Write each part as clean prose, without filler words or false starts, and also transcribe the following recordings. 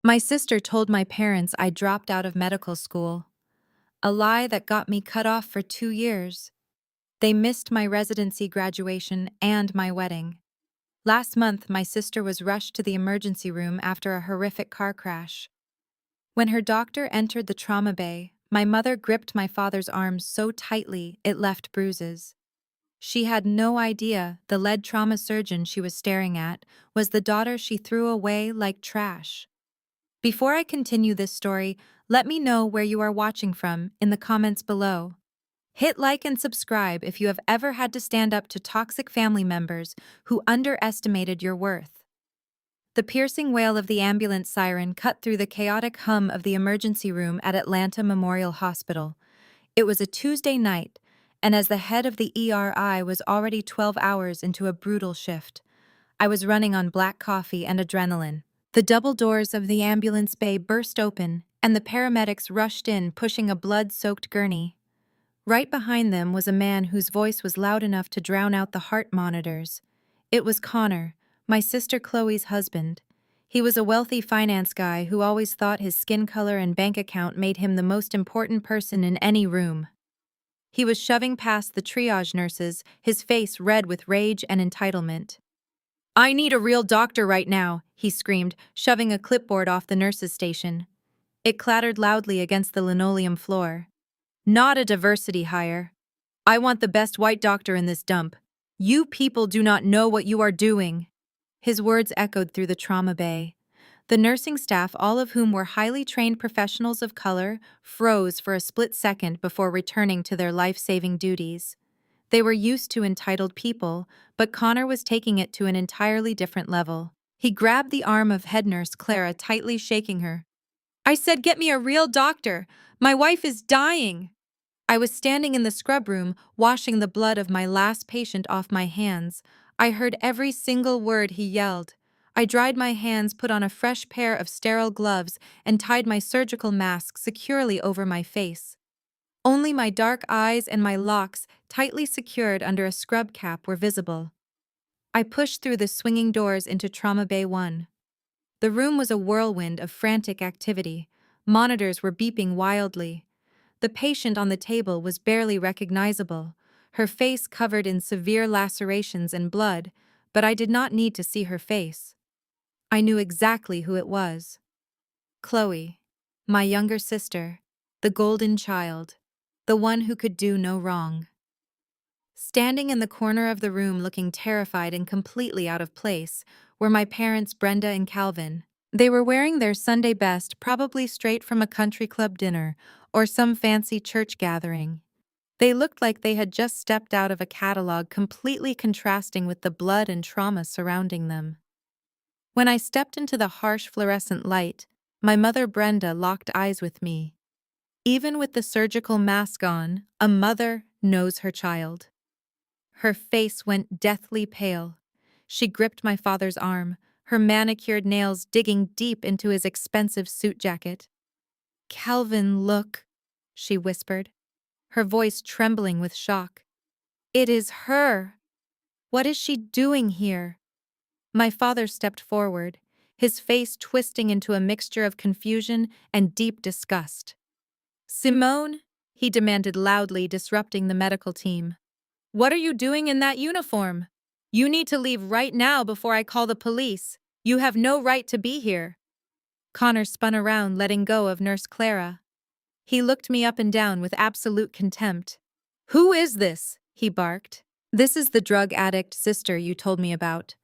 My sister told my parents I dropped out of medical school, a lie that got me cut off for 2 years. They missed my residency graduation and my wedding. Last month, my sister was rushed to the emergency room after a horrific car crash. When her doctor entered the trauma bay, my mother gripped my father's arm so tightly it left bruises. She had no idea the lead trauma surgeon she was staring at was the daughter she threw away like trash. Before I continue this story, let me know where you are watching from in the comments below. Hit like and subscribe if you have ever had to stand up to toxic family members who underestimated your worth. The piercing wail of the ambulance siren cut through the chaotic hum of the emergency room at Atlanta Memorial Hospital. It was a Tuesday night, and as the head of the ER, I was already 12 hours into a brutal shift. I was running on black coffee and adrenaline. The double doors of the ambulance bay burst open, and the paramedics rushed in, pushing a blood-soaked gurney. Right behind them was a man whose voice was loud enough to drown out the heart monitors. It was Connor, my sister Chloe's husband. He was a wealthy finance guy who always thought his skin color and bank account made him the most important person in any room. He was shoving past the triage nurses, his face red with rage and entitlement. "I need a real doctor right now," he screamed, shoving a clipboard off the nurse's station. It clattered loudly against the linoleum floor. "Not a diversity hire. I want the best white doctor in this dump. You people do not know what you are doing." His words echoed through the trauma bay. The nursing staff, all of whom were highly trained professionals of color, froze for a split second before returning to their life-saving duties. They were used to entitled people, but Connor was taking it to an entirely different level. He grabbed the arm of head nurse Clara, tightly shaking her. "I said, get me a real doctor. My wife is dying." I was standing in the scrub room, washing the blood of my last patient off my hands. I heard every single word he yelled. I dried my hands, put on a fresh pair of sterile gloves, and tied my surgical mask securely over my face. Only my dark eyes and my locks, tightly secured under a scrub cap, were visible. I pushed through the swinging doors into Trauma Bay 1. The room was a whirlwind of frantic activity. Monitors were beeping wildly. The patient on the table was barely recognizable, her face covered in severe lacerations and blood, but I did not need to see her face. I knew exactly who it was. Chloe, my younger sister, the golden child, the one who could do no wrong. Standing in the corner of the room looking terrified and completely out of place were my parents Brenda and Calvin. They were wearing their Sunday best, probably straight from a country club dinner or some fancy church gathering. They looked like they had just stepped out of a catalog, completely contrasting with the blood and trauma surrounding them. When I stepped into the harsh fluorescent light, my mother Brenda locked eyes with me. Even with the surgical mask on, a mother knows her child. Her face went deathly pale. She gripped my father's arm, her manicured nails digging deep into his expensive suit jacket. "Calvin, look," she whispered, her voice trembling with shock. "It is her. What is she doing here?" My father stepped forward, his face twisting into a mixture of confusion and deep disgust. "Simone," he demanded loudly, disrupting the medical team. "What are you doing in that uniform? You need to leave right now before I call the police. You have no right to be here." Connor spun around, letting go of Nurse Clara. He looked me up and down with absolute contempt. "Who is this?" he barked. "This is the drug addict sister you told me about.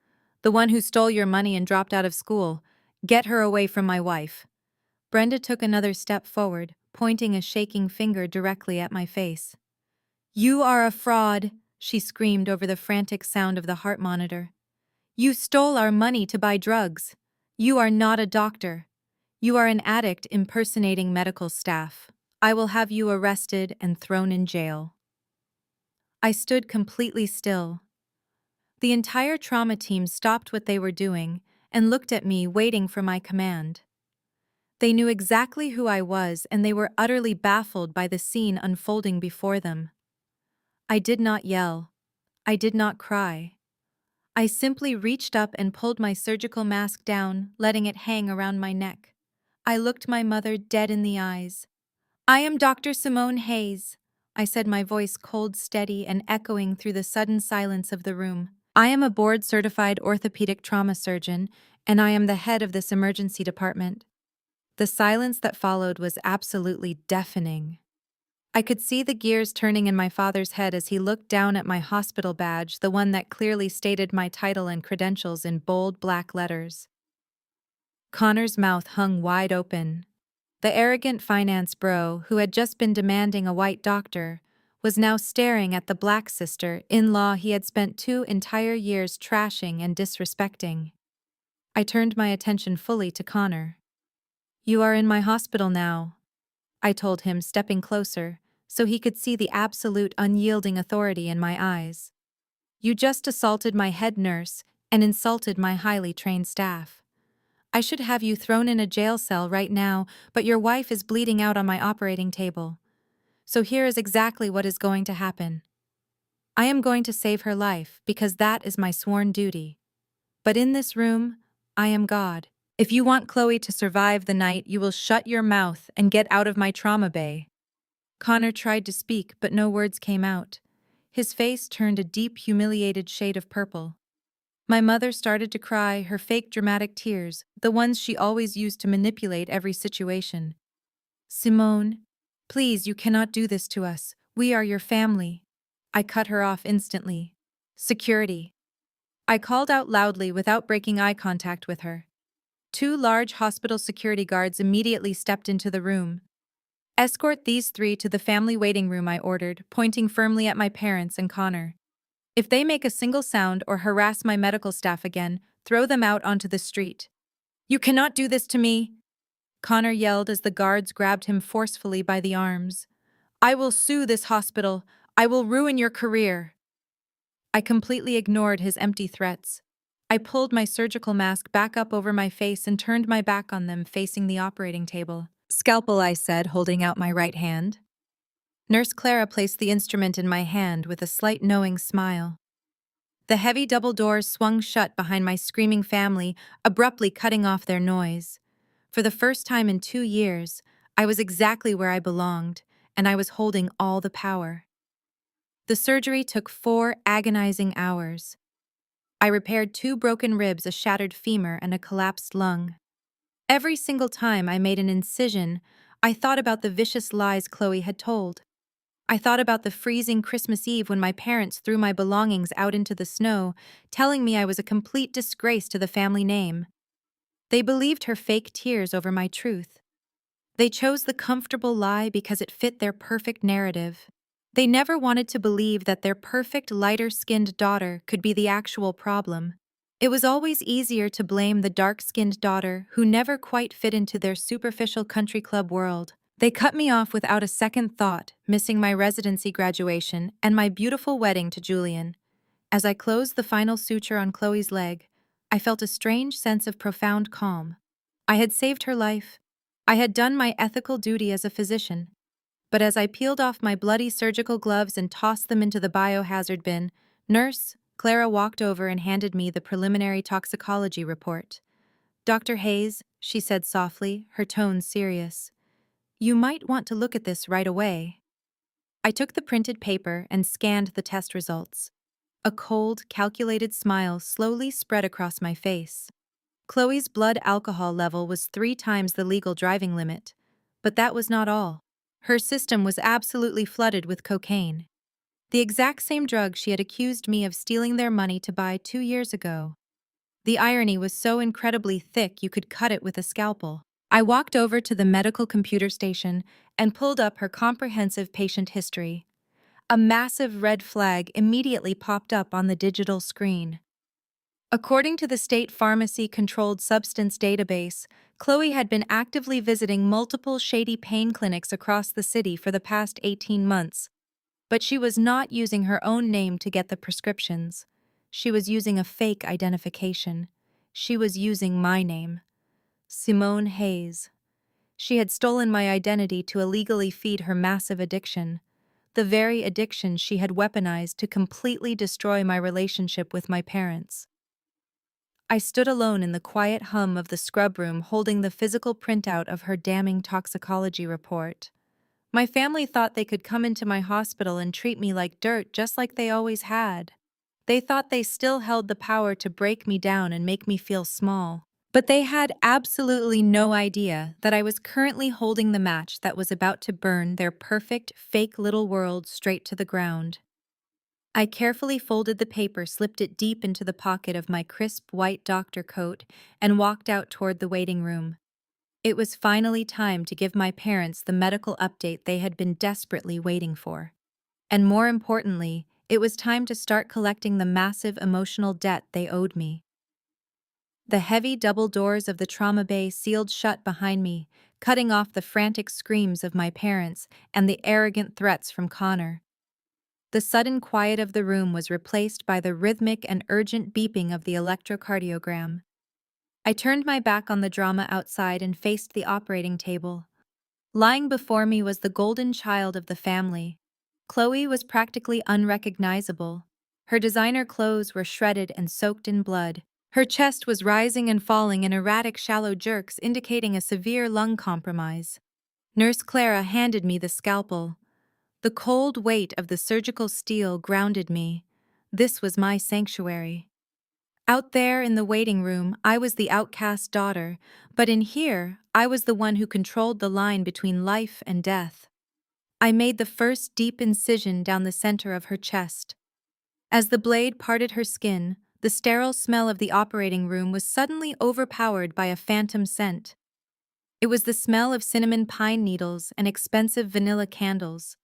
The one who stole your money and dropped out of school. Get her away from my wife." Brenda took another step forward, pointing a shaking finger directly at my face. "You are a fraud," she screamed over the frantic sound of the heart monitor. "You stole our money to buy drugs. You are not a doctor. You are an addict impersonating medical staff. I will have you arrested and thrown in jail." I stood completely still. The entire trauma team stopped what they were doing and looked at me, waiting for my command. They knew exactly who I was, and they were utterly baffled by the scene unfolding before them. I did not yell. I did not cry. I simply reached up and pulled my surgical mask down, letting it hang around my neck. I looked my mother dead in the eyes. "I am Dr. Simone Hayes," I said, my voice cold, steady, and echoing through the sudden silence of the room. "I am a board-certified orthopedic trauma surgeon, and I am the head of this emergency department." The silence that followed was absolutely deafening. I could see the gears turning in my father's head as he looked down at my hospital badge, the one that clearly stated my title and credentials in bold black letters. Connor's mouth hung wide open. The arrogant finance bro, who had just been demanding a white doctor, was now staring at the black sister-in-law he had spent 2 entire years trashing and disrespecting. I turned my attention fully to Connor. "You are in my hospital now," I told him, stepping closer, so he could see the absolute unyielding authority in my eyes. "You just assaulted my head nurse and insulted my highly trained staff. I should have you thrown in a jail cell right now, but your wife is bleeding out on my operating table. So here is exactly what is going to happen. I am going to save her life because that is my sworn duty. But in this room, I am God. If you want Chloe to survive the night, you will shut your mouth and get out of my trauma bay." Connor tried to speak, but no words came out. His face turned a deep, humiliated shade of purple. My mother started to cry, her fake dramatic tears, the ones she always used to manipulate every situation. "Simone, please, you cannot do this to us. We are your family." I cut her off instantly. "Security." I called out loudly without breaking eye contact with her. 2 large hospital security guards immediately stepped into the room. "Escort these 3 to the family waiting room," I ordered, pointing firmly at my parents and Connor. "If they make a single sound or harass my medical staff again, throw them out onto the street." "You cannot do this to me!" Connor yelled as the guards grabbed him forcefully by the arms. "I will sue this hospital. I will ruin your career." I completely ignored his empty threats. I pulled my surgical mask back up over my face and turned my back on them, facing the operating table. "Scalpel," I said, holding out my right hand. Nurse Clara placed the instrument in my hand with a slight knowing smile. The heavy double doors swung shut behind my screaming family, abruptly cutting off their noise. For the first time in 2 years, I was exactly where I belonged, and I was holding all the power. The surgery took 4 agonizing hours. I repaired 2 broken ribs, a shattered femur, and a collapsed lung. Every single time I made an incision, I thought about the vicious lies Chloe had told. I thought about the freezing Christmas Eve when my parents threw my belongings out into the snow, telling me I was a complete disgrace to the family name. They believed her fake tears over my truth. They chose the comfortable lie because it fit their perfect narrative. They never wanted to believe that their perfect, lighter-skinned daughter could be the actual problem. It was always easier to blame the dark-skinned daughter who never quite fit into their superficial country club world. They cut me off without a second thought, missing my residency graduation and my beautiful wedding to Julian. As I closed the final suture on Chloe's leg, I felt a strange sense of profound calm. I had saved her life. I had done my ethical duty as a physician. But as I peeled off my bloody surgical gloves and tossed them into the biohazard bin, Nurse Clara walked over and handed me the preliminary toxicology report. "Dr. Hayes," she said softly, her tone serious, "you might want to look at this right away." I took the printed paper and scanned the test results. A cold, calculated smile slowly spread across my face. Chloe's blood alcohol level was 3 times the legal driving limit. But that was not all. Her system was absolutely flooded with cocaine. The exact same drug she had accused me of stealing their money to buy 2 years ago. The irony was so incredibly thick you could cut it with a scalpel. I walked over to the medical computer station and pulled up her comprehensive patient history. A massive red flag immediately popped up on the digital screen. According to the State Pharmacy Controlled Substance Database, Chloe had been actively visiting multiple shady pain clinics across the city for the past 18 months. But she was not using her own name to get the prescriptions. She was using a fake identification. She was using my name. Simone Hayes. She had stolen my identity to illegally feed her massive addiction. The very addiction she had weaponized to completely destroy my relationship with my parents. I stood alone in the quiet hum of the scrub room holding the physical printout of her damning toxicology report. My family thought they could come into my hospital and treat me like dirt just like they always had. They thought they still held the power to break me down and make me feel small. But they had absolutely no idea that I was currently holding the match that was about to burn their perfect, fake little world straight to the ground. I carefully folded the paper, slipped it deep into the pocket of my crisp white doctor coat, and walked out toward the waiting room. It was finally time to give my parents the medical update they had been desperately waiting for. And more importantly, it was time to start collecting the massive emotional debt they owed me. The heavy double doors of the trauma bay sealed shut behind me, cutting off the frantic screams of my parents and the arrogant threats from Connor. The sudden quiet of the room was replaced by the rhythmic and urgent beeping of the electrocardiogram. I turned my back on the drama outside and faced the operating table. Lying before me was the golden child of the family. Chloe was practically unrecognizable. Her designer clothes were shredded and soaked in blood. Her chest was rising and falling in erratic shallow jerks, indicating a severe lung compromise. Nurse Clara handed me the scalpel. The cold weight of the surgical steel grounded me. This was my sanctuary. Out there in the waiting room, I was the outcast daughter, but in here, I was the one who controlled the line between life and death. I made the first deep incision down the center of her chest. As the blade parted her skin, the sterile smell of the operating room was suddenly overpowered by a phantom scent. It was the smell of cinnamon pine needles and expensive vanilla candles.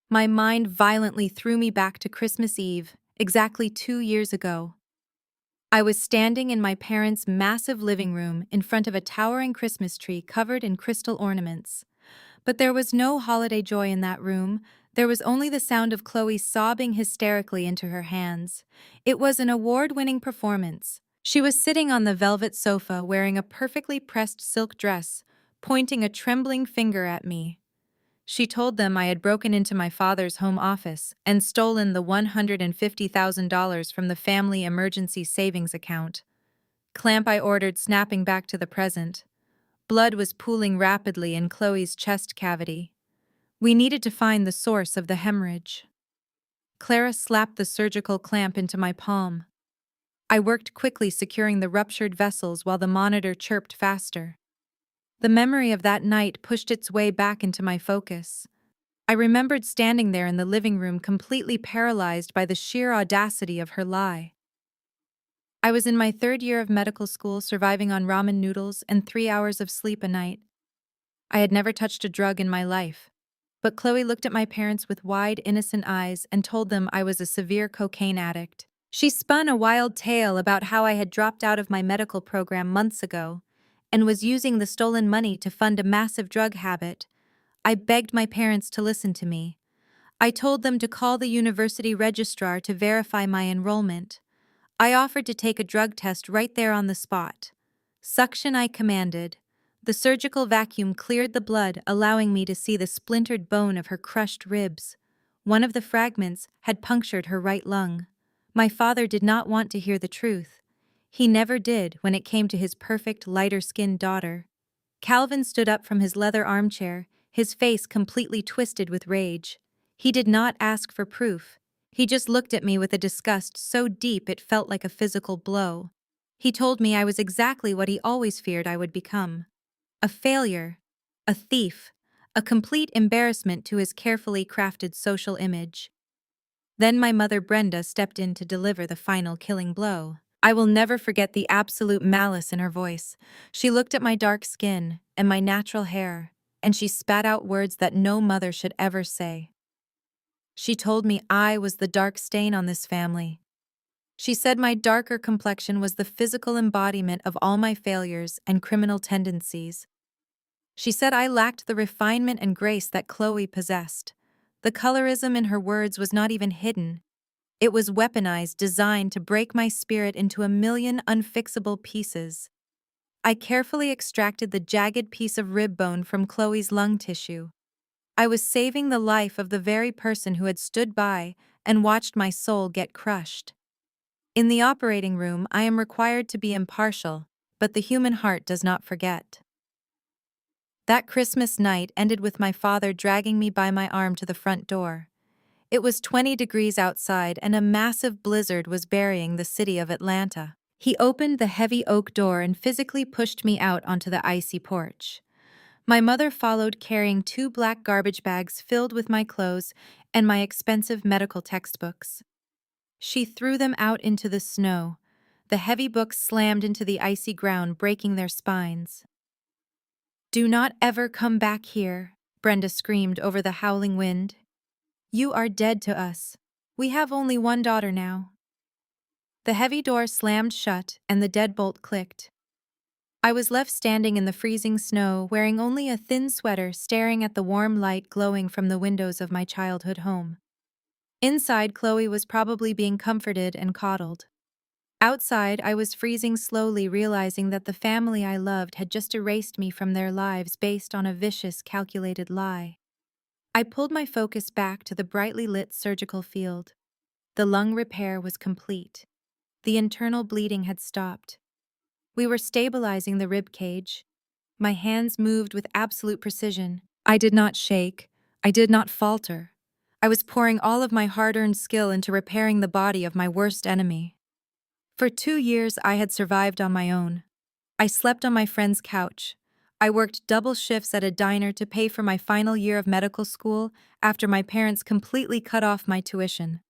My mind violently threw me back to Christmas Eve, exactly 2 years ago. I was standing in my parents' massive living room in front of a towering Christmas tree covered in crystal ornaments. But there was no holiday joy in that room. There was only the sound of Chloe sobbing hysterically into her hands. It was an award-winning performance. She was sitting on the velvet sofa wearing a perfectly pressed silk dress, pointing a trembling finger at me. She told them I had broken into my father's home office and stolen the $150,000 from the family emergency savings account. Clamp I ordered, snapping back to the present. Blood was pooling rapidly in Chloe's chest cavity. We needed to find the source of the hemorrhage. Clara slapped the surgical clamp into my palm. I worked quickly, securing the ruptured vessels while the monitor chirped faster. The memory of that night pushed its way back into my focus. I remembered standing there in the living room, completely paralyzed by the sheer audacity of her lie. I was in my 3rd year of medical school, surviving on ramen noodles and 3 hours of sleep a night. I had never touched a drug in my life. But Chloe looked at my parents with wide, innocent eyes and told them I was a severe cocaine addict. She spun a wild tale about how I had dropped out of my medical program months ago and was using the stolen money to fund a massive drug habit. I begged my parents to listen to me. I told them to call the university registrar to verify my enrollment. I offered to take a drug test right there on the spot. Suction, I commanded. The surgical vacuum cleared the blood, allowing me to see the splintered bone of her crushed ribs. One of the fragments had punctured her right lung. My father did not want to hear the truth. He never did when it came to his perfect, lighter-skinned daughter. Calvin stood up from his leather armchair, his face completely twisted with rage. He did not ask for proof. He just looked at me with a disgust so deep it felt like a physical blow. He told me I was exactly what he always feared I would become. A failure, a thief, a complete embarrassment to his carefully crafted social image. Then my mother Brenda stepped in to deliver the final killing blow. I will never forget the absolute malice in her voice. She looked at my dark skin and my natural hair, and she spat out words that no mother should ever say. She told me I was the dark stain on this family. She said my darker complexion was the physical embodiment of all my failures and criminal tendencies. She said I lacked the refinement and grace that Chloe possessed. The colorism in her words was not even hidden. It was weaponized, designed to break my spirit into a million unfixable pieces. I carefully extracted the jagged piece of rib bone from Chloe's lung tissue. I was saving the life of the very person who had stood by and watched my soul get crushed. In the operating room, I am required to be impartial, but the human heart does not forget. That Christmas night ended with my father dragging me by my arm to the front door. It was 20 degrees outside and a massive blizzard was burying the city of Atlanta. He opened the heavy oak door and physically pushed me out onto the icy porch. My mother followed carrying 2 black garbage bags filled with my clothes and my expensive medical textbooks. She threw them out into the snow. The heavy books slammed into the icy ground, breaking their spines. "Do not ever come back here," Brenda screamed over the howling wind. "You are dead to us. We have only one daughter now." The heavy door slammed shut and the deadbolt clicked. I was left standing in the freezing snow, wearing only a thin sweater, staring at the warm light glowing from the windows of my childhood home. Inside, Chloe was probably being comforted and coddled. Outside, I was freezing slowly, realizing that the family I loved had just erased me from their lives based on a vicious, calculated lie. I pulled my focus back to the brightly lit surgical field. The lung repair was complete. The internal bleeding had stopped. We were stabilizing the rib cage. My hands moved with absolute precision. I did not shake. I did not falter. I was pouring all of my hard-earned skill into repairing the body of my worst enemy. For 2 years, I had survived on my own. I slept on my friend's couch. I worked double shifts at a diner to pay for my final year of medical school after my parents completely cut off my tuition.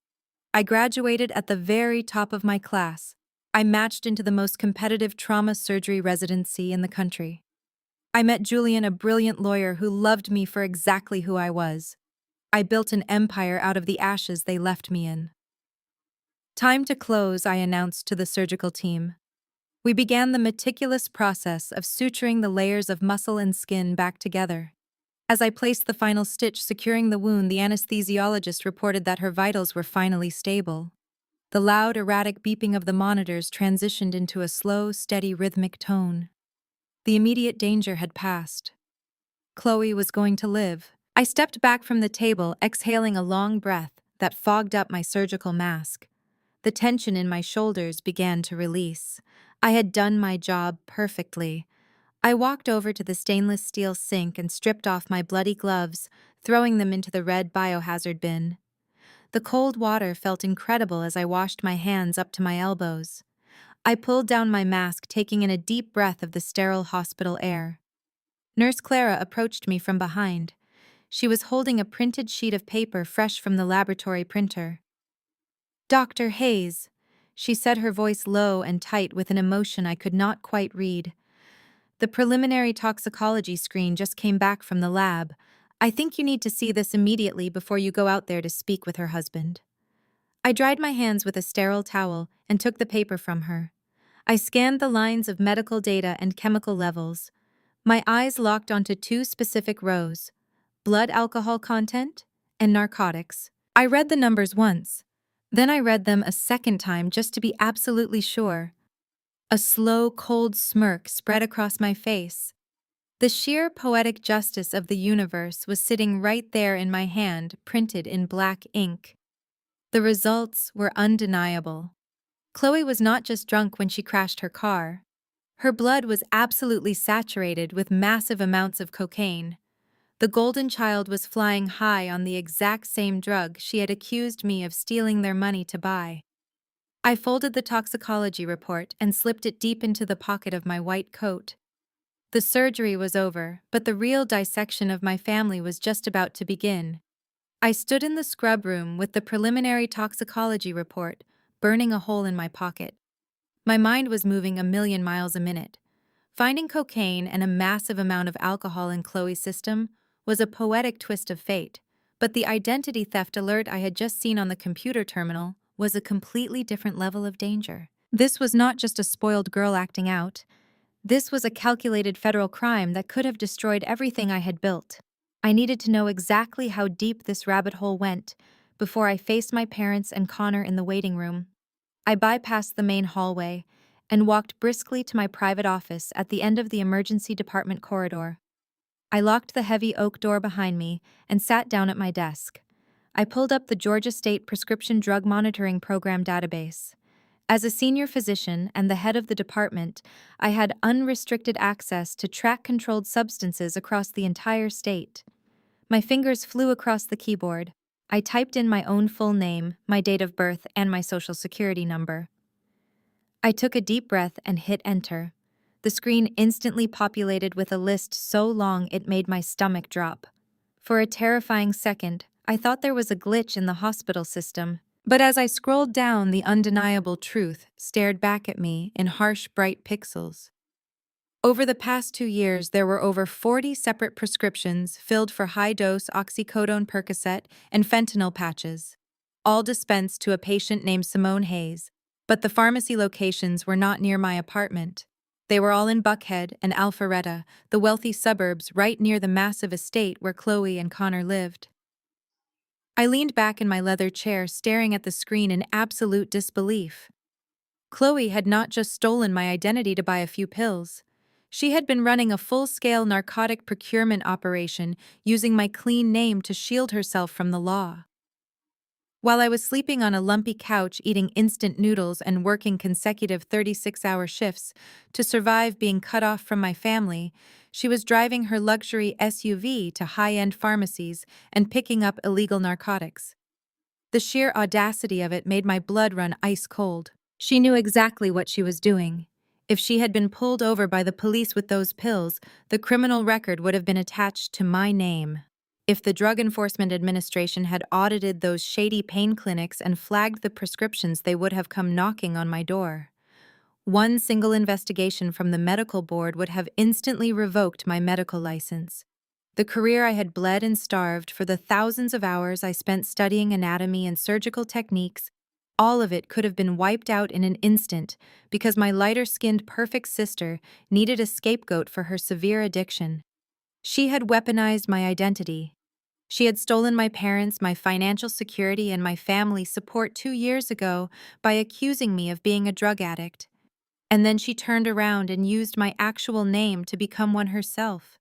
I graduated at the very top of my class. I matched into the most competitive trauma surgery residency in the country. I met Julian, a brilliant lawyer who loved me for exactly who I was. I built an empire out of the ashes they left me in. "Time to close," I announced to the surgical team. We began the meticulous process of suturing the layers of muscle and skin back together. As I placed the final stitch securing the wound, the anesthesiologist reported that her vitals were finally stable. The loud, erratic beeping of the monitors transitioned into a slow, steady, rhythmic tone. The immediate danger had passed. Chloe was going to live. I stepped back from the table, exhaling a long breath that fogged up my surgical mask. The tension in my shoulders began to release. I had done my job perfectly. I walked over to the stainless steel sink and stripped off my bloody gloves, throwing them into the red biohazard bin. The cold water felt incredible as I washed my hands up to my elbows. I pulled down my mask, taking in a deep breath of the sterile hospital air. Nurse Clara approached me from behind. She was holding a printed sheet of paper fresh from the laboratory printer. "Dr. Hayes," she said, her voice low and tight with an emotion I could not quite read. "The preliminary toxicology screen just came back from the lab. I think you need to see this immediately before you go out there to speak with her husband." I dried my hands with a sterile towel and took the paper from her. I scanned the lines of medical data and chemical levels. My eyes locked onto 2 specific rows: blood alcohol content and narcotics. I read the numbers once. Then I read them a second time just to be absolutely sure. A slow, cold smirk spread across my face. The sheer poetic justice of the universe was sitting right there in my hand, printed in black ink. The results were undeniable. Chloe was not just drunk when she crashed her car. Her blood was absolutely saturated with massive amounts of cocaine. The golden child was flying high on the exact same drug she had accused me of stealing their money to buy. I folded the toxicology report and slipped it deep into the pocket of my white coat. The surgery was over, but the real dissection of my family was just about to begin. I stood in the scrub room with the preliminary toxicology report, burning a hole in my pocket. My mind was moving a million miles a minute. Finding cocaine and a massive amount of alcohol in Chloe's system was a poetic twist of fate, but the identity theft alert I had just seen on the computer terminal was a completely different level of danger. This was not just a spoiled girl acting out. This was a calculated federal crime that could have destroyed everything I had built. I needed to know exactly how deep this rabbit hole went before I faced my parents and Connor in the waiting room. I bypassed the main hallway and walked briskly to my private office at the end of the emergency department corridor. I locked the heavy oak door behind me and sat down at my desk. I pulled up the Georgia State Prescription Drug Monitoring Program database. As a senior physician and the head of the department, I had unrestricted access to track controlled substances across the entire state. My fingers flew across the keyboard. I typed in my own full name, my date of birth, and my social security number. I took a deep breath and hit enter. The screen instantly populated with a list so long it made my stomach drop. For a terrifying second, I thought there was a glitch in the hospital system. But as I scrolled down, the undeniable truth stared back at me in harsh, bright pixels. Over the past 2 years, there were over 40 separate prescriptions filled for high-dose oxycodone Percocet and fentanyl patches, all dispensed to a patient named Simone Hayes. But the pharmacy locations were not near my apartment. They were all in Buckhead and Alpharetta, the wealthy suburbs right near the massive estate where Chloe and Connor lived. I leaned back in my leather chair, staring at the screen in absolute disbelief. Chloe had not just stolen my identity to buy a few pills. She had been running a full-scale narcotic procurement operation using my clean name to shield herself from the law. While I was sleeping on a lumpy couch eating instant noodles and working consecutive 36-hour shifts to survive being cut off from my family, she was driving her luxury SUV to high-end pharmacies and picking up illegal narcotics. The sheer audacity of it made my blood run ice cold. She knew exactly what she was doing. If she had been pulled over by the police with those pills, the criminal record would have been attached to my name. If the Drug Enforcement Administration had audited those shady pain clinics and flagged the prescriptions, they would have come knocking on my door. One single investigation from the medical board would have instantly revoked my medical license. The career I had bled and starved for, the thousands of hours I spent studying anatomy and surgical techniques, all of it could have been wiped out in an instant because my lighter-skinned perfect sister needed a scapegoat for her severe addiction. She had weaponized my identity. She had stolen my parents, my financial security, and my family support 2 years ago by accusing me of being a drug addict. And then she turned around and used my actual name to become one herself.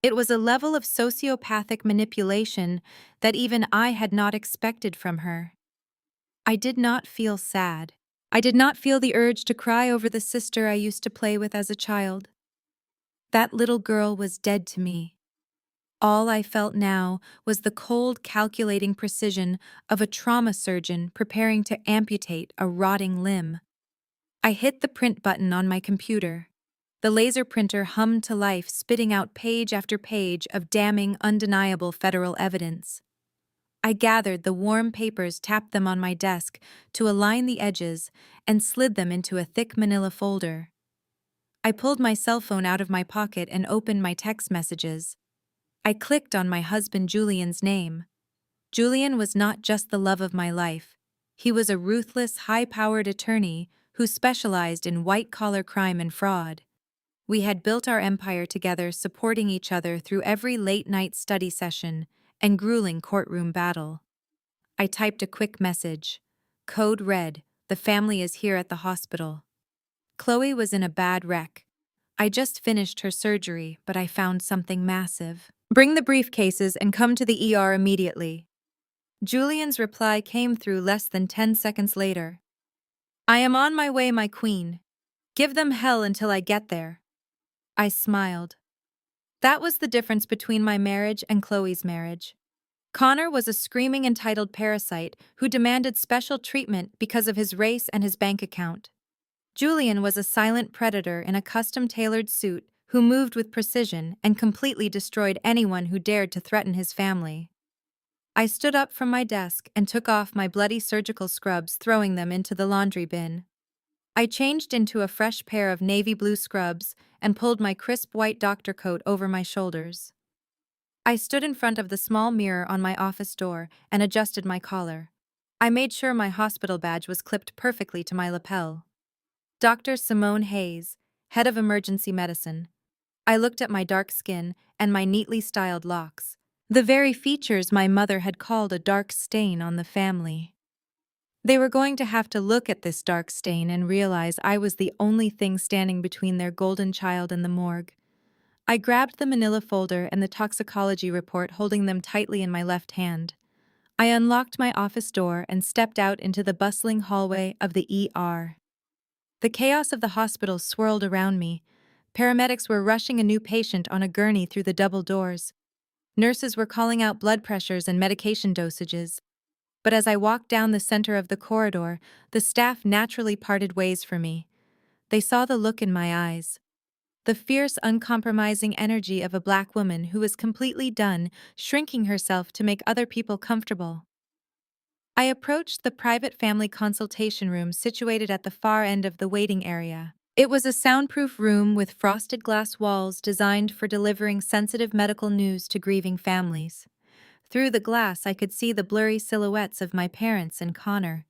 It was a level of sociopathic manipulation that even I had not expected from her. I did not feel sad. I did not feel the urge to cry over the sister I used to play with as a child. That little girl was dead to me. All I felt now was the cold, calculating precision of a trauma surgeon preparing to amputate a rotting limb. I hit the print button on my computer. The laser printer hummed to life, spitting out page after page of damning, undeniable federal evidence. I gathered the warm papers, tapped them on my desk to align the edges, and slid them into a thick manila folder. I pulled my cell phone out of my pocket and opened my text messages. I clicked on my husband Julian's name. Julian was not just the love of my life. He was a ruthless, high-powered attorney who specialized in white-collar crime and fraud. We had built our empire together, supporting each other through every late-night study session and grueling courtroom battle. I typed a quick message. Code red, the family is here at the hospital. Chloe was in a bad wreck. I just finished her surgery, but I found something massive. Bring the briefcases and come to the ER immediately. Julian's reply came through less than 10 seconds later. I am on my way, my queen. Give them hell until I get there. I smiled. That was the difference between my marriage and Chloe's marriage. Connor was a screaming entitled parasite who demanded special treatment because of his race and his bank account. Julian was a silent predator in a custom-tailored suit who moved with precision and completely destroyed anyone who dared to threaten his family. I stood up from my desk and took off my bloody surgical scrubs, throwing them into the laundry bin. I changed into a fresh pair of navy blue scrubs and pulled my crisp white doctor coat over my shoulders. I stood in front of the small mirror on my office door and adjusted my collar. I made sure my hospital badge was clipped perfectly to my lapel. Dr. Simone Hayes, head of emergency medicine. I looked at my dark skin and my neatly styled locks, the very features my mother had called a dark stain on the family. They were going to have to look at this dark stain and realize I was the only thing standing between their golden child and the morgue. I grabbed the manila folder and the toxicology report, holding them tightly in my left hand. I unlocked my office door and stepped out into the bustling hallway of the ER. The chaos of the hospital swirled around me. Paramedics were rushing a new patient on a gurney through the double doors. Nurses were calling out blood pressures and medication dosages. But as I walked down the center of the corridor, the staff naturally parted ways for me. They saw the look in my eyes. The fierce, uncompromising energy of a black woman who was completely done, shrinking herself to make other people comfortable. I approached the private family consultation room situated at the far end of the waiting area. It was a soundproof room with frosted glass walls designed for delivering sensitive medical news to grieving families. Through the glass, I could see the blurry silhouettes of my parents and Connor.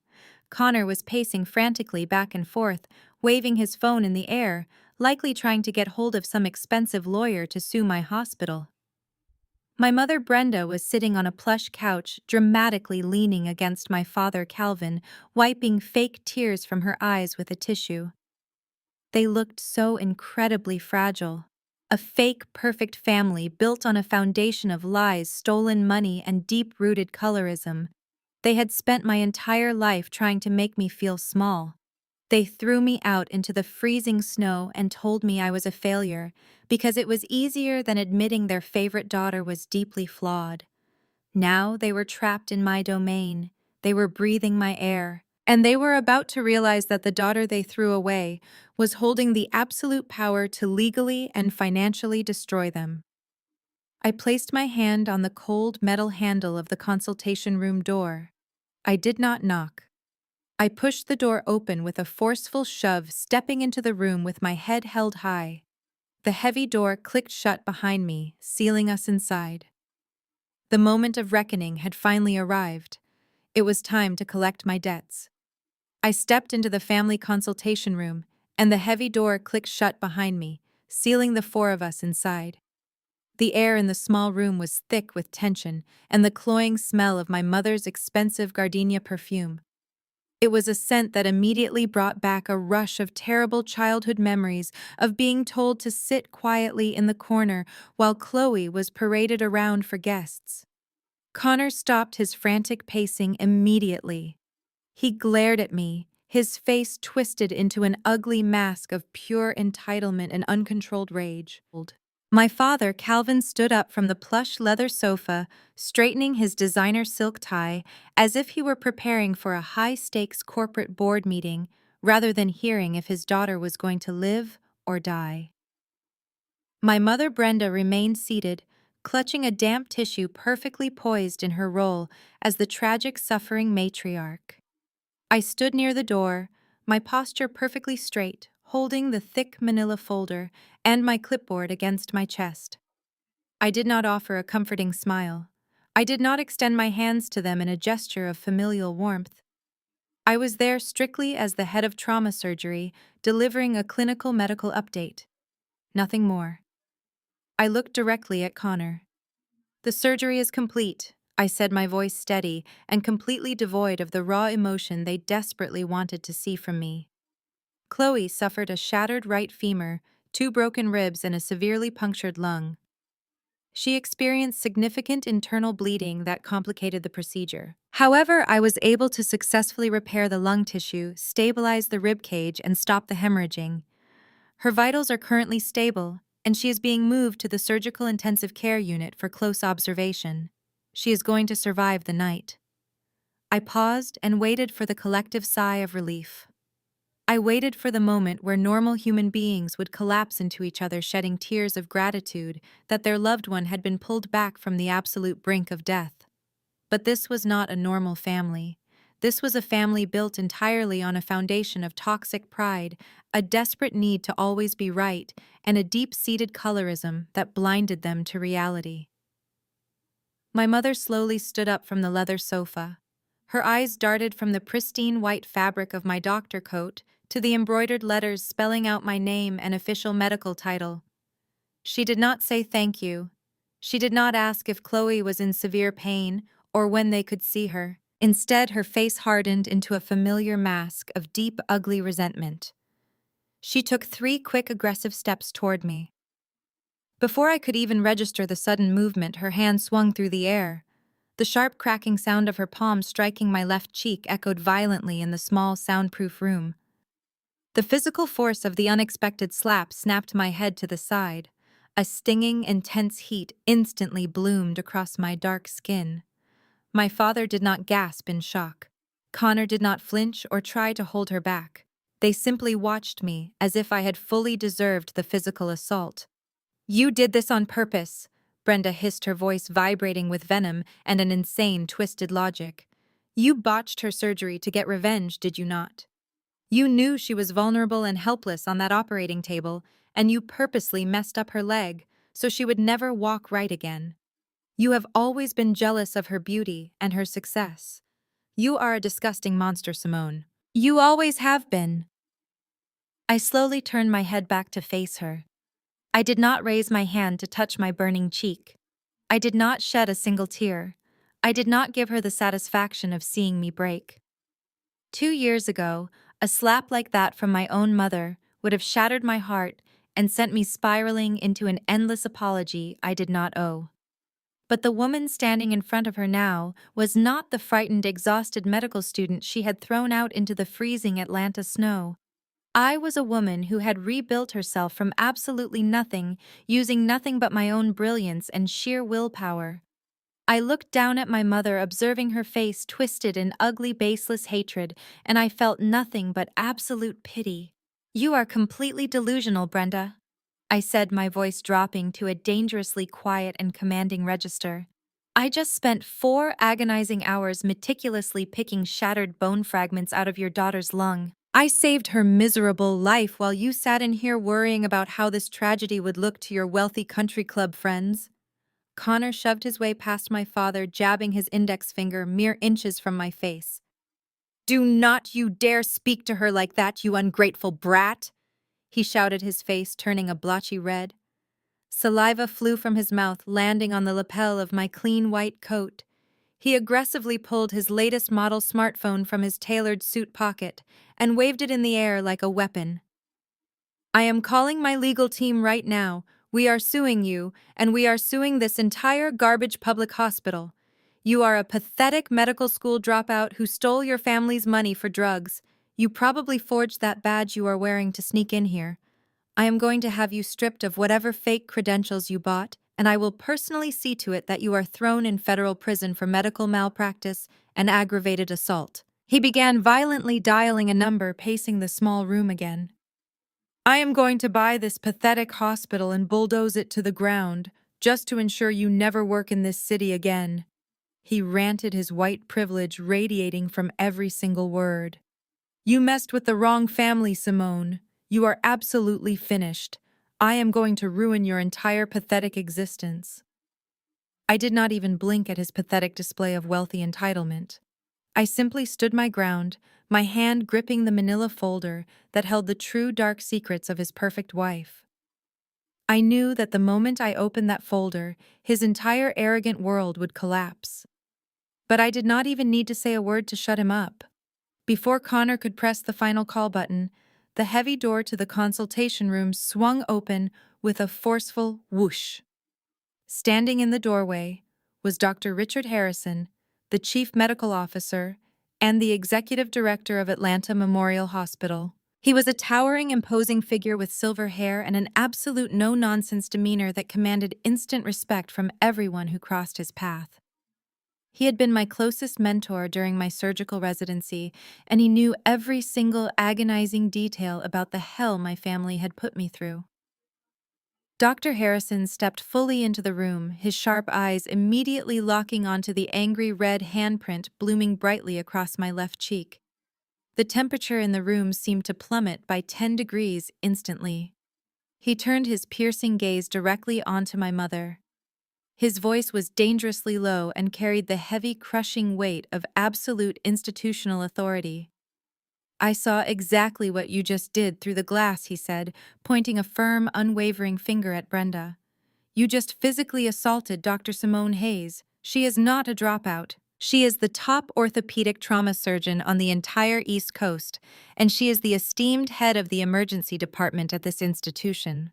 Connor was pacing frantically back and forth, waving his phone in the air, likely trying to get hold of some expensive lawyer to sue my hospital. My mother Brenda was sitting on a plush couch, dramatically leaning against my father Calvin, wiping fake tears from her eyes with a tissue. They looked so incredibly fragile. A fake, perfect family built on a foundation of lies, stolen money, and deep-rooted colorism. They had spent my entire life trying to make me feel small. They threw me out into the freezing snow and told me I was a failure because it was easier than admitting their favorite daughter was deeply flawed. Now they were trapped in my domain. They were breathing my air. And they were about to realize that the daughter they threw away was holding the absolute power to legally and financially destroy them. I placed my hand on the cold metal handle of the consultation room door. I did not knock. I pushed the door open with a forceful shove, stepping into the room with my head held high. The heavy door clicked shut behind me, sealing us inside. The moment of reckoning had finally arrived. It was time to collect my debts. I stepped into the family consultation room, and the heavy door clicked shut behind me, sealing the four of us inside. The air in the small room was thick with tension and the cloying smell of my mother's expensive gardenia perfume. It was a scent that immediately brought back a rush of terrible childhood memories of being told to sit quietly in the corner while Chloe was paraded around for guests. Connor stopped his frantic pacing immediately. He glared at me, his face twisted into an ugly mask of pure entitlement and uncontrolled rage. My father, Calvin, stood up from the plush leather sofa, straightening his designer silk tie as if he were preparing for a high-stakes corporate board meeting rather than hearing if his daughter was going to live or die. My mother Brenda remained seated, clutching a damp tissue perfectly poised in her role as the tragic suffering matriarch. I stood near the door, my posture perfectly straight, holding the thick manila folder and my clipboard against my chest. I did not offer a comforting smile. I did not extend my hands to them in a gesture of familial warmth. I was there strictly as the head of trauma surgery, delivering a clinical medical update. Nothing more. I looked directly at Connor. "The surgery is complete," I said, my voice steady and completely devoid of the raw emotion they desperately wanted to see from me. Chloe suffered a shattered right femur, 2 broken ribs, and a severely punctured lung. She experienced significant internal bleeding that complicated the procedure. However, I was able to successfully repair the lung tissue, stabilize the rib cage, and stop the hemorrhaging. Her vitals are currently stable, and she is being moved to the surgical intensive care unit for close observation. She is going to survive the night. I paused and waited for the collective sigh of relief. I waited for the moment where normal human beings would collapse into each other, shedding tears of gratitude that their loved one had been pulled back from the absolute brink of death. But this was not a normal family. This was a family built entirely on a foundation of toxic pride, a desperate need to always be right, and a deep-seated colorism that blinded them to reality. My mother slowly stood up from the leather sofa. Her eyes darted from the pristine white fabric of my doctor coat to the embroidered letters spelling out my name and official medical title. She did not say thank you. She did not ask if Chloe was in severe pain or when they could see her. Instead, her face hardened into a familiar mask of deep, ugly resentment. She took 3 quick, aggressive steps toward me. Before I could even register the sudden movement, her hand swung through the air. The sharp cracking sound of her palm striking my left cheek echoed violently in the small, soundproof room. The physical force of the unexpected slap snapped my head to the side. A stinging, intense heat instantly bloomed across my dark skin. My father did not gasp in shock. Connor did not flinch or try to hold her back. They simply watched me, as if I had fully deserved the physical assault. "You did this on purpose," Brenda hissed, her voice vibrating with venom and an insane, twisted logic. "You botched her surgery to get revenge, did you not? You knew she was vulnerable and helpless on that operating table, and you purposely messed up her leg so she would never walk right again. You have always been jealous of her beauty and her success. You are a disgusting monster, Simone. You always have been." I slowly turned my head back to face her. I did not raise my hand to touch my burning cheek. I did not shed a single tear. I did not give her the satisfaction of seeing me break. 2 years ago, a slap like that from my own mother would have shattered my heart and sent me spiraling into an endless apology I did not owe. But the woman standing in front of her now was not the frightened, exhausted medical student she had thrown out into the freezing Atlanta snow. I was a woman who had rebuilt herself from absolutely nothing, using nothing but my own brilliance and sheer willpower. I looked down at my mother, observing her face twisted in ugly, baseless hatred, and I felt nothing but absolute pity. "You are completely delusional, Brenda," I said, my voice dropping to a dangerously quiet and commanding register. "I just spent 4 agonizing hours meticulously picking shattered bone fragments out of your daughter's lung. I saved her miserable life while you sat in here worrying about how this tragedy would look to your wealthy country club friends." Connor shoved his way past my father, jabbing his index finger mere inches from my face. "Do not you dare speak to her like that, you ungrateful brat!" he shouted, his face turning a blotchy red. Saliva flew from his mouth, landing on the lapel of my clean white coat. He aggressively pulled his latest model smartphone from his tailored suit pocket and waved it in the air like a weapon. "I am calling my legal team right now. We are suing you, and we are suing this entire garbage public hospital. You are a pathetic medical school dropout who stole your family's money for drugs. You probably forged that badge you are wearing to sneak in here. I am going to have you stripped of whatever fake credentials you bought, and I will personally see to it that you are thrown in federal prison for medical malpractice and aggravated assault." He began violently dialing a number, pacing the small room again. "I am going to buy this pathetic hospital and bulldoze it to the ground, just to ensure you never work in this city again." He ranted, his white privilege radiating from every single word. "You messed with the wrong family, Simone. You are absolutely finished. I am going to ruin your entire pathetic existence." I did not even blink at his pathetic display of wealthy entitlement. I simply stood my ground, my hand gripping the manila folder that held the true dark secrets of his perfect wife. I knew that the moment I opened that folder, his entire arrogant world would collapse. But I did not even need to say a word to shut him up. Before Connor could press the final call button, the heavy door to the consultation room swung open with a forceful whoosh. Standing in the doorway was Dr. Richard Harrison, the chief medical officer and the executive director of Atlanta Memorial Hospital. He was a towering, imposing figure with silver hair and an absolute no-nonsense demeanor that commanded instant respect from everyone who crossed his path. He had been my closest mentor during my surgical residency, and he knew every single agonizing detail about the hell my family had put me through. Dr. Harrison stepped fully into the room, his sharp eyes immediately locking onto the angry red handprint blooming brightly across my left cheek. The temperature in the room seemed to plummet by 10 degrees instantly. He turned his piercing gaze directly onto my mother. His voice was dangerously low and carried the heavy, crushing weight of absolute institutional authority. "I saw exactly what you just did through the glass," he said, pointing a firm, unwavering finger at Brenda. "You just physically assaulted Dr. Simone Hayes. She is not a dropout. She is the top orthopedic trauma surgeon on the entire East Coast, and she is the esteemed head of the emergency department at this institution."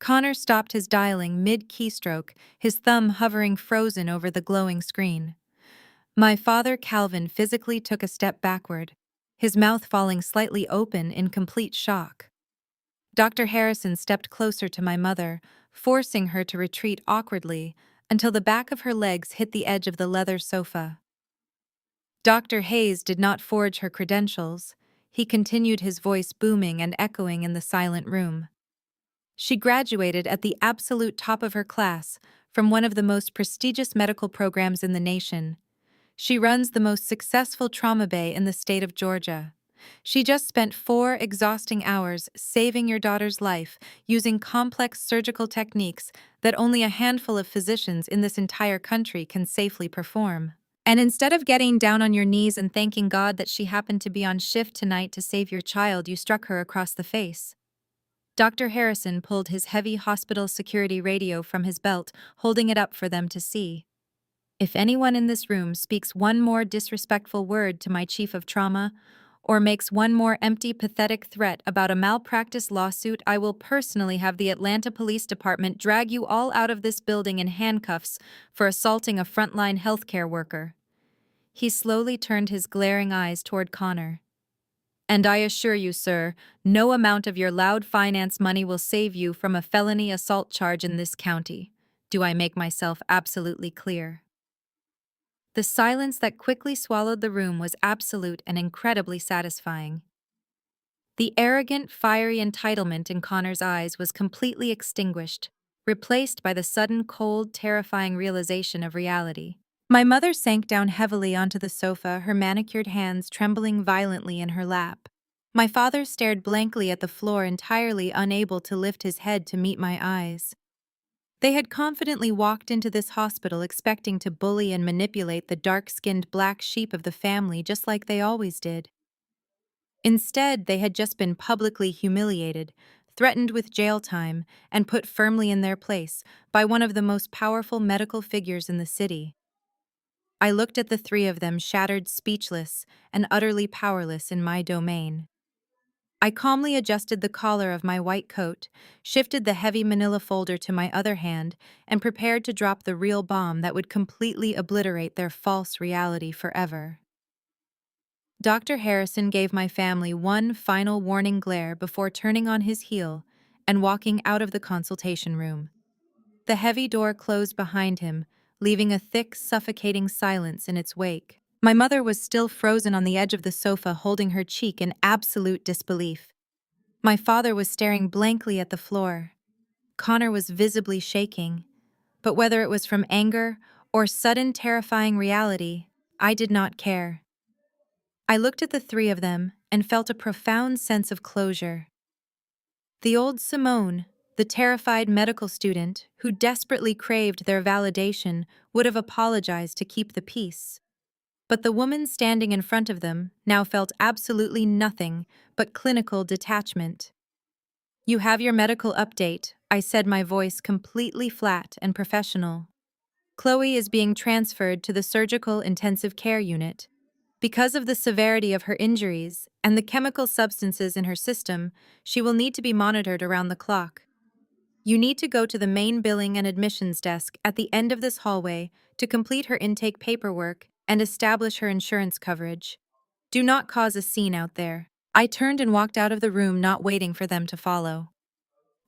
Connor stopped his dialing mid-keystroke, his thumb hovering frozen over the glowing screen. My father, Calvin, physically took a step backward, his mouth falling slightly open in complete shock. Dr. Harrison stepped closer to my mother, forcing her to retreat awkwardly until the back of her legs hit the edge of the leather sofa. Dr. Hayes did not forge her credentials. He continued, his voice booming and echoing in the silent room. She graduated at the absolute top of her class from one of the most prestigious medical programs in the nation. She runs the most successful trauma bay in the state of Georgia. She just spent 4 exhausting hours saving your daughter's life using complex surgical techniques that only a handful of physicians in this entire country can safely perform. And instead of getting down on your knees and thanking God that she happened to be on shift tonight to save your child, you struck her across the face. Dr. Harrison pulled his heavy hospital security radio from his belt, holding it up for them to see. If anyone in this room speaks one more disrespectful word to my chief of trauma, or makes one more empty, pathetic threat about a malpractice lawsuit, I will personally have the Atlanta Police Department drag you all out of this building in handcuffs for assaulting a frontline healthcare worker. He slowly turned his glaring eyes toward Connor. And I assure you, sir, no amount of your loud finance money will save you from a felony assault charge in this county. Do I make myself absolutely clear? The silence that quickly swallowed the room was absolute and incredibly satisfying. The arrogant, fiery entitlement in Connor's eyes was completely extinguished, replaced by the sudden, cold, terrifying realization of reality. My mother sank down heavily onto the sofa, her manicured hands trembling violently in her lap. My father stared blankly at the floor, entirely unable to lift his head to meet my eyes. They had confidently walked into this hospital expecting to bully and manipulate the dark-skinned black sheep of the family just like they always did. Instead, they had just been publicly humiliated, threatened with jail time, and put firmly in their place by one of the most powerful medical figures in the city. I looked at the three of them, shattered, speechless, and utterly powerless in my domain. I calmly adjusted the collar of my white coat, shifted the heavy manila folder to my other hand, and prepared to drop the real bomb that would completely obliterate their false reality forever. Dr. Harrison gave my family one final warning glare before turning on his heel and walking out of the consultation room. The heavy door closed behind him, leaving a thick, suffocating silence in its wake. My mother was still frozen on the edge of the sofa, holding her cheek in absolute disbelief. My father was staring blankly at the floor. Connor was visibly shaking, but whether it was from anger or sudden terrifying reality, I did not care. I looked at the three of them and felt a profound sense of closure. The old Simone, the terrified medical student who desperately craved their validation, would have apologized to keep the peace. But the woman standing in front of them now felt absolutely nothing but clinical detachment. "You have your medical update," I said, my voice completely flat and professional. "Chloe is being transferred to the surgical intensive care unit. Because of the severity of her injuries and the chemical substances in her system, she will need to be monitored around the clock. You need to go to the main billing and admissions desk at the end of this hallway to complete her intake paperwork and establish her insurance coverage. Do not cause a scene out there." I turned and walked out of the room, not waiting for them to follow.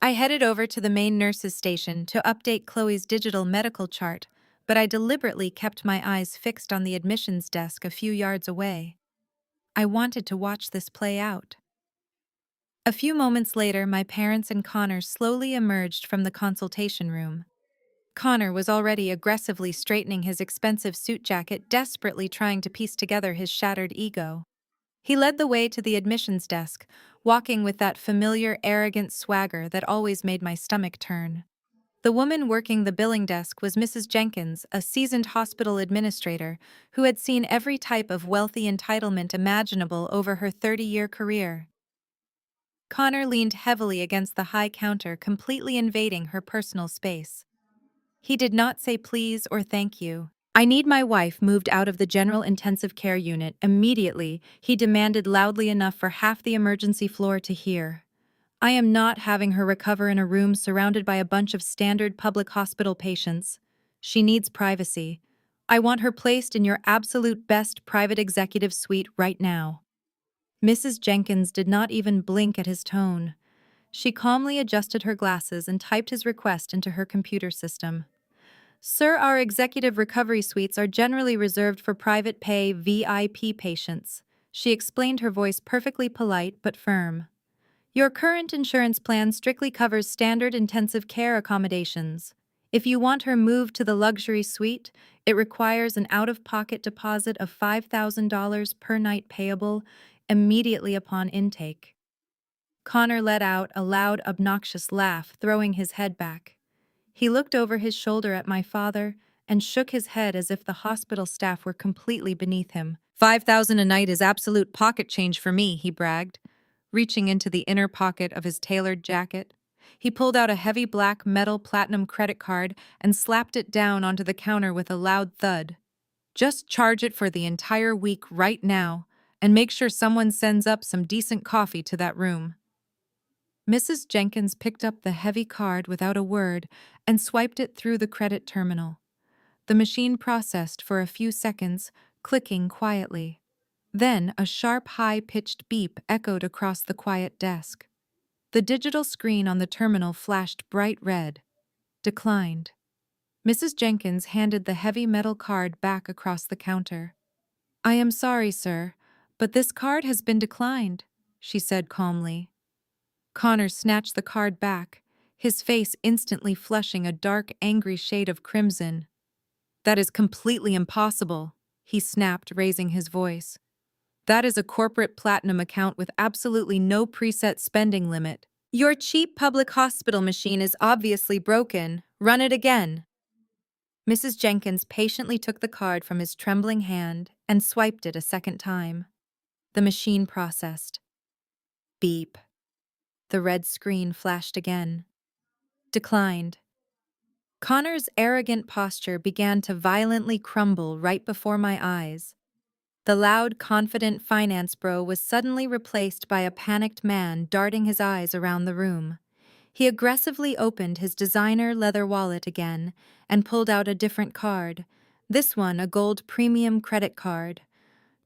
I headed over to the main nurse's station to update Chloe's digital medical chart, but I deliberately kept my eyes fixed on the admissions desk a few yards away. I wanted to watch this play out. A few moments later, my parents and Connor slowly emerged from the consultation room. Connor was already aggressively straightening his expensive suit jacket, desperately trying to piece together his shattered ego. He led the way to the admissions desk, walking with that familiar, arrogant swagger that always made my stomach turn. The woman working the billing desk was Mrs. Jenkins, a seasoned hospital administrator who had seen every type of wealthy entitlement imaginable over her 30-year career. Connor leaned heavily against the high counter, completely invading her personal space. He did not say please or thank you. "I need my wife moved out of the general intensive care unit immediately," he demanded loudly enough for half the emergency floor to hear. "I am not having her recover in a room surrounded by a bunch of standard public hospital patients. She needs privacy, I want her placed in your absolute best private executive suite right now." Mrs. Jenkins did not even blink at his tone. She calmly adjusted her glasses and typed his request into her computer system. "Sir, our executive recovery suites are generally reserved for private pay VIP patients." She explained, her voice perfectly polite but firm. "Your current insurance plan strictly covers standard intensive care accommodations. If you want her moved to the luxury suite, it requires an out-of-pocket deposit of $5,000 per night payable immediately upon intake." Connor let out a loud, obnoxious laugh, throwing his head back. He looked over his shoulder at my father and shook his head as if the hospital staff were completely beneath him. "5,000 a night is absolute pocket change for me," he bragged. Reaching into the inner pocket of his tailored jacket, he pulled out a heavy black metal platinum credit card and slapped it down onto the counter with a loud thud. "Just charge it for the entire week right now, and make sure someone sends up some decent coffee to that room." Mrs. Jenkins picked up the heavy card without a word and swiped it through the credit terminal. The machine processed for a few seconds, clicking quietly. Then a sharp, high-pitched beep echoed across the quiet desk. The digital screen on the terminal flashed bright red. "Declined." Mrs. Jenkins handed the heavy metal card back across the counter. "I am sorry, sir, but this card has been declined," she said calmly. Connor snatched the card back, his face instantly flushing a dark, angry shade of crimson. "That is completely impossible," he snapped, raising his voice. "That is a corporate platinum account with absolutely no preset spending limit. Your cheap public hospital machine is obviously broken. Run it again." Mrs. Jenkins patiently took the card from his trembling hand and swiped it a second time. The machine processed. Beep. The red screen flashed again. "Declined." Connor's arrogant posture began to violently crumble right before my eyes. The loud, confident finance bro was suddenly replaced by a panicked man darting his eyes around the room. He aggressively opened his designer leather wallet again and pulled out a different card, this one a gold premium credit card.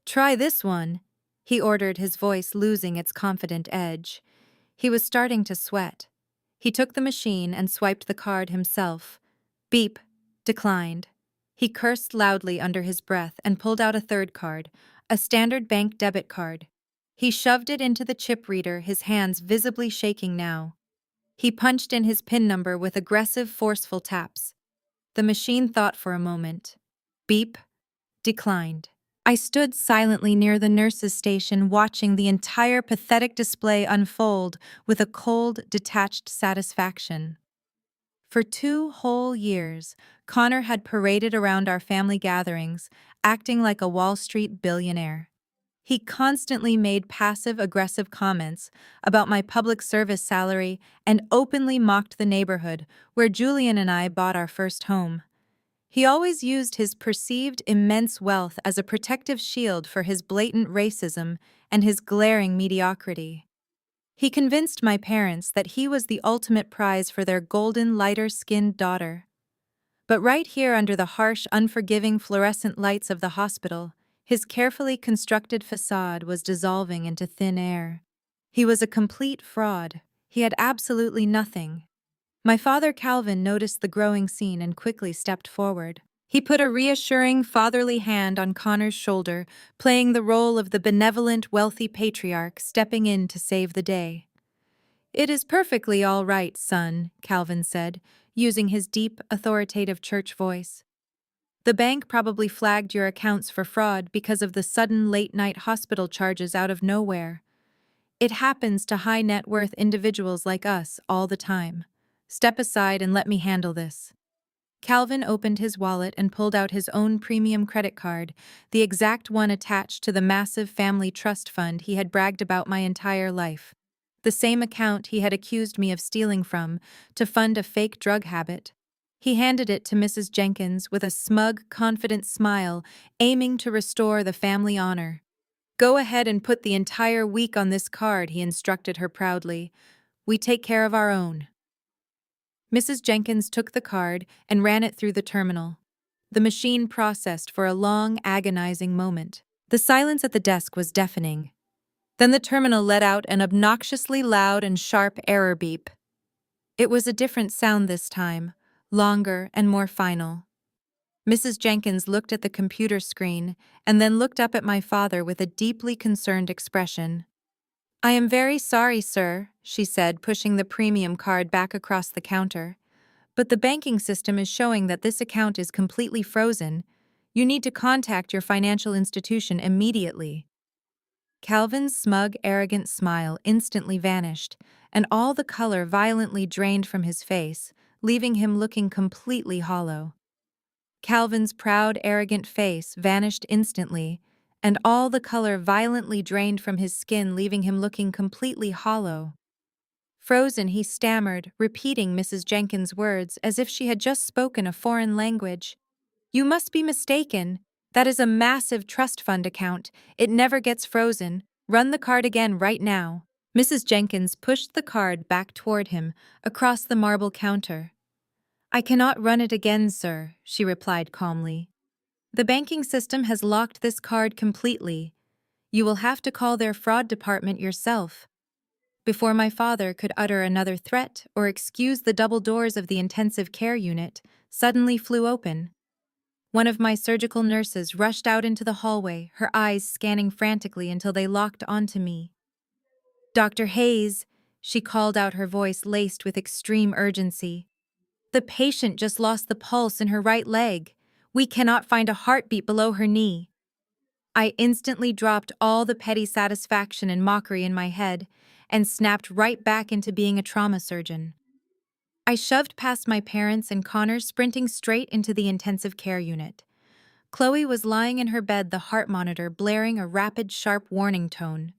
"Try this one," he ordered, his voice losing its confident edge. He was starting to sweat. He took the machine and swiped the card himself. Beep. Declined. He cursed loudly under his breath and pulled out a third card, a standard bank debit card. He shoved it into the chip reader, his hands visibly shaking now. He punched in his PIN number with aggressive, forceful taps. The machine thought for a moment. Beep. Declined. I stood silently near the nurse's station, watching the entire pathetic display unfold with a cold, detached satisfaction. For 2 whole years, Connor had paraded around our family gatherings, acting like a Wall Street billionaire. He constantly made passive-aggressive comments about my public service salary and openly mocked the neighborhood where Julian and I bought our first home. He always used his perceived immense wealth as a protective shield for his blatant racism and his glaring mediocrity. He convinced my parents that he was the ultimate prize for their golden, lighter-skinned daughter. But right here under the harsh, unforgiving fluorescent lights of the hospital, his carefully constructed facade was dissolving into thin air. He was a complete fraud. He had absolutely nothing. My father Calvin noticed the growing scene and quickly stepped forward. He put a reassuring, fatherly hand on Connor's shoulder, playing the role of the benevolent, wealthy patriarch stepping in to save the day. "It is perfectly all right, son," Calvin said, using his deep, authoritative church voice. "The bank probably flagged your accounts for fraud because of the sudden late-night hospital charges out of nowhere. It happens to high-net-worth individuals like us all the time. Step aside and let me handle this." Calvin opened his wallet and pulled out his own premium credit card, the exact one attached to the massive family trust fund he had bragged about my entire life. The same account he had accused me of stealing from to fund a fake drug habit. He handed it to Mrs. Jenkins with a smug, confident smile, aiming to restore the family honor. "Go ahead and put the entire week on this card," he instructed her proudly. "We take care of our own." Mrs. Jenkins took the card and ran it through the terminal. The machine processed for a long, agonizing moment. The silence at the desk was deafening. Then the terminal let out an obnoxiously loud and sharp error beep. It was a different sound this time, longer and more final. Mrs. Jenkins looked at the computer screen and then looked up at my father with a deeply concerned expression. "I am very sorry, sir," she said, pushing the premium card back across the counter. "But the banking system is showing that this account is completely frozen. You need to contact your financial institution immediately." Calvin's smug, arrogant smile instantly vanished, and all the color violently drained from his face, leaving him looking completely hollow. Calvin's proud, arrogant face vanished instantly, and all the color violently drained from his skin, leaving him looking completely hollow. Frozen, he stammered, repeating Mrs. Jenkins' words as if she had just spoken a foreign language. "You must be mistaken. That is a massive trust fund account. It never gets frozen. Run the card again right now." Mrs. Jenkins pushed the card back toward him, across the marble counter. "I cannot run it again, sir," she replied calmly. "The banking system has locked this card completely. You will have to call their fraud department yourself." Before my father could utter another threat or excuse, the double doors of the intensive care unit suddenly flew open. One of my surgical nurses rushed out into the hallway, her eyes scanning frantically until they locked onto me. "Dr. Hayes," she called out, her voice laced with extreme urgency. "The patient just lost the pulse in her right leg. We cannot find a heartbeat below her knee." I instantly dropped all the petty satisfaction and mockery in my head and snapped right back into being a trauma surgeon. I shoved past my parents and Connor, sprinting straight into the intensive care unit. Chloe was lying in her bed, the heart monitor blaring a rapid, sharp warning tone.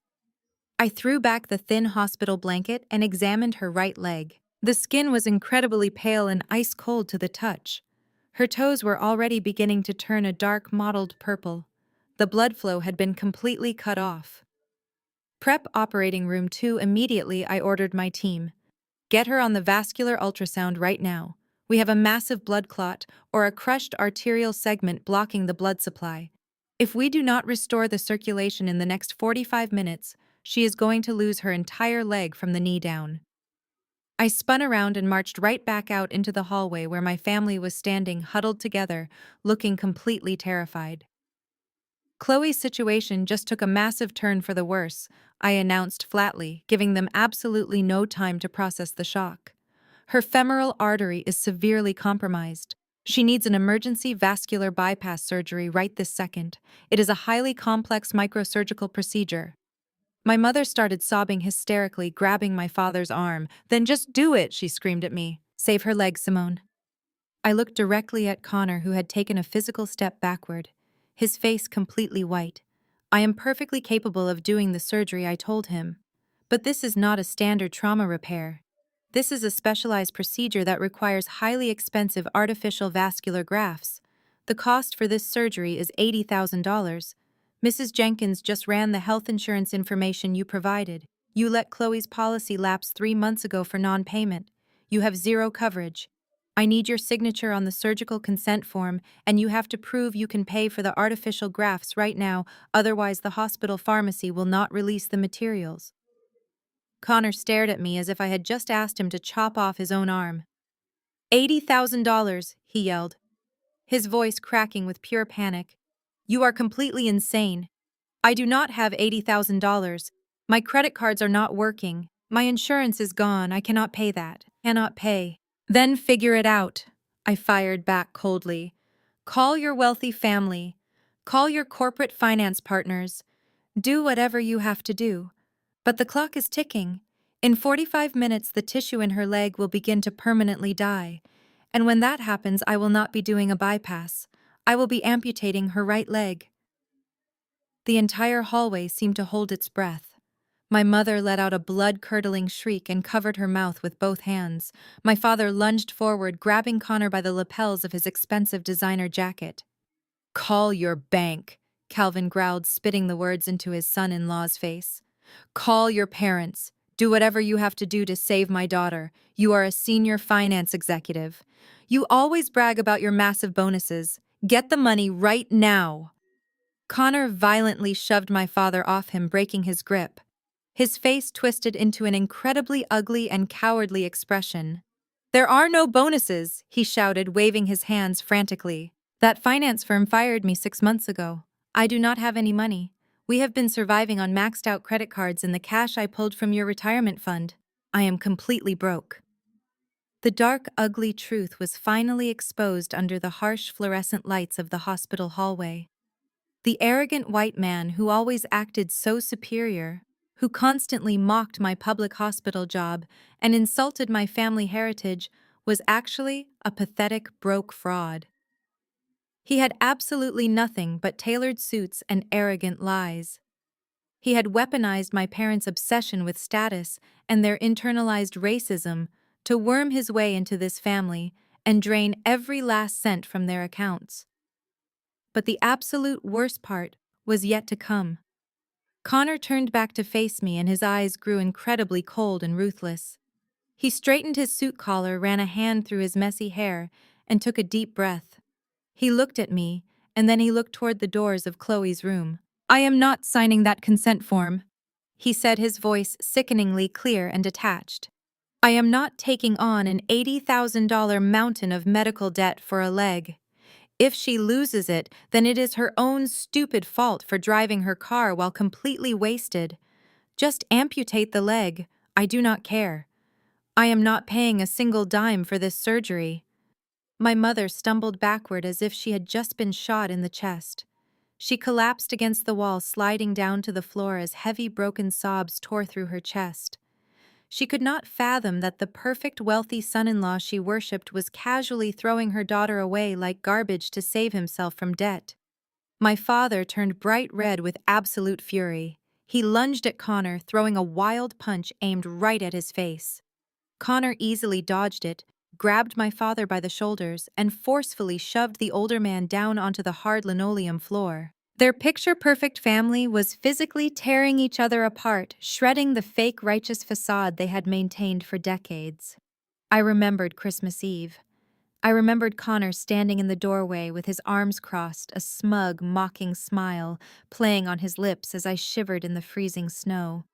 I threw back the thin hospital blanket and examined her right leg. The skin was incredibly pale and ice cold to the touch. Her toes were already beginning to turn a dark mottled purple. The blood flow had been completely cut off. "Prep operating room 2 immediately," I ordered my team. "Get her on the vascular ultrasound right now. We have a massive blood clot or a crushed arterial segment blocking the blood supply. If we do not restore the circulation in the next 45 minutes, she is going to lose her entire leg from the knee down." I spun around and marched right back out into the hallway where my family was standing, huddled together, looking completely terrified. "Chloe's situation just took a massive turn for the worse," I announced flatly, giving them absolutely no time to process the shock. "Her femoral artery is severely compromised. She needs an emergency vascular bypass surgery right this second. It is a highly complex microsurgical procedure." My mother started sobbing hysterically, grabbing my father's arm. "Then just do it," she screamed at me. "Save her leg, Simone." I looked directly at Connor, who had taken a physical step backward, his face completely white. "I am perfectly capable of doing the surgery," I told him. "But this is not a standard trauma repair. This is a specialized procedure that requires highly expensive artificial vascular grafts. The cost for this surgery is $80,000. Mrs. Jenkins just ran the health insurance information you provided. You let Chloe's policy lapse 3 months ago for non-payment. You have zero coverage. I need your signature on the surgical consent form, and you have to prove you can pay for the artificial grafts right now, otherwise the hospital pharmacy will not release the materials." Connor stared at me as if I had just asked him to chop off his own arm. $80,000, he yelled, his voice cracking with pure panic. "You are completely insane. I do not have $80,000. My credit cards are not working. My insurance is gone. I cannot pay that. Cannot pay." "Then figure it out," I fired back coldly. "Call your wealthy family. Call your corporate finance partners. Do whatever you have to do. But the clock is ticking. In 45 minutes, the tissue in her leg will begin to permanently die. And when that happens, I will not be doing a bypass. I will be amputating her right leg." The entire hallway seemed to hold its breath. My mother let out a blood-curdling shriek and covered her mouth with both hands. My father lunged forward, grabbing Connor by the lapels of his expensive designer jacket. "Call your bank," Calvin growled, spitting the words into his son-in-law's face. "Call your parents. Do whatever you have to do to save my daughter. You are a senior finance executive. You always brag about your massive bonuses. Get the money right now. Connor violently shoved my father off him, breaking his grip. His face twisted into an incredibly ugly and cowardly expression. There are no bonuses, he shouted, waving his hands frantically. That finance firm fired me 6 months ago. I do not have any money. We have been surviving on maxed out credit cards and the cash I pulled from your retirement fund. I am completely broke. The dark, ugly truth was finally exposed under the harsh fluorescent lights of the hospital hallway. The arrogant white man who always acted so superior, who constantly mocked my public hospital job and insulted my family heritage, was actually a pathetic, broke fraud. He had absolutely nothing but tailored suits and arrogant lies. He had weaponized my parents' obsession with status and their internalized racism to worm his way into this family and drain every last cent from their accounts. But the absolute worst part was yet to come. Connor turned back to face me and his eyes grew incredibly cold and ruthless. He straightened his suit collar, ran a hand through his messy hair, and took a deep breath. He looked at me, and then he looked toward the doors of Chloe's room. I am not signing that consent form, he said, his voice sickeningly clear and detached. I am not taking on an $80,000 mountain of medical debt for a leg. If she loses it, then it is her own stupid fault for driving her car while completely wasted. Just amputate the leg. I do not care. I am not paying a single dime for this surgery. My mother stumbled backward as if she had just been shot in the chest. She collapsed against the wall, sliding down to the floor as heavy, broken sobs tore through her chest. She could not fathom that the perfect, wealthy son-in-law she worshipped was casually throwing her daughter away like garbage to save himself from debt. My father turned bright red with absolute fury. He lunged at Connor, throwing a wild punch aimed right at his face. Connor easily dodged it, grabbed my father by the shoulders, and forcefully shoved the older man down onto the hard linoleum floor. Their picture-perfect family was physically tearing each other apart, shredding the fake righteous facade they had maintained for decades. I remembered Christmas Eve. I remembered Connor standing in the doorway with his arms crossed, a smug, mocking smile playing on his lips as I shivered in the freezing snow.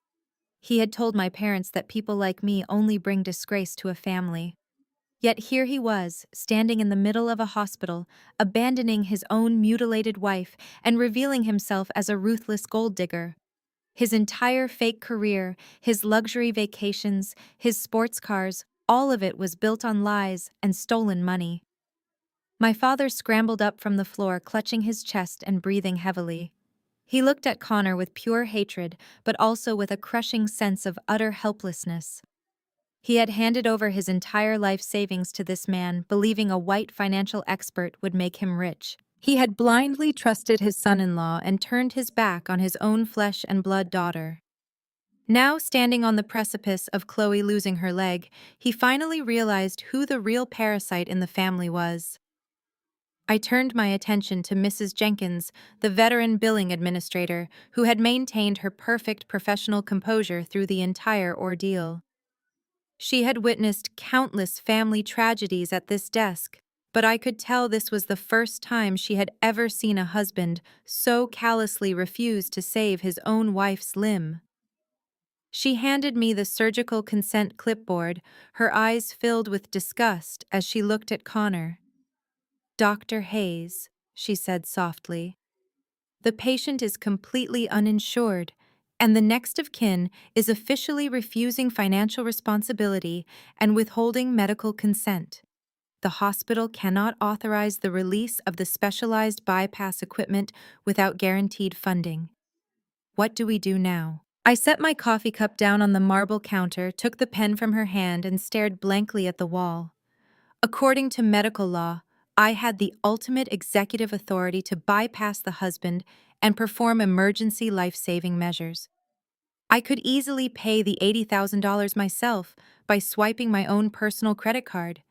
He had told my parents that people like me only bring disgrace to a family. Yet here he was, standing in the middle of a hospital, abandoning his own mutilated wife and revealing himself as a ruthless gold digger. His entire fake career, his luxury vacations, his sports cars, all of it was built on lies and stolen money. My father scrambled up from the floor, clutching his chest and breathing heavily. He looked at Connor with pure hatred, but also with a crushing sense of utter helplessness. He had handed over his entire life savings to this man, believing a white financial expert would make him rich. He had blindly trusted his son-in-law and turned his back on his own flesh and blood daughter. Now, standing on the precipice of Chloe losing her leg, he finally realized who the real parasite in the family was. I turned my attention to Mrs. Jenkins, the veteran billing administrator, who had maintained her perfect professional composure through the entire ordeal. She had witnessed countless family tragedies at this desk, but I could tell this was the first time she had ever seen a husband so callously refuse to save his own wife's limb. She handed me the surgical consent clipboard, her eyes filled with disgust as she looked at Connor. "Dr. Hayes," she said softly, "the patient is completely uninsured, and the next of kin is officially refusing financial responsibility and withholding medical consent. The hospital cannot authorize the release of the specialized bypass equipment without guaranteed funding. What do we do now?" I set my coffee cup down on the marble counter, took the pen from her hand, and stared blankly at the wall. According to medical law, I had the ultimate executive authority to bypass the husband and perform emergency life-saving measures. I could easily pay the $80,000 myself by swiping my own personal credit card.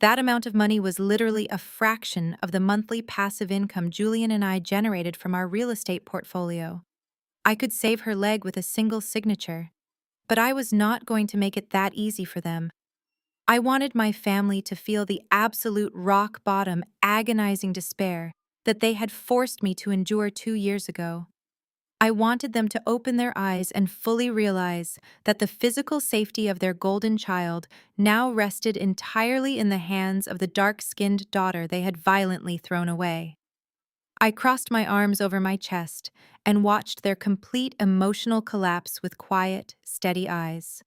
That amount of money was literally a fraction of the monthly passive income Julian and I generated from our real estate portfolio. I could save her leg with a single signature. But I was not going to make it that easy for them. I wanted my family to feel the absolute rock bottom, agonizing despair that they had forced me to endure 2 years ago. I wanted them to open their eyes and fully realize that the physical safety of their golden child now rested entirely in the hands of the dark-skinned daughter they had violently thrown away. I crossed my arms over my chest and watched their complete emotional collapse with quiet, steady eyes.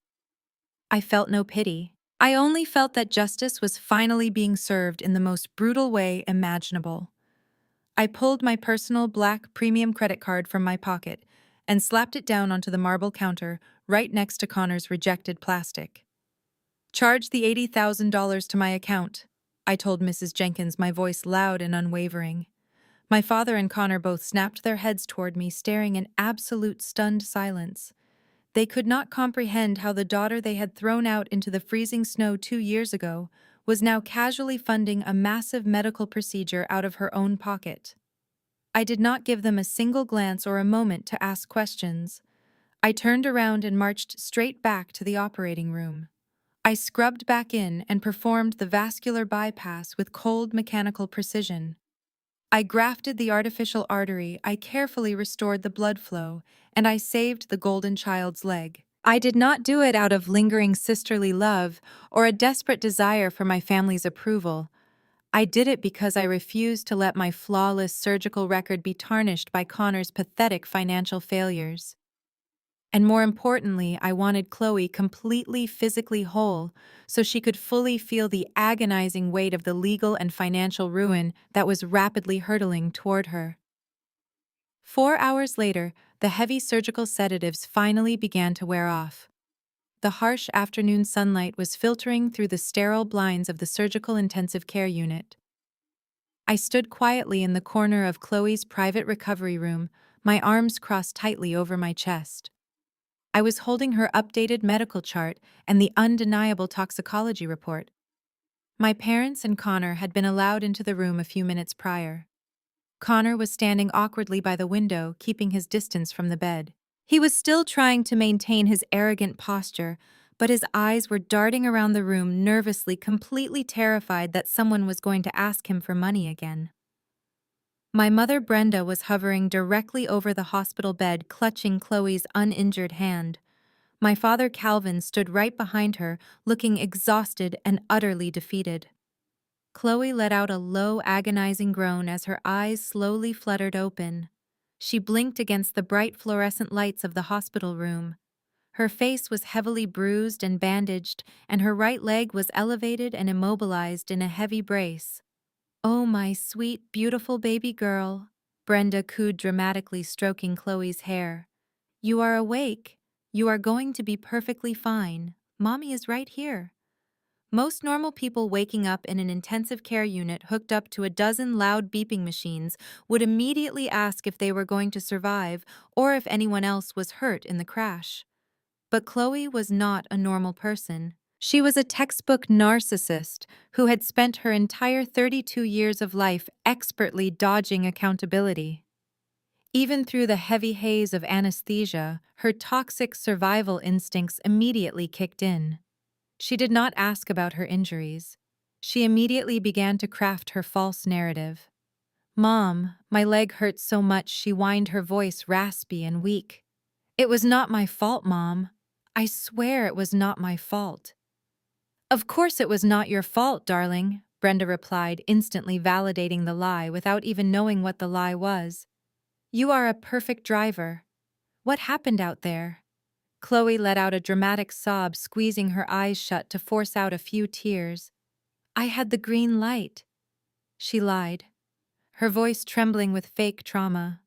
I felt no pity. I only felt that justice was finally being served in the most brutal way imaginable. I pulled my personal black premium credit card from my pocket and slapped it down onto the marble counter right next to Connor's rejected plastic. "Charge the $80,000 to my account," I told Mrs. Jenkins, my voice loud and unwavering. My father and Connor both snapped their heads toward me, staring in absolute stunned silence. They could not comprehend how the daughter they had thrown out into the freezing snow 2 years ago was now casually funding a massive medical procedure out of her own pocket. I did not give them a single glance or a moment to ask questions. I turned around and marched straight back to the operating room. I scrubbed back in and performed the vascular bypass with cold mechanical precision. I grafted the artificial artery, I carefully restored the blood flow, and I saved the golden child's leg. I did not do it out of lingering sisterly love or a desperate desire for my family's approval. I did it because I refused to let my flawless surgical record be tarnished by Connor's pathetic financial failures. And more importantly, I wanted Chloe completely physically whole so she could fully feel the agonizing weight of the legal and financial ruin that was rapidly hurtling toward her. 4 hours later, the heavy surgical sedatives finally began to wear off. The harsh afternoon sunlight was filtering through the sterile blinds of the surgical intensive care unit. I stood quietly in the corner of Chloe's private recovery room, my arms crossed tightly over my chest. I was holding her updated medical chart and the undeniable toxicology report. My parents and Connor had been allowed into the room a few minutes prior. Connor was standing awkwardly by the window, keeping his distance from the bed. He was still trying to maintain his arrogant posture, but his eyes were darting around the room nervously, completely terrified that someone was going to ask him for money again. My mother Brenda was hovering directly over the hospital bed, clutching Chloe's uninjured hand. My father Calvin stood right behind her, looking exhausted and utterly defeated. Chloe let out a low, agonizing groan as her eyes slowly fluttered open. She blinked against the bright fluorescent lights of the hospital room. Her face was heavily bruised and bandaged, and her right leg was elevated and immobilized in a heavy brace. "Oh, my sweet, beautiful baby girl," Brenda cooed dramatically, stroking Chloe's hair. "You are awake. You are going to be perfectly fine. Mommy is right here." Most normal people waking up in an intensive care unit hooked up to a dozen loud beeping machines would immediately ask if they were going to survive or if anyone else was hurt in the crash. But Chloe was not a normal person. She was a textbook narcissist who had spent her entire 32 years of life expertly dodging accountability. Even through the heavy haze of anesthesia, her toxic survival instincts immediately kicked in. She did not ask about her injuries. She immediately began to craft her false narrative. "Mom, my leg hurts so much," she whined, her voice raspy and weak. "It was not my fault, Mom. I swear it was not my fault." "Of course it was not your fault, darling," Brenda replied, instantly validating the lie without even knowing what the lie was. "You are a perfect driver. What happened out there?" Chloe let out a dramatic sob, squeezing her eyes shut to force out a few tears. "I had the green light," she lied, her voice trembling with fake trauma.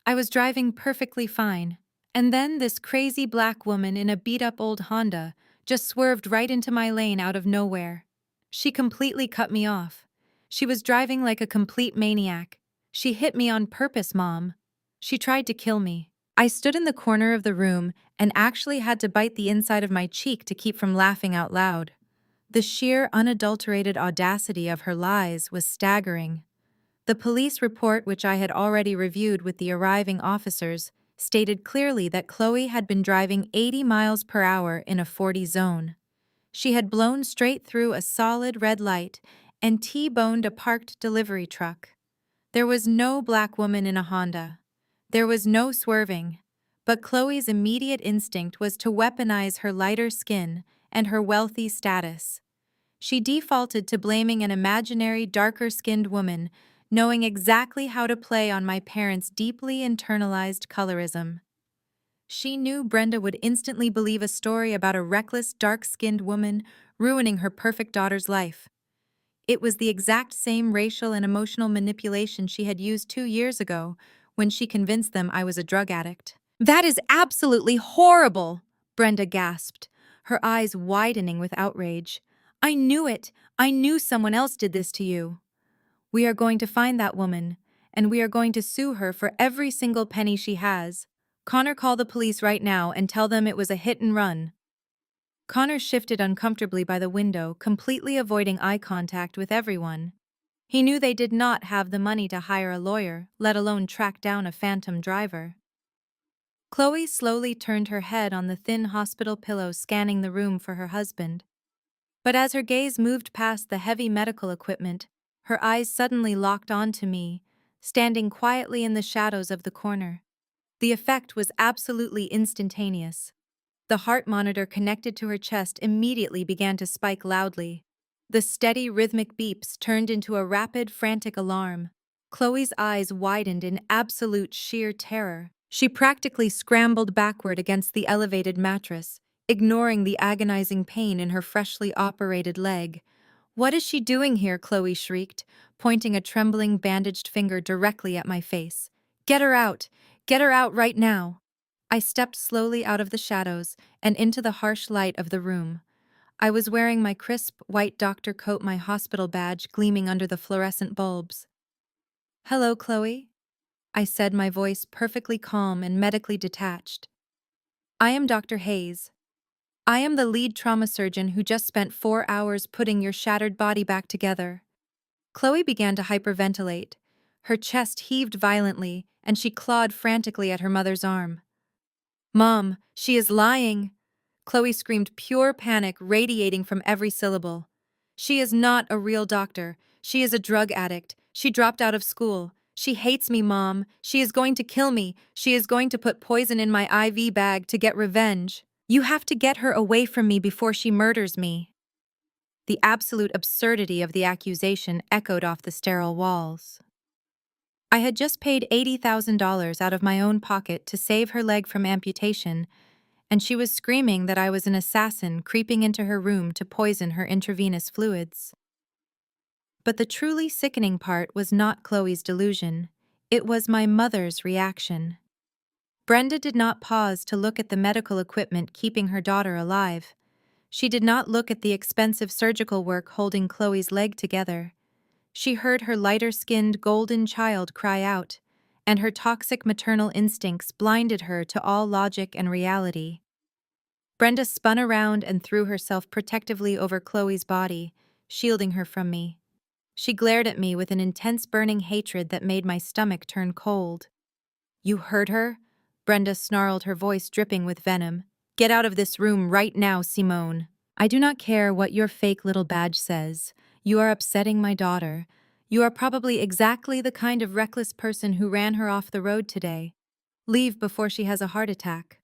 "I was driving perfectly fine, and then this crazy black woman in a beat-up old Honda just swerved right into my lane out of nowhere. She completely cut me off. She was driving like a complete maniac. She hit me on purpose, Mom. She tried to kill me." I stood in the corner of the room and actually had to bite the inside of my cheek to keep from laughing out loud. The sheer, unadulterated audacity of her lies was staggering. The police report, which I had already reviewed with the arriving officers, stated clearly that Chloe had been driving 80 miles per hour in a 40 zone. She had blown straight through a solid red light and T-boned a parked delivery truck. There was no black woman in a Honda. There was no swerving. But Chloe's immediate instinct was to weaponize her lighter skin and her wealthy status. She defaulted to blaming an imaginary darker-skinned woman, knowing exactly how to play on my parents' deeply internalized colorism. She knew Brenda would instantly believe a story about a reckless, dark-skinned woman ruining her perfect daughter's life. It was the exact same racial and emotional manipulation she had used 2 years ago when she convinced them I was a drug addict. "That is absolutely horrible!" Brenda gasped, her eyes widening with outrage. "I knew it! I knew someone else did this to you. We are going to find that woman, and we are going to sue her for every single penny she has. Connor, call the police right now and tell them it was a hit and run." Connor shifted uncomfortably by the window, completely avoiding eye contact with everyone. He knew they did not have the money to hire a lawyer, let alone track down a phantom driver. Chloe slowly turned her head on the thin hospital pillow, scanning the room for her husband. But as her gaze moved past the heavy medical equipment, her eyes suddenly locked onto me, standing quietly in the shadows of the corner. The effect was absolutely instantaneous. The heart monitor connected to her chest immediately began to spike loudly. The steady, rhythmic beeps turned into a rapid, frantic alarm. Chloe's eyes widened in absolute sheer terror. She practically scrambled backward against the elevated mattress, ignoring the agonizing pain in her freshly operated leg. "What is she doing here?" Chloe shrieked, pointing a trembling, bandaged finger directly at my face. "Get her out! Get her out right now!" I stepped slowly out of the shadows and into the harsh light of the room. I was wearing my crisp, white doctor coat, my hospital badge gleaming under the fluorescent bulbs. "Hello, Chloe," I said, my voice perfectly calm and medically detached. "I am Dr. Hayes. I am the lead trauma surgeon who just spent 4 hours putting your shattered body back together." Chloe began to hyperventilate. Her chest heaved violently, and she clawed frantically at her mother's arm. "Mom, she is lying!" Chloe screamed, pure panic radiating from every syllable. "She is not a real doctor. She is a drug addict. She dropped out of school. She hates me, Mom. She is going to kill me. She is going to put poison in my IV bag to get revenge. You have to get her away from me before she murders me." The absolute absurdity of the accusation echoed off the sterile walls. I had just paid $80,000 out of my own pocket to save her leg from amputation, and she was screaming that I was an assassin creeping into her room to poison her intravenous fluids. But the truly sickening part was not Chloe's delusion. It was my mother's reaction. Brenda did not pause to look at the medical equipment keeping her daughter alive. She did not look at the expensive surgical work holding Chloe's leg together. She heard her lighter-skinned golden child cry out, and her toxic maternal instincts blinded her to all logic and reality. Brenda spun around and threw herself protectively over Chloe's body, shielding her from me. She glared at me with an intense burning hatred that made my stomach turn cold. "You heard her?" Brenda snarled, her voice dripping with venom. "Get out of this room right now, Simone. I do not care what your fake little badge says. You are upsetting my daughter. You are probably exactly the kind of reckless person who ran her off the road today. Leave before she has a heart attack."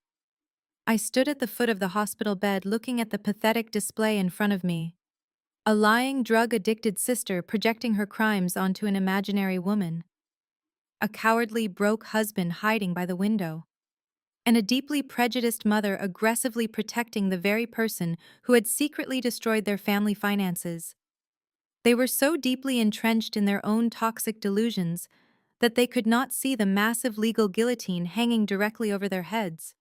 I stood at the foot of the hospital bed looking at the pathetic display in front of me. A lying, drug-addicted sister projecting her crimes onto an imaginary woman. A cowardly, broke husband hiding by the window. And a deeply prejudiced mother aggressively protecting the very person who had secretly destroyed their family finances. They were so deeply entrenched in their own toxic delusions that they could not see the massive legal guillotine hanging directly over their heads.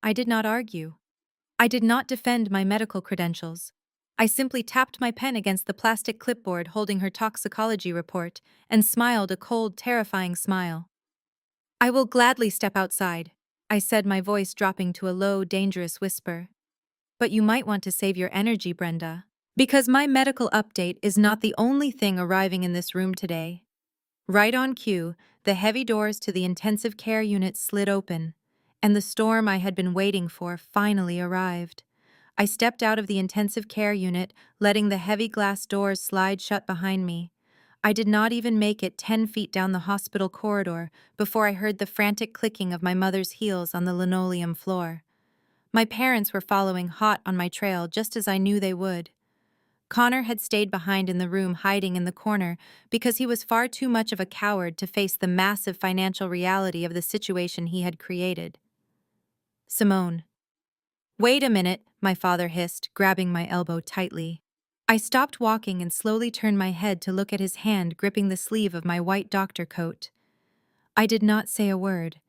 I did not argue. I did not defend my medical credentials. I simply tapped my pen against the plastic clipboard holding her toxicology report and smiled a cold, terrifying smile. "I will gladly step outside," I said, my voice dropping to a low, dangerous whisper. "But you might want to save your energy, Brenda. Because my medical update is not the only thing arriving in this room today." Right on cue, the heavy doors to the intensive care unit slid open, and the storm I had been waiting for finally arrived. I stepped out of the intensive care unit, letting the heavy glass doors slide shut behind me. I did not even make it 10 feet down the hospital corridor before I heard the frantic clicking of my mother's heels on the linoleum floor. My parents were following hot on my trail just as I knew they would. Connor had stayed behind in the room hiding in the corner because he was far too much of a coward to face the massive financial reality of the situation he had created. Simone. Wait a minute, my father hissed, grabbing my elbow tightly. I stopped walking and slowly turned my head to look at his hand gripping the sleeve of my white doctor coat. I did not say a word.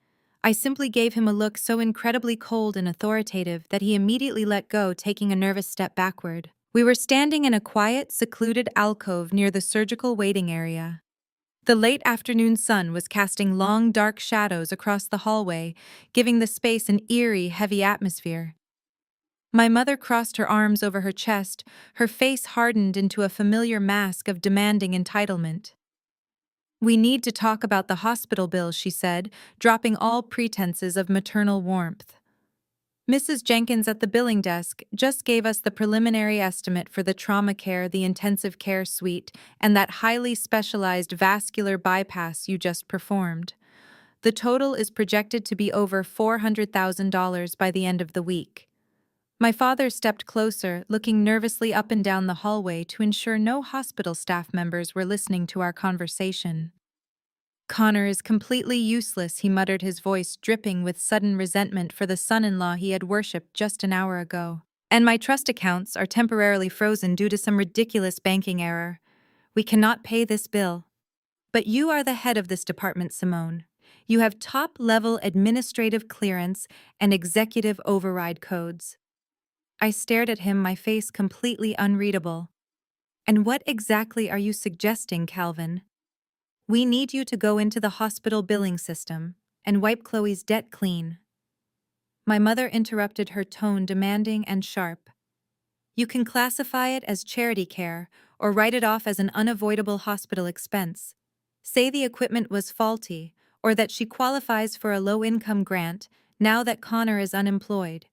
I simply gave him a look so incredibly cold and authoritative that he immediately let go, taking a nervous step backward. We were standing in a quiet, secluded alcove near the surgical waiting area. The late afternoon sun was casting long, dark shadows across the hallway, giving the space an eerie, heavy atmosphere. My mother crossed her arms over her chest, her face hardened into a familiar mask of demanding entitlement. "We need to talk about the hospital bill," she said, dropping all pretenses of maternal warmth. "Mrs. Jenkins at the billing desk just gave us the preliminary estimate for the trauma care, the intensive care suite, and that highly specialized vascular bypass you just performed. The total is projected to be over $400,000 by the end of the week." My father stepped closer, looking nervously up and down the hallway to ensure no hospital staff members were listening to our conversation. "Connor is completely useless," he muttered, his voice dripping with sudden resentment for the son-in-law he had worshipped just an hour ago. "And my trust accounts are temporarily frozen due to some ridiculous banking error. We cannot pay this bill." "But you are the head of this department, Simone. You have top-level administrative clearance and executive override codes." I stared at him, my face completely unreadable. "And what exactly are you suggesting, Calvin?" "We need you to go into the hospital billing system and wipe Chloe's debt clean." My mother interrupted, her tone demanding and sharp. "You can classify it as charity care or write it off as an unavoidable hospital expense. Say the equipment was faulty or that she qualifies for a low-income grant now that Connor is unemployed.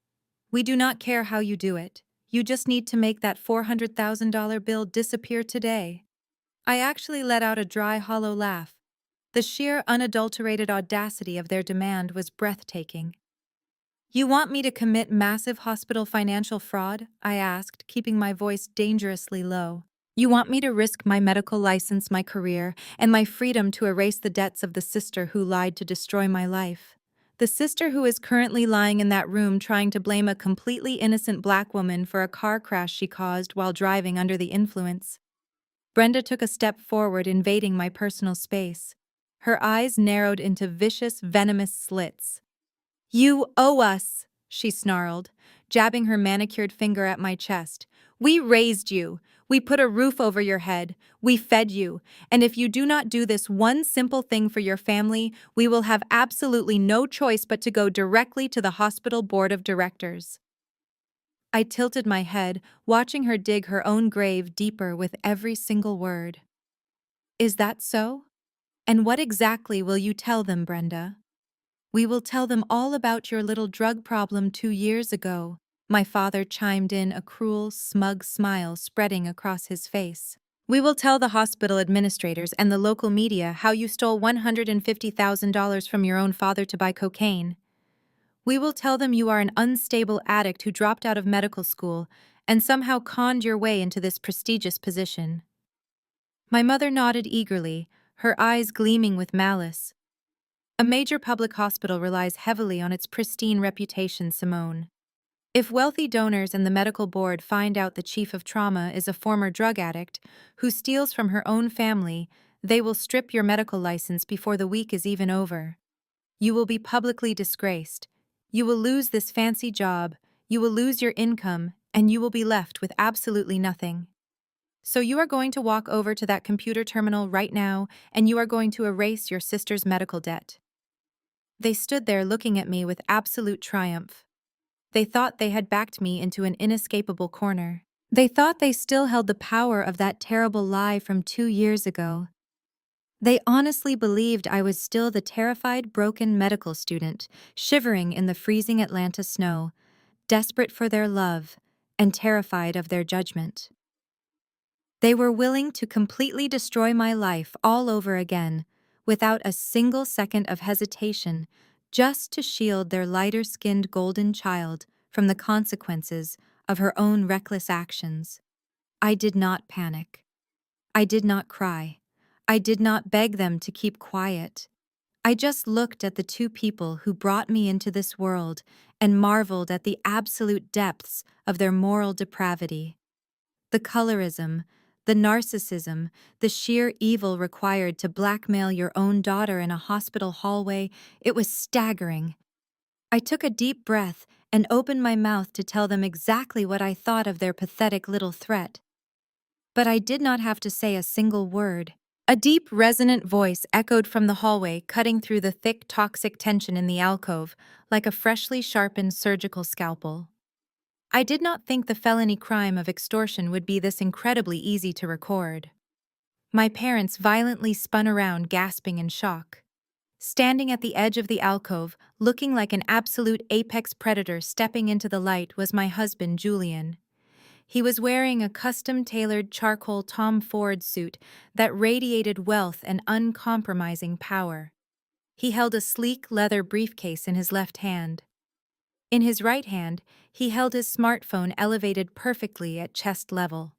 We do not care how you do it. You just need to make that $400,000 bill disappear today." I actually let out a dry, hollow laugh. The sheer, unadulterated audacity of their demand was breathtaking. "You want me to commit massive hospital financial fraud?" I asked, keeping my voice dangerously low. "You want me to risk my medical license, my career, and my freedom to erase the debts of the sister who lied to destroy my life? The sister who is currently lying in that room trying to blame a completely innocent black woman for a car crash she caused while driving under the influence." Brenda took a step forward, invading my personal space. Her eyes narrowed into vicious, venomous slits. "You owe us," she snarled, jabbing her manicured finger at my chest. "We raised you. We put a roof over your head. We fed you. And if you do not do this one simple thing for your family, we will have absolutely no choice but to go directly to the hospital board of directors." I tilted my head, watching her dig her own grave deeper with every single word. "Is that so? And what exactly will you tell them, Brenda?" "We will tell them all about your little drug problem 2 years ago," my father chimed in, a cruel, smug smile spreading across his face. "We will tell the hospital administrators and the local media how you stole $150,000 from your own father to buy cocaine. We will tell them you are an unstable addict who dropped out of medical school and somehow conned your way into this prestigious position." My mother nodded eagerly, her eyes gleaming with malice. "A major public hospital relies heavily on its pristine reputation, Simone. If wealthy donors and the medical board find out the chief of trauma is a former drug addict who steals from her own family, they will strip your medical license before the week is even over. You will be publicly disgraced. You will lose this fancy job, you will lose your income, and you will be left with absolutely nothing. So you are going to walk over to that computer terminal right now, and you are going to erase your sister's medical debt." They stood there looking at me with absolute triumph. They thought they had backed me into an inescapable corner. They thought they still held the power of that terrible lie from 2 years ago. They honestly believed I was still the terrified, broken medical student, shivering in the freezing Atlanta snow, desperate for their love, and terrified of their judgment. They were willing to completely destroy my life all over again, without a single second of hesitation, just to shield their lighter-skinned golden child from the consequences of her own reckless actions. I did not panic. I did not cry. I did not beg them to keep quiet. I just looked at the two people who brought me into this world and marveled at the absolute depths of their moral depravity. The colorism, the narcissism, the sheer evil required to blackmail your own daughter in a hospital hallway, it was staggering. I took a deep breath and opened my mouth to tell them exactly what I thought of their pathetic little threat. But I did not have to say a single word. A deep, resonant voice echoed from the hallway, cutting through the thick, toxic tension in the alcove, like a freshly sharpened surgical scalpel. I did not think the felony crime of extortion would be this incredibly easy to record. My parents violently spun around, gasping in shock. Standing at the edge of the alcove, looking like an absolute apex predator stepping into the light, was my husband, Julian. He was wearing a custom-tailored charcoal Tom Ford suit that radiated wealth and uncompromising power. He held a sleek leather briefcase in his left hand. In his right hand, he held his smartphone elevated perfectly at chest level.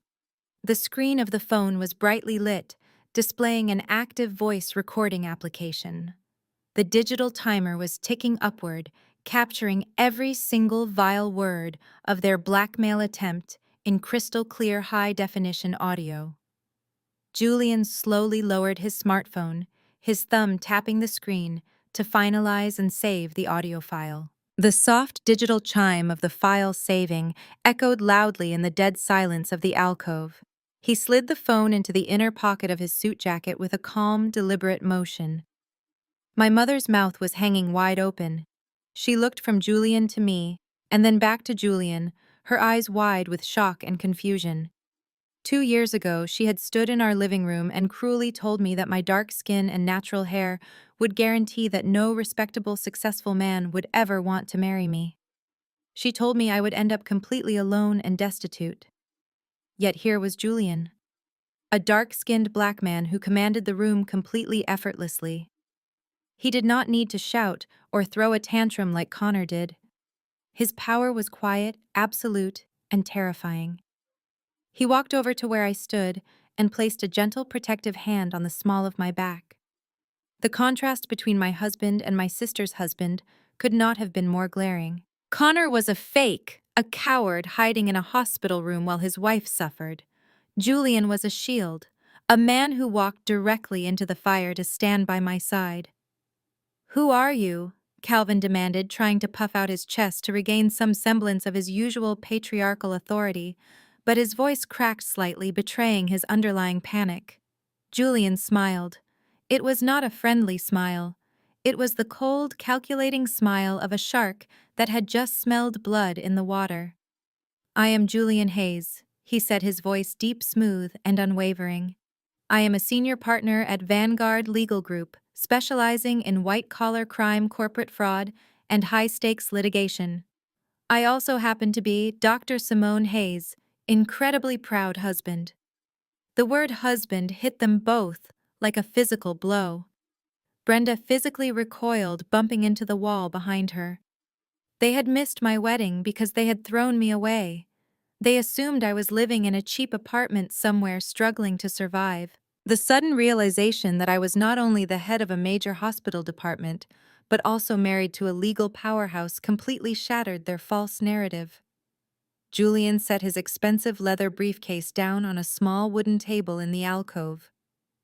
The screen of the phone was brightly lit, displaying an active voice recording application. The digital timer was ticking upward, capturing every single vile word of their blackmail attempt in crystal-clear high-definition audio. Julian slowly lowered his smartphone, his thumb tapping the screen to finalize and save the audio file. The soft digital chime of the file saving echoed loudly in the dead silence of the alcove. He slid the phone into the inner pocket of his suit jacket with a calm, deliberate motion. My mother's mouth was hanging wide open. She looked from Julian to me, and then back to Julian, her eyes wide with shock and confusion. 2 years ago, she had stood in our living room and cruelly told me that my dark skin and natural hair would guarantee that no respectable, successful man would ever want to marry me. She told me I would end up completely alone and destitute. Yet here was Julian, a dark-skinned black man who commanded the room completely effortlessly. He did not need to shout or throw a tantrum like Connor did. His power was quiet, absolute, and terrifying. He walked over to where I stood and placed a gentle, protective hand on the small of my back. The contrast between my husband and my sister's husband could not have been more glaring. Connor was a fake, a coward hiding in a hospital room while his wife suffered. Julian was a shield, a man who walked directly into the fire to stand by my side. "Who are you?" Calvin demanded, trying to puff out his chest to regain some semblance of his usual patriarchal authority, but his voice cracked slightly, betraying his underlying panic. Julian smiled. It was not a friendly smile. It was the cold, calculating smile of a shark that had just smelled blood in the water. "I am Julian Hayes," he said, his voice deep, smooth, and unwavering. "I am a senior partner at Vanguard Legal Group, specializing in white-collar crime, corporate fraud, and high-stakes litigation. I also happen to be Dr. Simone Hayes, incredibly proud husband." The word husband hit them both like a physical blow. Brenda physically recoiled, bumping into the wall behind her. They had missed my wedding because they had thrown me away. They assumed I was living in a cheap apartment somewhere, struggling to survive. The sudden realization that I was not only the head of a major hospital department, but also married to a legal powerhouse completely shattered their false narrative. Julian set his expensive leather briefcase down on a small wooden table in the alcove.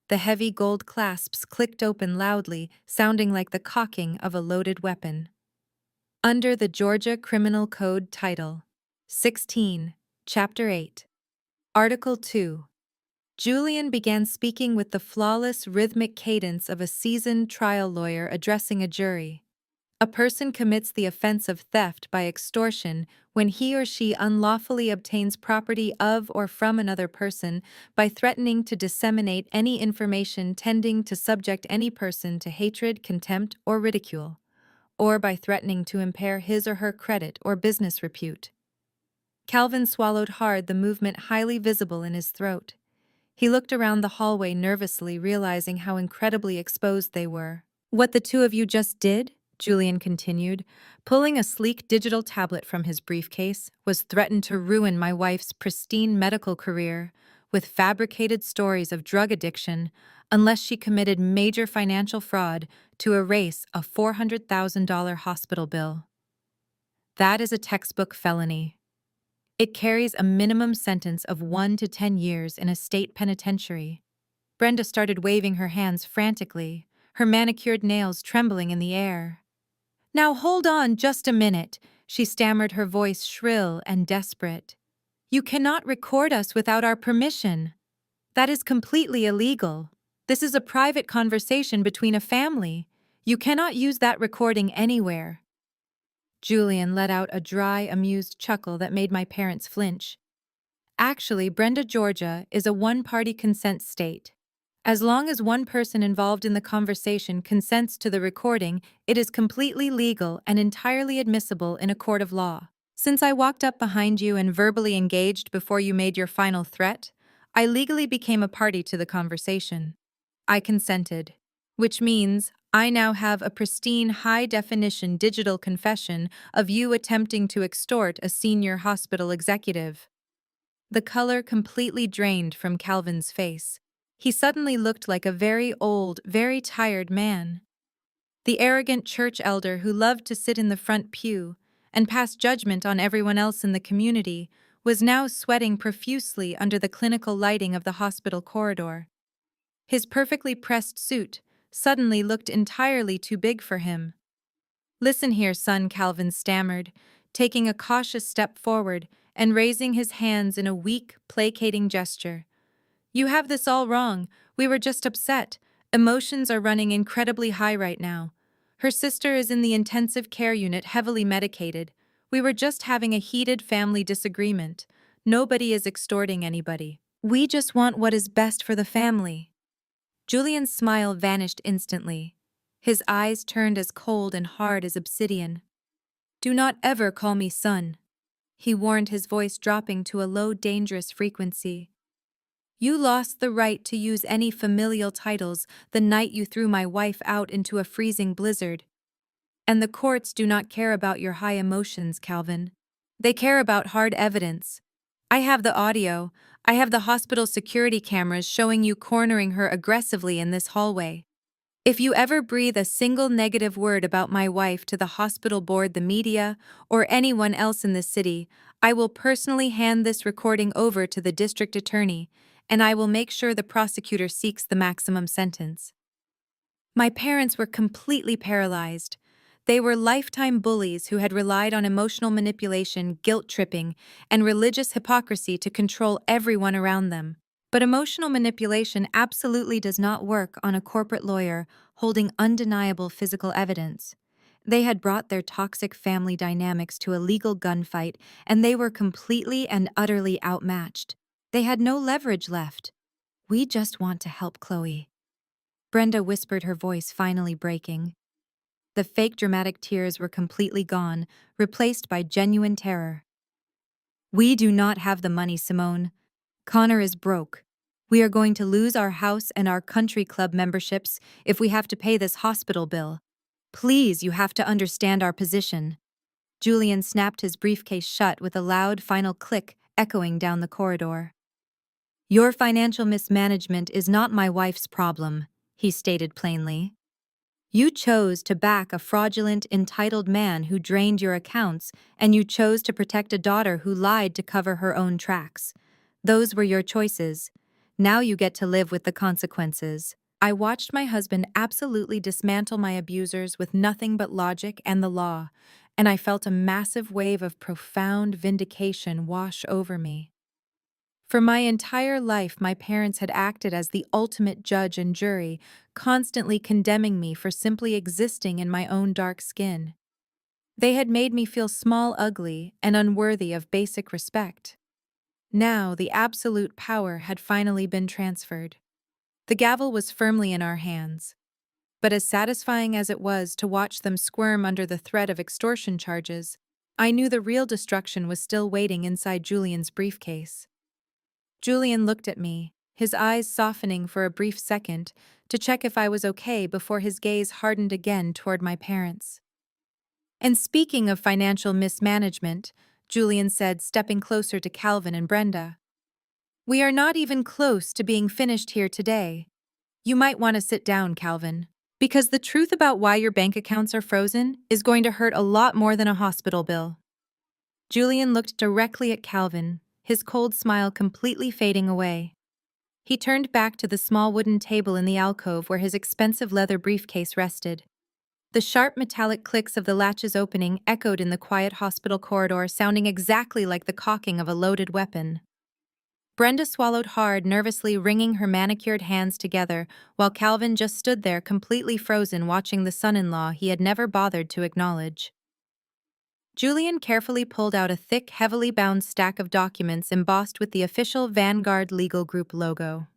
The heavy gold clasps clicked open loudly, sounding like the cocking of a loaded weapon. Under the Georgia Criminal Code Title 16, Chapter 8, Article 2, Julian began speaking with the flawless, rhythmic cadence of a seasoned trial lawyer addressing a jury. A person commits the offense of theft by extortion when he or she unlawfully obtains property of or from another person by threatening to disseminate any information tending to subject any person to hatred, contempt, or ridicule, or by threatening to impair his or her credit or business repute. Calvin swallowed hard, the movement highly visible in his throat. He looked around the hallway nervously, realizing how incredibly exposed they were. "What the two of you just did," Julian continued, pulling a sleek digital tablet from his briefcase, "was threatened to ruin my wife's pristine medical career with fabricated stories of drug addiction unless she committed major financial fraud to erase a $400,000 hospital bill. That is a textbook felony. It carries a minimum sentence of 1 to 10 years in a state penitentiary." Brenda started waving her hands frantically, her manicured nails trembling in the air. "Now hold on just a minute," she stammered, her voice shrill and desperate. "You cannot record us without our permission. That is completely illegal. This is a private conversation between a family. You cannot use that recording anywhere." Julian let out a dry, amused chuckle that made my parents flinch. "Actually, Brenda, Georgia is a one-party consent state. As long as one person involved in the conversation consents to the recording, it is completely legal and entirely admissible in a court of law. Since I walked up behind you and verbally engaged before you made your final threat, I legally became a party to the conversation. I consented, which means I now have a pristine, high-definition digital confession of you attempting to extort a senior hospital executive." The color completely drained from Calvin's face. He suddenly looked like a very old, very tired man. The arrogant church elder who loved to sit in the front pew and pass judgment on everyone else in the community was now sweating profusely under the clinical lighting of the hospital corridor. His perfectly pressed suit suddenly looked entirely too big for him. "Listen here, son," Calvin stammered, taking a cautious step forward and raising his hands in a weak, placating gesture. "You have this all wrong. We were just upset. Emotions are running incredibly high right now. Her sister is in the intensive care unit, heavily medicated. We were just having a heated family disagreement. Nobody is extorting anybody. We just want what is best for the family." Julian's smile vanished instantly. His eyes turned as cold and hard as obsidian. "Do not ever call me son," he warned, his voice dropping to a low, dangerous frequency. "You lost the right to use any familial titles the night you threw my wife out into a freezing blizzard. And the courts do not care about your high emotions, Calvin. They care about hard evidence. I have the audio. I have the hospital security cameras showing you cornering her aggressively in this hallway. If you ever breathe a single negative word about my wife to the hospital board, the media, or anyone else in the city, I will personally hand this recording over to the district attorney, and I will make sure the prosecutor seeks the maximum sentence." My parents were completely paralyzed. They were lifetime bullies who had relied on emotional manipulation, guilt-tripping, and religious hypocrisy to control everyone around them. But emotional manipulation absolutely does not work on a corporate lawyer holding undeniable physical evidence. They had brought their toxic family dynamics to a legal gunfight, and they were completely and utterly outmatched. They had no leverage left. "We just want to help Chloe," Brenda whispered, her voice finally breaking. The fake dramatic tears were completely gone, replaced by genuine terror. "We do not have the money, Simone. Connor is broke. We are going to lose our house and our country club memberships if we have to pay this hospital bill. Please, you have to understand our position." Julian snapped his briefcase shut with a loud final click echoing down the corridor. "Your financial mismanagement is not my wife's problem," he stated plainly. "You chose to back a fraudulent, entitled man who drained your accounts, and you chose to protect a daughter who lied to cover her own tracks. Those were your choices. Now you get to live with the consequences." I watched my husband absolutely dismantle my abusers with nothing but logic and the law, and I felt a massive wave of profound vindication wash over me. For my entire life, my parents had acted as the ultimate judge and jury, constantly condemning me for simply existing in my own dark skin. They had made me feel small, ugly, and unworthy of basic respect. Now, the absolute power had finally been transferred. The gavel was firmly in our hands. But as satisfying as it was to watch them squirm under the threat of extortion charges, I knew the real destruction was still waiting inside Julian's briefcase. Julian looked at me, his eyes softening for a brief second to check if I was okay before his gaze hardened again toward my parents. And speaking of financial mismanagement, Julian said, stepping closer to Calvin and Brenda, we are not even close to being finished here today. You might want to sit down, Calvin, because the truth about why your bank accounts are frozen is going to hurt a lot more than a hospital bill. Julian looked directly at Calvin, his cold smile completely fading away. He turned back to the small wooden table in the alcove where his expensive leather briefcase rested. The sharp metallic clicks of the latch's opening echoed in the quiet hospital corridor, sounding exactly like the cocking of a loaded weapon. Brenda swallowed hard, nervously wringing her manicured hands together, while Calvin just stood there completely frozen, watching the son-in-law he had never bothered to acknowledge. Julian carefully pulled out a thick, heavily bound stack of documents embossed with the official Vanguard Legal Group logo.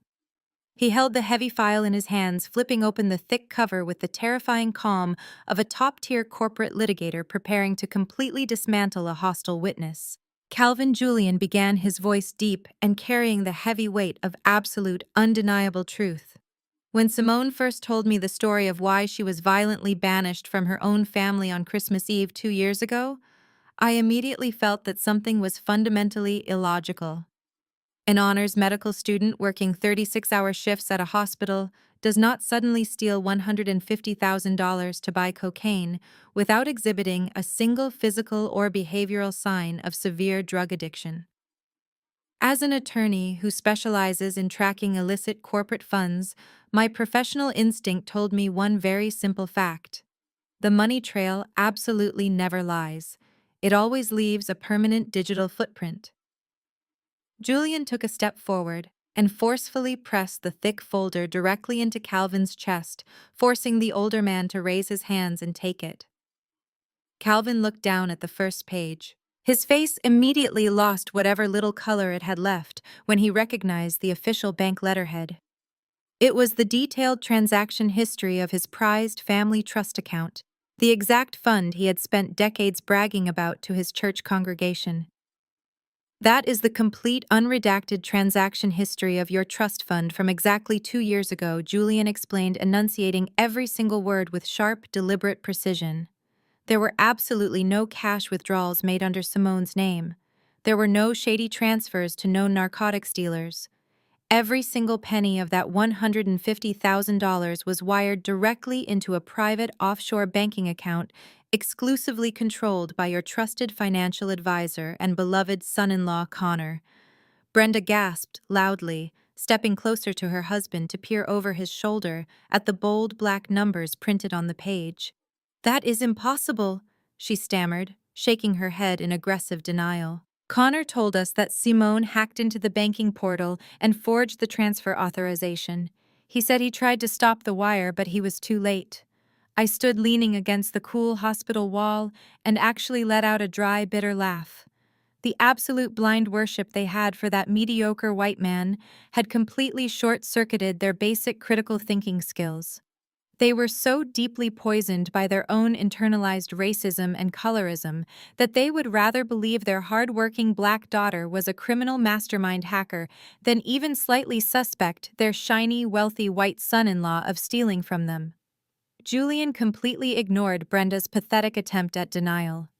He held the heavy file in his hands, flipping open the thick cover with the terrifying calm of a top-tier corporate litigator preparing to completely dismantle a hostile witness. Calvin Julian began, his voice deep and carrying the heavy weight of absolute, undeniable truth. When Simone first told me the story of why she was violently banished from her own family on Christmas Eve 2 years ago, I immediately felt that something was fundamentally illogical. An honors medical student working 36-hour shifts at a hospital does not suddenly steal $150,000 to buy cocaine without exhibiting a single physical or behavioral sign of severe drug addiction. As an attorney who specializes in tracking illicit corporate funds, my professional instinct told me one very simple fact. The money trail absolutely never lies. It always leaves a permanent digital footprint. Julian took a step forward and forcefully pressed the thick folder directly into Calvin's chest, forcing the older man to raise his hands and take it. Calvin looked down at the first page. His face immediately lost whatever little color it had left when he recognized the official bank letterhead. It was the detailed transaction history of his prized family trust account, the exact fund he had spent decades bragging about to his church congregation. That is the complete, unredacted transaction history of your trust fund from exactly 2 years ago, Julian explained, enunciating every single word with sharp, deliberate precision. There were absolutely no cash withdrawals made under Simone's name. There were no shady transfers to known narcotics dealers. Every single penny of that $150,000 was wired directly into a private offshore banking account exclusively controlled by your trusted financial advisor and beloved son-in-law, Connor. Brenda gasped loudly, stepping closer to her husband to peer over his shoulder at the bold black numbers printed on the page. That is impossible, she stammered, shaking her head in aggressive denial. Connor told us that Simone hacked into the banking portal and forged the transfer authorization. He said he tried to stop the wire, but he was too late. I stood leaning against the cool hospital wall and actually let out a dry, bitter laugh. The absolute blind worship they had for that mediocre white man had completely short-circuited their basic critical thinking skills. They were so deeply poisoned by their own internalized racism and colorism that they would rather believe their hard-working black daughter was a criminal mastermind hacker than even slightly suspect their shiny, wealthy white son-in-law of stealing from them. Julian completely ignored Brenda's pathetic attempt at denial.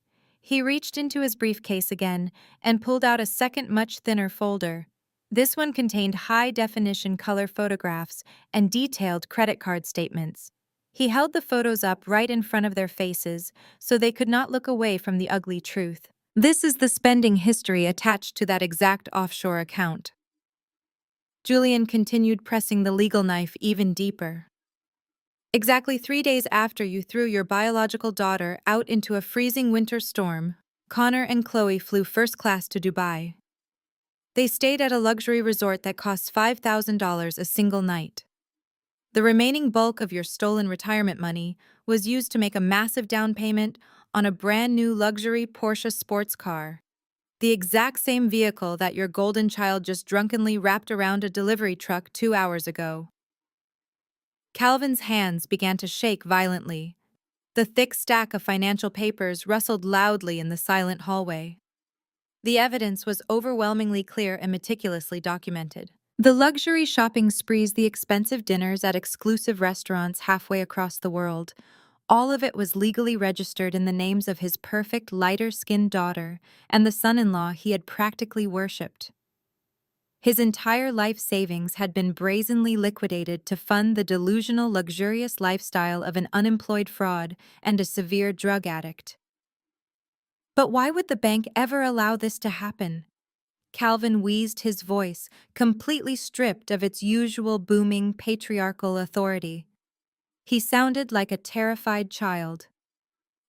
He reached into his briefcase again and pulled out a second, much thinner folder. This one contained high-definition color photographs and detailed credit card statements. He held the photos up right in front of their faces so they could not look away from the ugly truth. This is the spending history attached to that exact offshore account. Julian continued, pressing the legal knife even deeper. Exactly 3 days after you threw your biological daughter out into a freezing winter storm, Connor and Chloe flew first class to Dubai. They stayed at a luxury resort that cost $5,000 a single night. The remaining bulk of your stolen retirement money was used to make a massive down payment on a brand new luxury Porsche sports car, the exact same vehicle that your golden child just drunkenly wrapped around a delivery truck 2 hours ago. Calvin's hands began to shake violently. The thick stack of financial papers rustled loudly in the silent hallway. The evidence was overwhelmingly clear and meticulously documented. The luxury shopping sprees, the expensive dinners at exclusive restaurants halfway across the world, all of it was legally registered in the names of his perfect, lighter-skinned daughter and the son-in-law he had practically worshipped. His entire life savings had been brazenly liquidated to fund the delusional, luxurious lifestyle of an unemployed fraud and a severe drug addict. But why would the bank ever allow this to happen? Calvin wheezed, his voice completely stripped of its usual booming patriarchal authority. He sounded like a terrified child.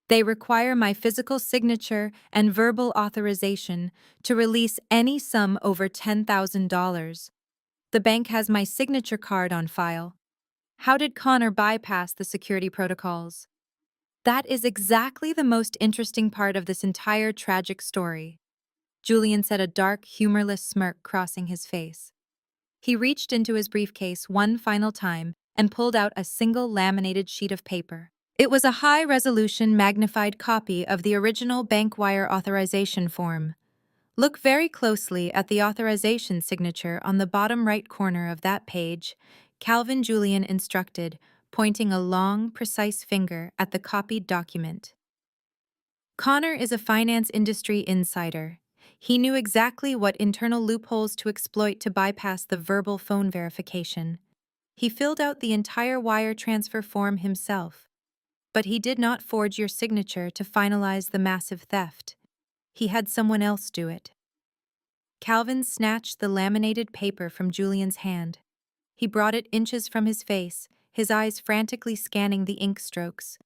They require my physical signature and verbal authorization to release any sum over $10,000. The bank has my signature card on file. How did Connor bypass the security protocols? That is exactly the most interesting part of this entire tragic story. Julian said, a dark, humorless smirk crossing his face. He reached into his briefcase one final time and pulled out a single laminated sheet of paper. It was a high-resolution, magnified copy of the original bank wire authorization form. Look very closely at the authorization signature on the bottom right corner of that page, Calvin Julian instructed, pointing a long, precise finger at the copied document. Connor is a finance industry insider. He knew exactly what internal loopholes to exploit to bypass the verbal phone verification. He filled out the entire wire transfer form himself. But he did not forge your signature to finalize the massive theft. He had someone else do it. Calvin snatched the laminated paper from Julian's hand. He brought it inches from his face, his eyes frantically scanning the ink strokes.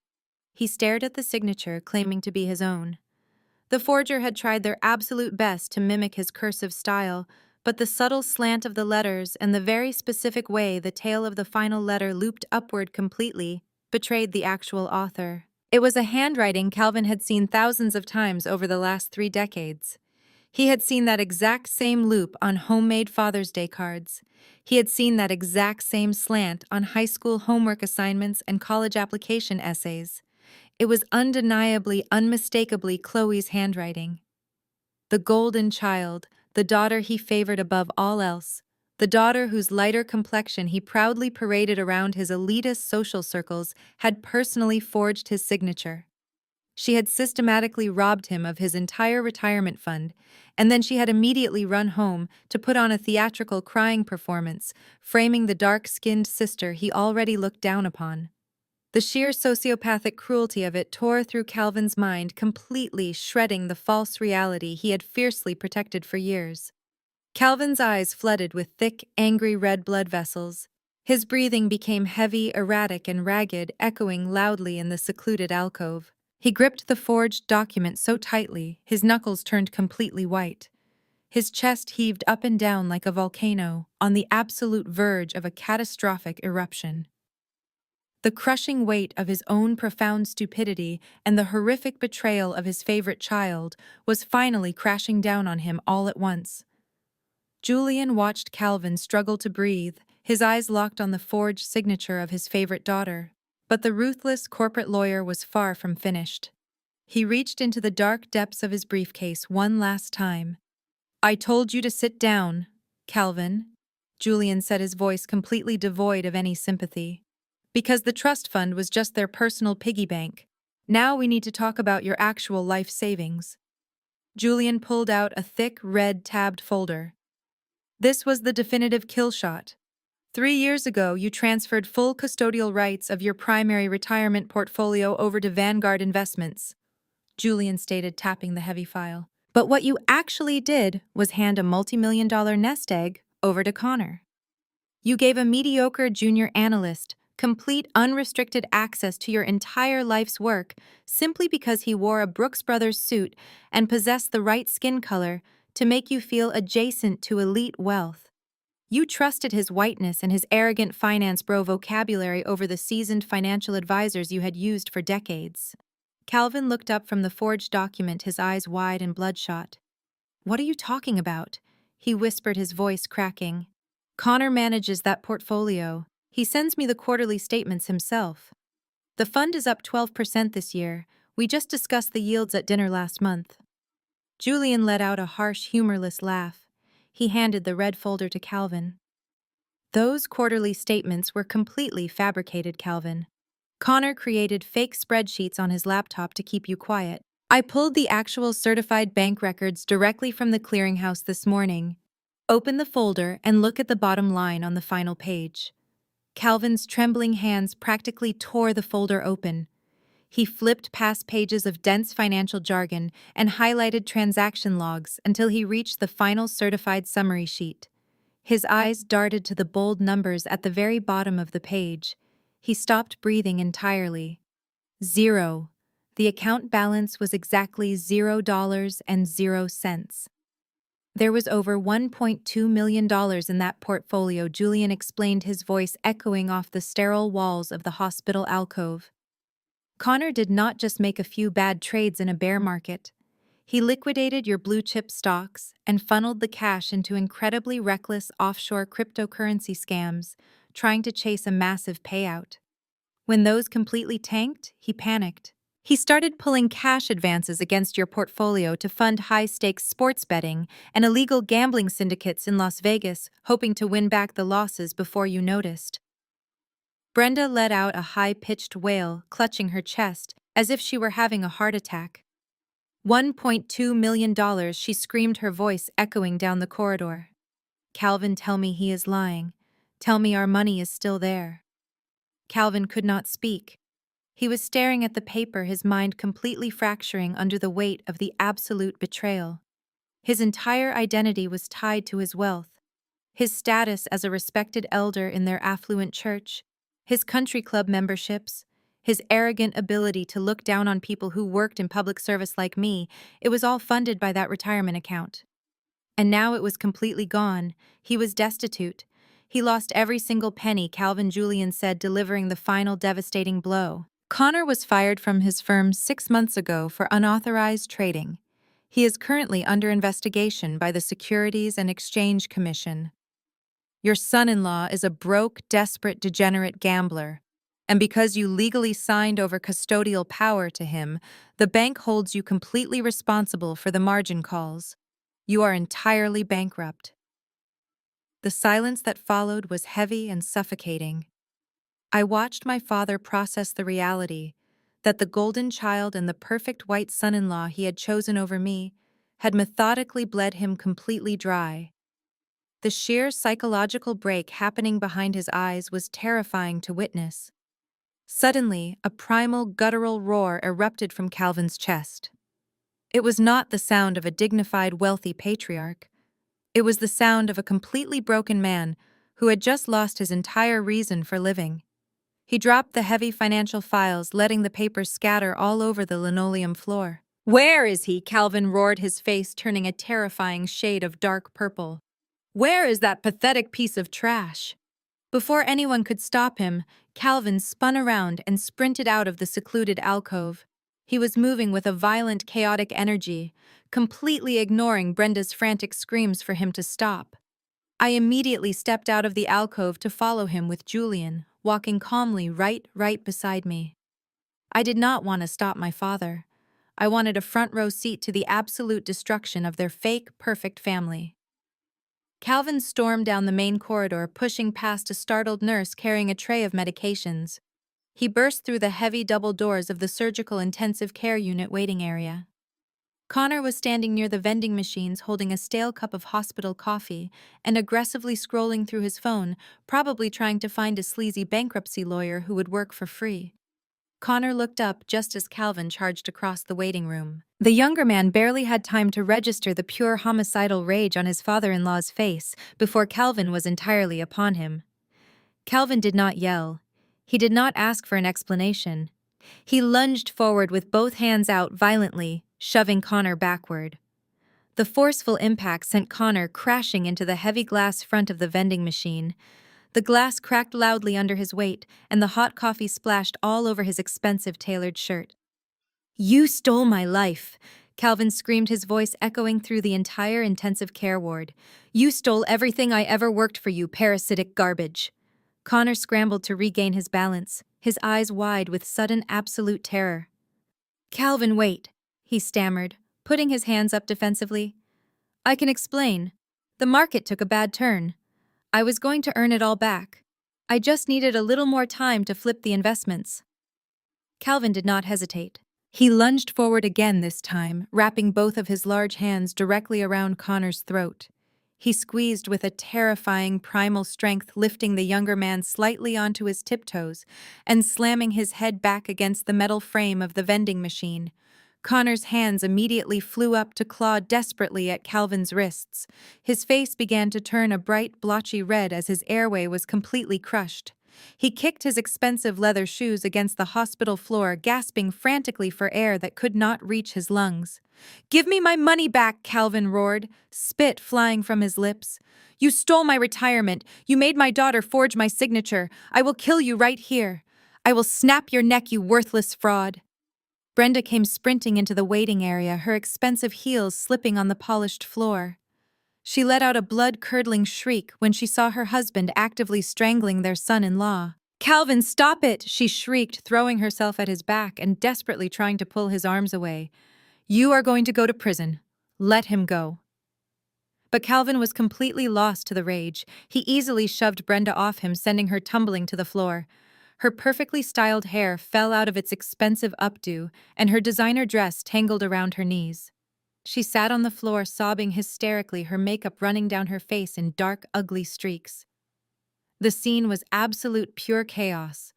He stared at the signature, claiming to be his own. The forger had tried their absolute best to mimic his cursive style, but the subtle slant of the letters and the very specific way the tail of the final letter looped upward completely betrayed the actual author. It was a handwriting Calvin had seen thousands of times over the last 3 decades. He had seen that exact same loop on homemade Father's Day cards. He had seen that exact same slant on high school homework assignments and college application essays. It was undeniably, unmistakably Chloe's handwriting. The golden child, the daughter he favored above all else, the daughter whose lighter complexion he proudly paraded around his elitist social circles, had personally forged his signature. She had systematically robbed him of his entire retirement fund, and then she had immediately run home to put on a theatrical crying performance, framing the dark-skinned sister he already looked down upon. The sheer sociopathic cruelty of it tore through Calvin's mind, completely shredding the false reality he had fiercely protected for years. Calvin's eyes flooded with thick, angry red blood vessels. His breathing became heavy, erratic, and ragged, echoing loudly in the secluded alcove. He gripped the forged document so tightly, his knuckles turned completely white. His chest heaved up and down like a volcano, on the absolute verge of a catastrophic eruption. The crushing weight of his own profound stupidity and the horrific betrayal of his favorite child was finally crashing down on him all at once. Julian watched Calvin struggle to breathe, his eyes locked on the forged signature of his favorite daughter. But the ruthless corporate lawyer was far from finished. He reached into the dark depths of his briefcase one last time. "I told you to sit down, Calvin," Julian said, his voice completely devoid of any sympathy. "Because the trust fund was just their personal piggy bank. Now we need to talk about your actual life savings." Julian pulled out a thick, red tabbed folder. This was the definitive kill shot. 3 years ago, you transferred full custodial rights of your primary retirement portfolio over to Vanguard Investments, Julian stated, tapping the heavy file. But what you actually did was hand a multi-million-dollar nest egg over to Connor. You gave a mediocre junior analyst complete unrestricted access to your entire life's work simply because he wore a Brooks Brothers suit and possessed the right skin color to make you feel adjacent to elite wealth. You trusted his whiteness and his arrogant finance bro vocabulary over the seasoned financial advisors you had used for decades. Calvin looked up from the forged document, his eyes wide and bloodshot. "What are you talking about?" he whispered, his voice cracking. "Connor manages that portfolio. He sends me the quarterly statements himself." The fund is up 12% this year. We just discussed the yields at dinner last month. Julian let out a harsh, humorless laugh. He handed the red folder to Calvin. Those quarterly statements were completely fabricated, Calvin. Connor created fake spreadsheets on his laptop to keep you quiet. I pulled the actual certified bank records directly from the clearinghouse this morning. Open the folder and look at the bottom line on the final page. Calvin's trembling hands practically tore the folder open. He flipped past pages of dense financial jargon and highlighted transaction logs until he reached the final certified summary sheet. His eyes darted to the bold numbers at the very bottom of the page. He stopped breathing entirely. Zero. The account balance was exactly $0.00. There was over $1.2 million in that portfolio, Julian explained, his voice echoing off the sterile walls of the hospital alcove. Connor did not just make a few bad trades in a bear market. He liquidated your blue-chip stocks and funneled the cash into incredibly reckless offshore cryptocurrency scams, trying to chase a massive payout. When those completely tanked, he panicked. He started pulling cash advances against your portfolio to fund high-stakes sports betting and illegal gambling syndicates in Las Vegas, hoping to win back the losses before you noticed. Brenda let out a high-pitched wail, clutching her chest, as if she were having a heart attack. $1.2 million, she screamed, her voice echoing down the corridor. Calvin, tell me he is lying. Tell me our money is still there. Calvin could not speak. He was staring at the paper, his mind completely fracturing under the weight of the absolute betrayal. His entire identity was tied to his wealth. His status as a respected elder in their affluent church, his country club memberships, his arrogant ability to look down on people who worked in public service like me, it was all funded by that retirement account. And now it was completely gone. He was destitute. He lost every single penny, Calvin, Julian said, delivering the final devastating blow. Connor was fired from his firm 6 months ago for unauthorized trading. He is currently under investigation by the Securities and Exchange Commission. Your son-in-law is a broke, desperate, degenerate gambler, and because you legally signed over custodial power to him, the bank holds you completely responsible for the margin calls. You are entirely bankrupt. The silence that followed was heavy and suffocating. I watched my father process the reality that the golden child and the perfect white son-in-law he had chosen over me had methodically bled him completely dry. The sheer psychological break happening behind his eyes was terrifying to witness. Suddenly, a primal, guttural roar erupted from Calvin's chest. It was not the sound of a dignified, wealthy patriarch. It was the sound of a completely broken man who had just lost his entire reason for living. He dropped the heavy financial files, letting the papers scatter all over the linoleum floor. "Where is he?" Calvin roared, his face turning a terrifying shade of dark purple. "Where is that pathetic piece of trash?" Before anyone could stop him, Calvin spun around and sprinted out of the secluded alcove. He was moving with a violent, chaotic energy, completely ignoring Brenda's frantic screams for him to stop. I immediately stepped out of the alcove to follow him, with Julian walking calmly right beside me. I did not want to stop my father. I wanted a front row seat to the absolute destruction of their fake, perfect family. Calvin stormed down the main corridor, pushing past a startled nurse carrying a tray of medications. He burst through the heavy double doors of the surgical intensive care unit waiting area. Connor was standing near the vending machines holding a stale cup of hospital coffee and aggressively scrolling through his phone, probably trying to find a sleazy bankruptcy lawyer who would work for free. Connor looked up just as Calvin charged across the waiting room. The younger man barely had time to register the pure homicidal rage on his father-in-law's face before Calvin was entirely upon him. Calvin did not yell. He did not ask for an explanation. He lunged forward with both hands out violently, shoving Connor backward. The forceful impact sent Connor crashing into the heavy glass front of the vending machine. The glass cracked loudly under his weight, and the hot coffee splashed all over his expensive tailored shirt. "You stole my life," Calvin screamed, his voice echoing through the entire intensive care ward. "You stole everything I ever worked for, you parasitic garbage." Connor scrambled to regain his balance. his eyes wide with sudden absolute terror. "Calvin, wait," he stammered, putting his hands up defensively. "I can explain. The market took a bad turn. I was going to earn it all back. I just needed a little more time to flip the investments." Calvin did not hesitate. He lunged forward again this time, wrapping both of his large hands directly around Connor's throat. He squeezed with a terrifying primal strength, lifting the younger man slightly onto his tiptoes and slamming his head back against the metal frame of the vending machine. Connor's hands immediately flew up to claw desperately at Calvin's wrists. His face began to turn a bright, blotchy red as his airway was completely crushed. He kicked his expensive leather shoes against the hospital floor, gasping frantically for air that could not reach his lungs. "Give me my money back," Calvin roared, spit flying from his lips. "You stole my retirement. You made my daughter forge my signature. I will kill you right here. I will snap your neck, you worthless fraud." Brenda came sprinting into the waiting area, her expensive heels slipping on the polished floor. She let out a blood-curdling shriek when she saw her husband actively strangling their son-in-law. "Calvin, stop it!" she shrieked, throwing herself at his back and desperately trying to pull his arms away. "You are going to go to prison. Let him go." But Calvin was completely lost to the rage. He easily shoved Brenda off him, sending her tumbling to the floor. Her perfectly styled hair fell out of its expensive updo, and her designer dress tangled around her knees. She sat on the floor sobbing hysterically, her makeup running down her face in dark, ugly streaks. The scene was absolute pure chaos.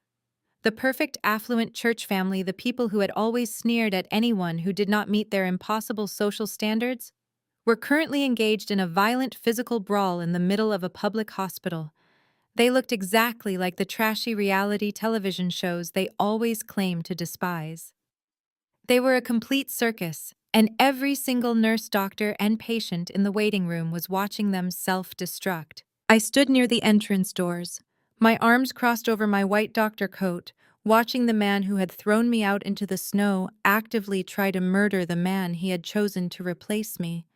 The perfect affluent church family, the people who had always sneered at anyone who did not meet their impossible social standards, were currently engaged in a violent physical brawl in the middle of a public hospital. They looked exactly like the trashy reality television shows they always claimed to despise. They were a complete circus, and every single nurse, doctor, and patient in the waiting room was watching them self-destruct. I stood near the entrance doors, my arms crossed over my white doctor coat, watching the man who had thrown me out into the snow actively try to murder the man he had chosen to replace me.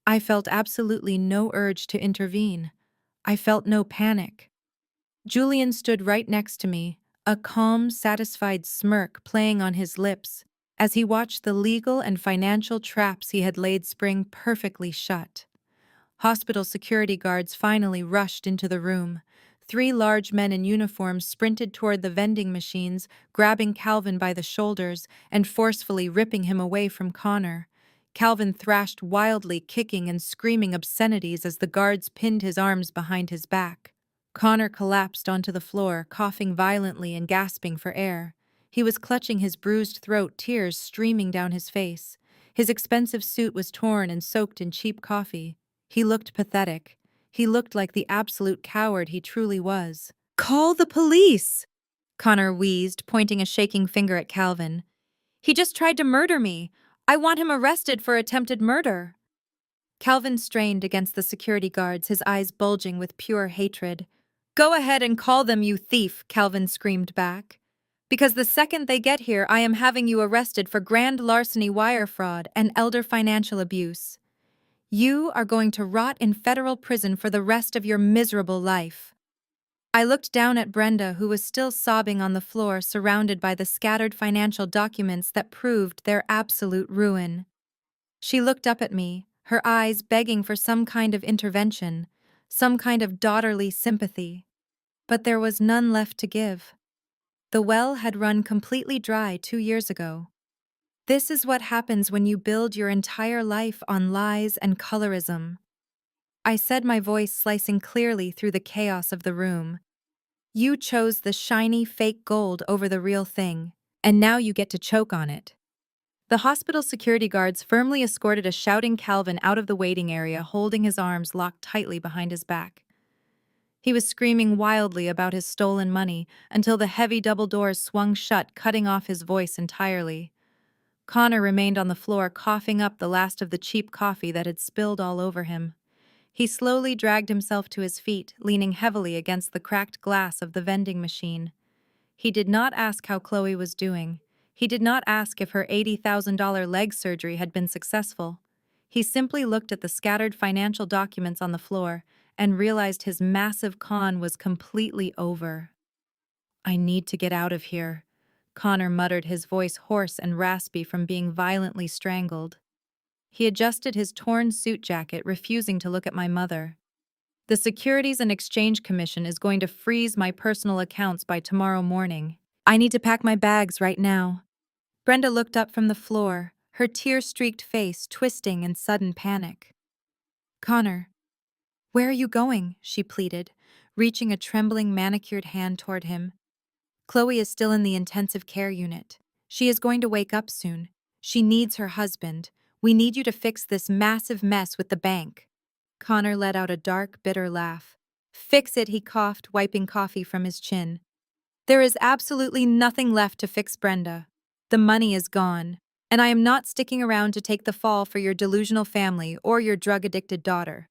I felt absolutely no urge to intervene. I felt no panic. Julian stood right next to me, a calm, satisfied smirk playing on his lips, as he watched the legal and financial traps he had laid spring perfectly shut. Hospital security guards finally rushed into the room. 3 large men in uniform sprinted toward the vending machines, grabbing Calvin by the shoulders and forcefully ripping him away from Connor. Calvin thrashed wildly, kicking and screaming obscenities as the guards pinned his arms behind his back. Connor collapsed onto the floor, coughing violently and gasping for air. He was clutching his bruised throat, tears streaming down his face. His expensive suit was torn and soaked in cheap coffee. He looked pathetic. He looked like the absolute coward he truly was. "Call the police!" Connor wheezed, pointing a shaking finger at Calvin. "He just tried to murder me. I want him arrested for attempted murder." Calvin strained against the security guards, his eyes bulging with pure hatred. "Go ahead and call them, you thief," Calvin screamed back. "Because the second they get here, I am having you arrested for grand larceny, wire fraud, and elder financial abuse. You are going to rot in federal prison for the rest of your miserable life." I looked down at Brenda, who was still sobbing on the floor, surrounded by the scattered financial documents that proved their absolute ruin. She looked up at me, her eyes begging for some kind of intervention, some kind of daughterly sympathy. But there was none left to give. The well had run completely dry 2 years ago. This is what happens when you build your entire life on lies and colorism. I said, my voice slicing clearly through the chaos of the room. You chose the shiny fake gold over the real thing, and now you get to choke on it. The hospital security guards firmly escorted a shouting Calvin out of the waiting area, holding his arms locked tightly behind his back. He was screaming wildly about his stolen money until the heavy double doors swung shut, cutting off his voice entirely. Connor remained on the floor, coughing up the last of the cheap coffee that had spilled all over him. He slowly dragged himself to his feet, leaning heavily against the cracked glass of the vending machine. He did not ask how Chloe was doing. He did not ask if her $80,000 leg surgery had been successful. He simply looked at the scattered financial documents on the floor and realized his massive con was completely over. I need to get out of here, Connor muttered, his voice hoarse and raspy from being violently strangled. He adjusted his torn suit jacket, refusing to look at my mother. The Securities and Exchange Commission is going to freeze my personal accounts by tomorrow morning. I need to pack my bags right now. Brenda looked up from the floor, her tear-streaked face twisting in sudden panic. Connor, where are you going? She pleaded, reaching a trembling manicured hand toward him. Chloe is still in the intensive care unit. She is going to wake up soon. She needs her husband. We need you to fix this massive mess with the bank. Connor let out a dark, bitter laugh. Fix it, he coughed, wiping coffee from his chin. There is absolutely nothing left to fix, Brenda. The money is gone, and I am not sticking around to take the fall for your delusional family or your drug-addicted daughter.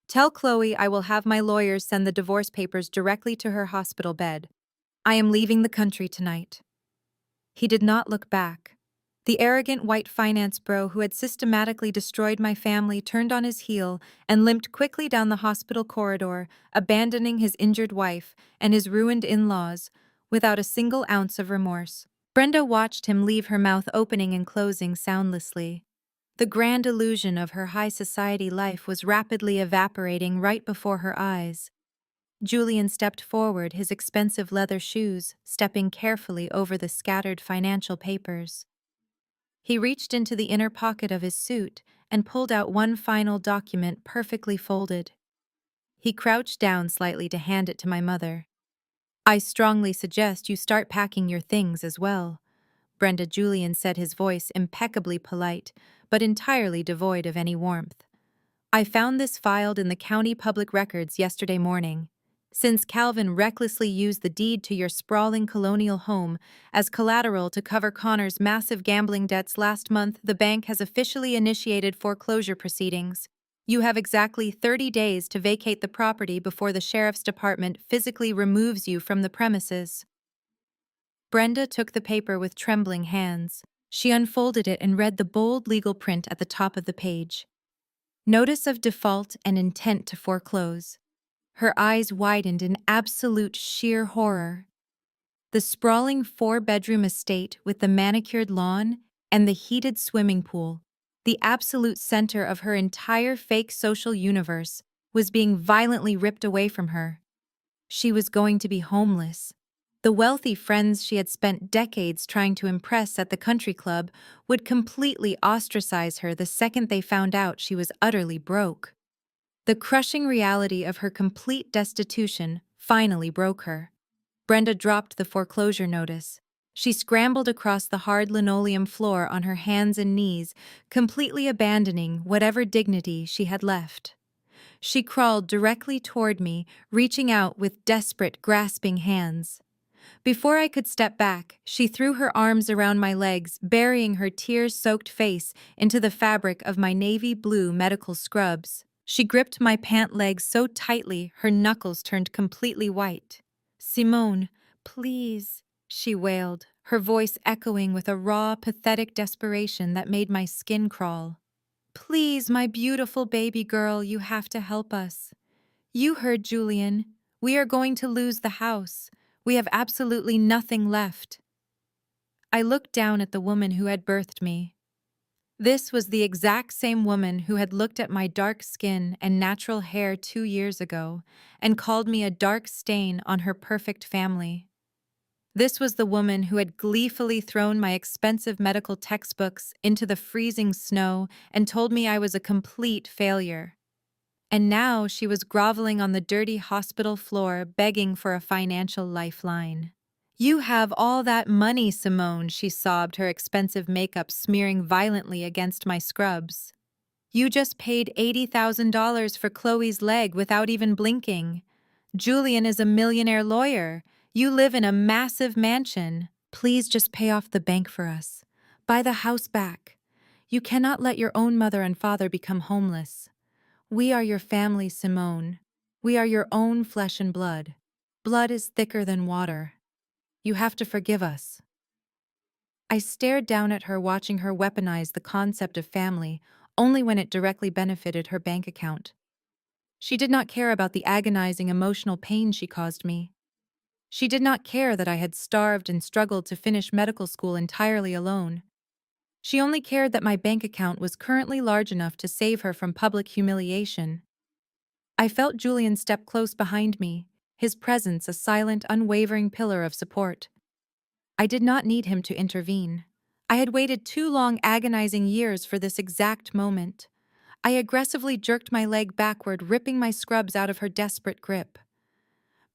Tell Chloe I will have my lawyers send the divorce papers directly to her hospital bed. I am leaving the country tonight. He did not look back. The arrogant white finance bro who had systematically destroyed my family turned on his heel and limped quickly down the hospital corridor, abandoning his injured wife and his ruined in-laws without a single ounce of remorse. Brenda watched him leave, her mouth opening and closing soundlessly. The grand illusion of her high society life was rapidly evaporating right before her eyes. Julian stepped forward, his expensive leather shoes stepping carefully over the scattered financial papers. He reached into the inner pocket of his suit and pulled out one final document perfectly folded. He crouched down slightly to hand it to my mother. I strongly suggest you start packing your things as well, Brenda. Julian said, his voice impeccably polite, but entirely devoid of any warmth. I found this filed in the county public records yesterday morning. Since Calvin recklessly used the deed to your sprawling colonial home as collateral to cover Connor's massive gambling debts last month, the bank has officially initiated foreclosure proceedings. You have exactly 30 days to vacate the property before the sheriff's department physically removes you from the premises. Brenda took the paper with trembling hands. She unfolded it and read the bold legal print at the top of the page. Notice of default and intent to foreclose. Her eyes widened in absolute sheer horror. The sprawling 4-bedroom estate with the manicured lawn and the heated swimming pool, the absolute center of her entire fake social universe, was being violently ripped away from her. She was going to be homeless. The wealthy friends she had spent decades trying to impress at the country club would completely ostracize her the second they found out she was utterly broke. The crushing reality of her complete destitution finally broke her. Brenda dropped the foreclosure notice. She scrambled across the hard linoleum floor on her hands and knees, completely abandoning whatever dignity she had left. She crawled directly toward me, reaching out with desperate, grasping hands. Before I could step back, she threw her arms around my legs, burying her tear-soaked face into the fabric of my navy blue medical scrubs. She gripped my pant legs so tightly her knuckles turned completely white. "Simone, please," she wailed, her voice echoing with a raw, pathetic desperation that made my skin crawl. "Please, my beautiful baby girl, you have to help us. You heard Julian. We are going to lose the house. We have absolutely nothing left." I looked down at the woman who had birthed me. This was the exact same woman who had looked at my dark skin and natural hair 2 years ago and called me a dark stain on her perfect family. This was the woman who had gleefully thrown my expensive medical textbooks into the freezing snow and told me I was a complete failure. And now she was groveling on the dirty hospital floor, begging for a financial lifeline. "You have all that money, Simone," she sobbed, her expensive makeup smearing violently against my scrubs. "You just paid $80,000 for Chloe's leg without even blinking. Julian is a millionaire lawyer. You live in a massive mansion. Please just pay off the bank for us. Buy the house back. You cannot let your own mother and father become homeless. We are your family, Simone. We are your own flesh and blood. Blood is thicker than water. You have to forgive us." I stared down at her, watching her weaponize the concept of family only when it directly benefited her bank account. She did not care about the agonizing emotional pain she caused me. She did not care that I had starved and struggled to finish medical school entirely alone. She only cared that my bank account was currently large enough to save her from public humiliation. I felt Julian step close behind me, his presence a silent, unwavering pillar of support. I did not need him to intervene. I had waited 2 long, agonizing years for this exact moment. I aggressively jerked my leg backward, ripping my scrubs out of her desperate grip.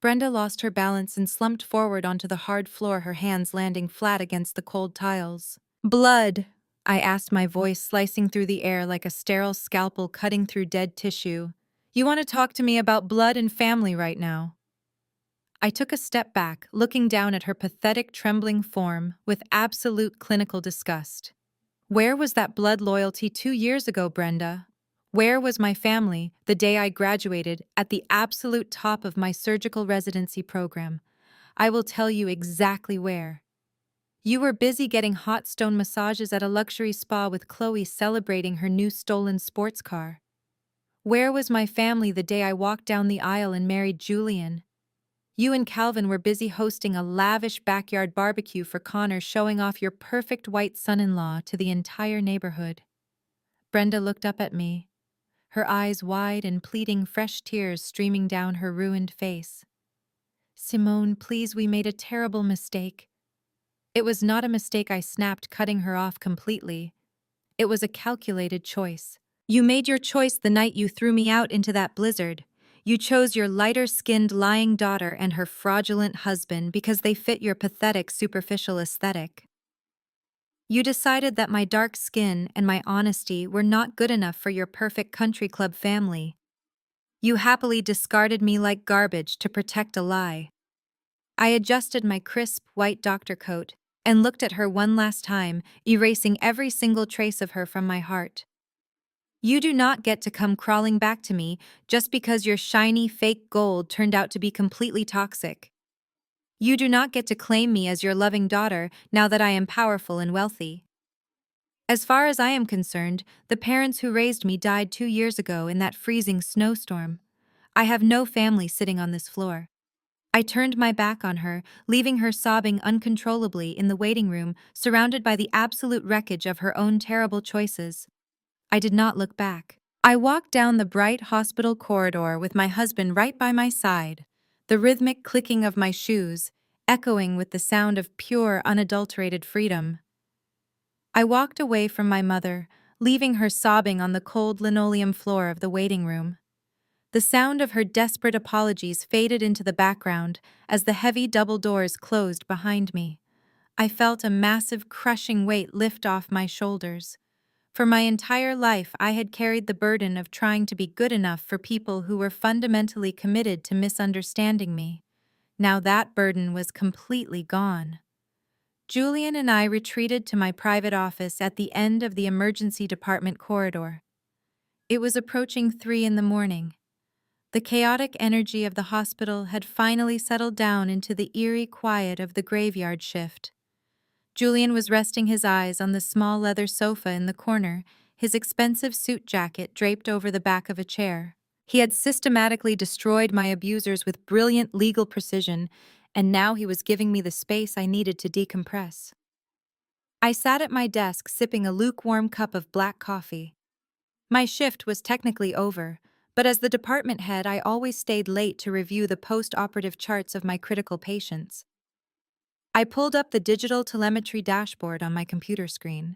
Brenda lost her balance and slumped forward onto the hard floor, her hands landing flat against the cold tiles. "Blood," I asked, my voice slicing through the air like a sterile scalpel cutting through dead tissue. "You want to talk to me about blood and family right now?" I took a step back, looking down at her pathetic, trembling form with absolute clinical disgust. Where was that blood loyalty 2 years ago, Brenda? Where was my family the day I graduated at the absolute top of my surgical residency program? I will tell you exactly where. You were busy getting hot stone massages at a luxury spa with Chloe celebrating her new stolen sports car. Where was my family the day I walked down the aisle and married Julian? You and Calvin were busy hosting a lavish backyard barbecue for Connor, showing off your perfect white son-in-law to the entire neighborhood. Brenda looked up at me, her eyes wide and pleading, fresh tears streaming down her ruined face. "Simone, please, we made a terrible mistake." It was not a mistake, I snapped, cutting her off completely. It was a calculated choice. You made your choice the night you threw me out into that blizzard. You chose your lighter-skinned lying daughter and her fraudulent husband because they fit your pathetic superficial aesthetic. You decided that my dark skin and my honesty were not good enough for your perfect country club family. You happily discarded me like garbage to protect a lie. I adjusted my crisp, white doctor coat and looked at her one last time, erasing every single trace of her from my heart. You do not get to come crawling back to me just because your shiny, fake gold turned out to be completely toxic. You do not get to claim me as your loving daughter now that I am powerful and wealthy. As far as I am concerned, the parents who raised me died 2 years ago in that freezing snowstorm. I have no family sitting on this floor. I turned my back on her, leaving her sobbing uncontrollably in the waiting room, surrounded by the absolute wreckage of her own terrible choices. I did not look back. I walked down the bright hospital corridor with my husband right by my side, the rhythmic clicking of my shoes echoing with the sound of pure, unadulterated freedom. I walked away from my mother, leaving her sobbing on the cold linoleum floor of the waiting room. The sound of her desperate apologies faded into the background as the heavy double doors closed behind me. I felt a massive, crushing weight lift off my shoulders. For my entire life, I had carried the burden of trying to be good enough for people who were fundamentally committed to misunderstanding me. Now that burden was completely gone. Julian and I retreated to my private office at the end of the emergency department corridor. It was approaching 3 in the morning. The chaotic energy of the hospital had finally settled down into the eerie quiet of the graveyard shift. Julian was resting his eyes on the small leather sofa in the corner, his expensive suit jacket draped over the back of a chair. He had systematically destroyed my abusers with brilliant legal precision, and now he was giving me the space I needed to decompress. I sat at my desk sipping a lukewarm cup of black coffee. My shift was technically over, but as the department head, I always stayed late to review the post-operative charts of my critical patients. I pulled up the digital telemetry dashboard on my computer screen.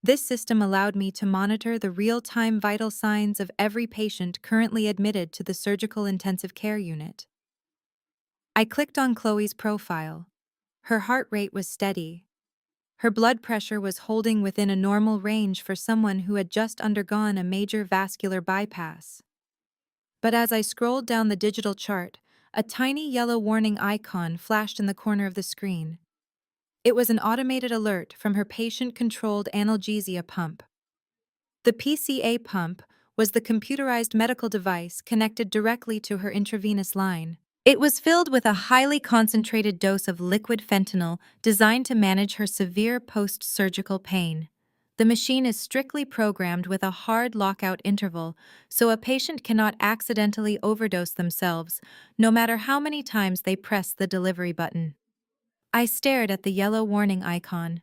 This system allowed me to monitor the real-time vital signs of every patient currently admitted to the surgical intensive care unit. I clicked on Chloe's profile. Her heart rate was steady. Her blood pressure was holding within a normal range for someone who had just undergone a major vascular bypass. But as I scrolled down the digital chart, a tiny yellow warning icon flashed in the corner of the screen. It was an automated alert from her patient-controlled analgesia pump. The PCA pump was the computerized medical device connected directly to her intravenous line. It was filled with a highly concentrated dose of liquid fentanyl designed to manage her severe post-surgical pain. The machine is strictly programmed with a hard lockout interval, so a patient cannot accidentally overdose themselves, no matter how many times they press the delivery button. I stared at the yellow warning icon.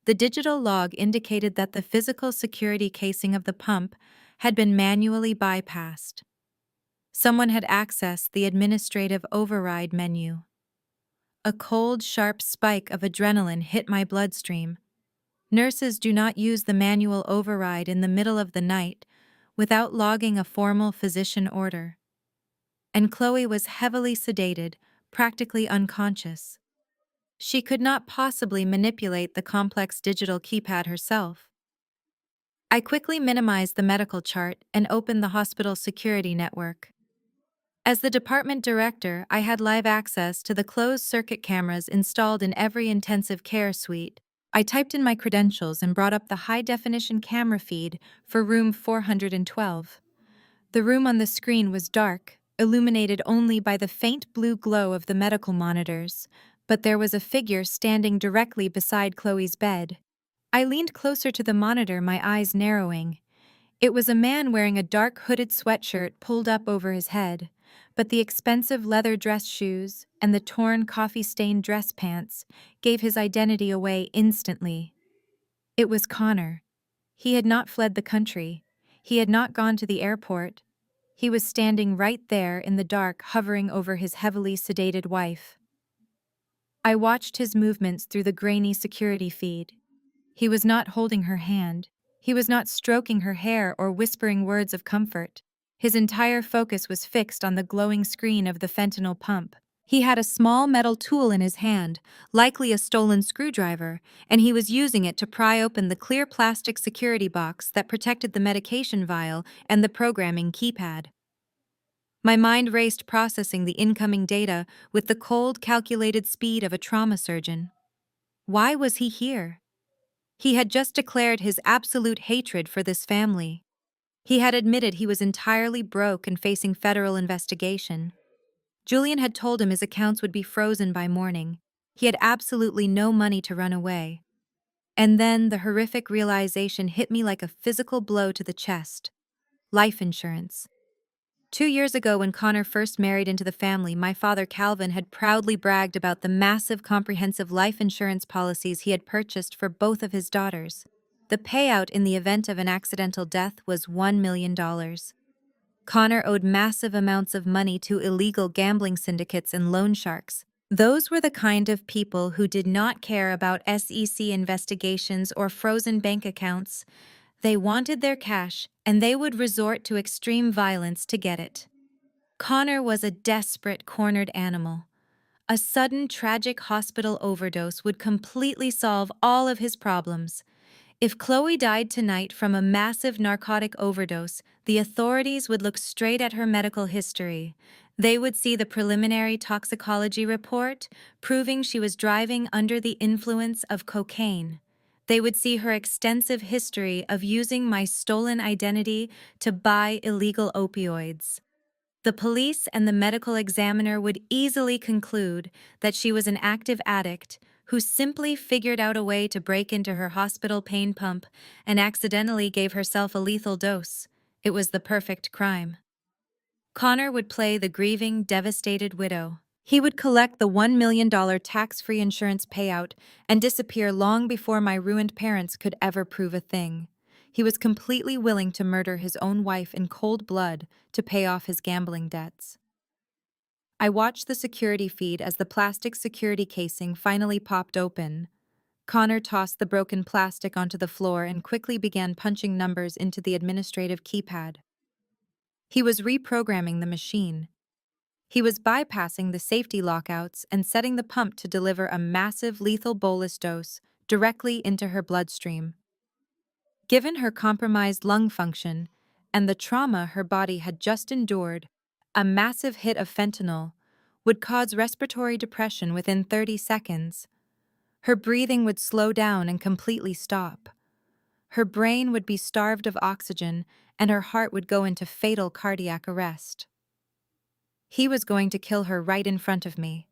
The digital log indicated that the physical security casing of the pump had been manually bypassed. Someone had accessed the administrative override menu. A cold, sharp spike of adrenaline hit my bloodstream. Nurses do not use the manual override in the middle of the night without logging a formal physician order. And Chloe was heavily sedated, practically unconscious. She could not possibly manipulate the complex digital keypad herself. I quickly minimized the medical chart and opened the hospital security network. As the department director, I had live access to the closed-circuit cameras installed in every intensive care suite. I typed in my credentials and brought up the high-definition camera feed for room 412. The room on the screen was dark, illuminated only by the faint blue glow of the medical monitors, but there was a figure standing directly beside Chloe's bed. I leaned closer to the monitor, my eyes narrowing. It was a man wearing a dark hooded sweatshirt pulled up over his head, but the expensive leather dress shoes and the torn coffee-stained dress pants gave his identity away instantly. It was Connor. He had not fled the country. He had not gone to the airport. He was standing right there in the dark, hovering over his heavily sedated wife. I watched his movements through the grainy security feed. He was not holding her hand. He was not stroking her hair or whispering words of comfort. His entire focus was fixed on the glowing screen of the fentanyl pump. He had a small metal tool in his hand, likely a stolen screwdriver, and he was using it to pry open the clear plastic security box that protected the medication vial and the programming keypad. My mind raced, processing the incoming data with the cold, calculated speed of a trauma surgeon. Why was he here? He had just declared his absolute hatred for this family. He had admitted he was entirely broke and facing federal investigation. Julian had told him his accounts would be frozen by morning. He had absolutely no money to run away. And then the horrific realization hit me like a physical blow to the chest. Life insurance. 2 years ago, when Connor first married into the family, my father Calvin had proudly bragged about the massive comprehensive life insurance policies he had purchased for both of his daughters. The payout in the event of an accidental death was $1 million. Connor owed massive amounts of money to illegal gambling syndicates and loan sharks. Those were the kind of people who did not care about SEC investigations or frozen bank accounts. They wanted their cash, and they would resort to extreme violence to get it. Connor was a desperate, cornered animal. A sudden, tragic hospital overdose would completely solve all of his problems. If Chloe died tonight from a massive narcotic overdose, the authorities would look straight at her medical history. They would see the preliminary toxicology report, proving she was driving under the influence of cocaine. They would see her extensive history of using my stolen identity to buy illegal opioids. The police and the medical examiner would easily conclude that she was an active addict who simply figured out a way to break into her hospital pain pump and accidentally gave herself a lethal dose. It was the perfect crime. Connor would play the grieving, devastated widow. He would collect the $1 million tax-free insurance payout and disappear long before my ruined parents could ever prove a thing. He was completely willing to murder his own wife in cold blood to pay off his gambling debts. I watched the security feed as the plastic security casing finally popped open. Connor tossed the broken plastic onto the floor and quickly began punching numbers into the administrative keypad. He was reprogramming the machine. He was bypassing the safety lockouts and setting the pump to deliver a massive lethal bolus dose directly into her bloodstream. Given her compromised lung function and the trauma her body had just endured, a massive hit of fentanyl would cause respiratory depression within 30 seconds. Her breathing would slow down and completely stop. Her brain would be starved of oxygen, and her heart would go into fatal cardiac arrest. He was going to kill her right in front of me.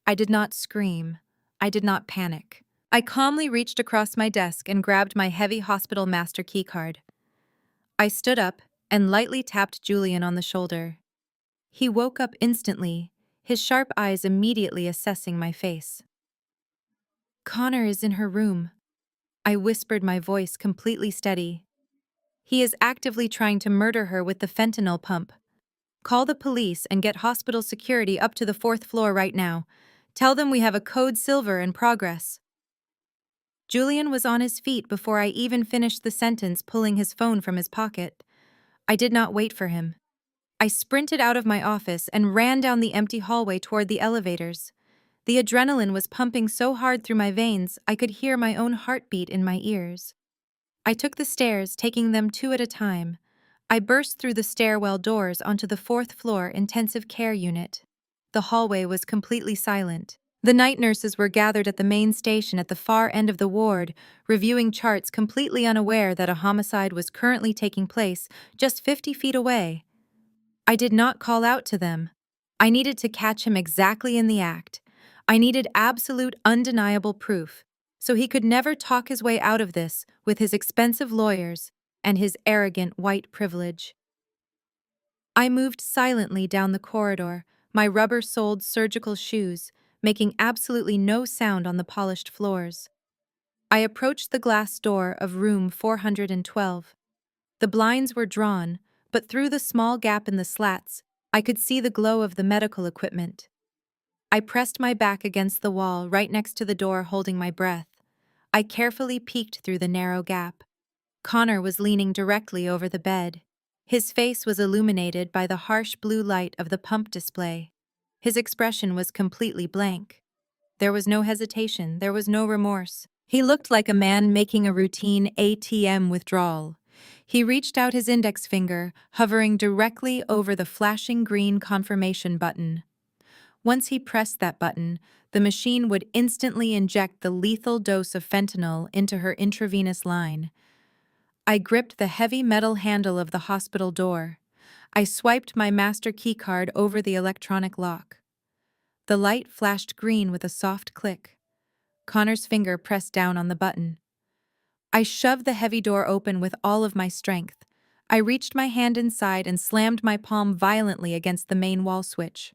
I did not scream. I did not panic. I calmly reached across my desk and grabbed my heavy hospital master keycard. I stood up and lightly tapped Julian on the shoulder. He woke up instantly, his sharp eyes immediately assessing my face. "Connor is in her room," I whispered, my voice completely steady. "He is actively trying to murder her with the fentanyl pump. Call the police and get hospital security up to the 4th floor right now. Tell them we have a code silver in progress." Julian was on his feet before I even finished the sentence, pulling his phone from his pocket. I did not wait for him. I sprinted out of my office and ran down the empty hallway toward the elevators. The adrenaline was pumping so hard through my veins, I could hear my own heartbeat in my ears. I took the stairs, taking them two at a time. I burst through the stairwell doors onto the 4th floor intensive care unit. The hallway was completely silent. The night nurses were gathered at the main station at the far end of the ward, reviewing charts, completely unaware that a homicide was currently taking place just 50 feet away. I did not call out to them. I needed to catch him exactly in the act. I needed absolute, undeniable proof, so he could never talk his way out of this with his expensive lawyers and his arrogant white privilege. I moved silently down the corridor, my rubber-soled surgical shoes making absolutely no sound on the polished floors. I approached the glass door of room 412. The blinds were drawn, but through the small gap in the slats, I could see the glow of the medical equipment. I pressed my back against the wall right next to the door, holding my breath. I carefully peeked through the narrow gap. Connor was leaning directly over the bed. His face was illuminated by the harsh blue light of the pump display. His expression was completely blank. There was no hesitation, there was no remorse. He looked like a man making a routine ATM withdrawal. He reached out his index finger, hovering directly over the flashing green confirmation button. Once he pressed that button, the machine would instantly inject the lethal dose of fentanyl into her intravenous line. I gripped the heavy metal handle of the hospital door. I swiped my master keycard over the electronic lock. The light flashed green with a soft click. Connor's finger pressed down on the button. I shoved the heavy door open with all of my strength. I reached my hand inside and slammed my palm violently against the main wall switch.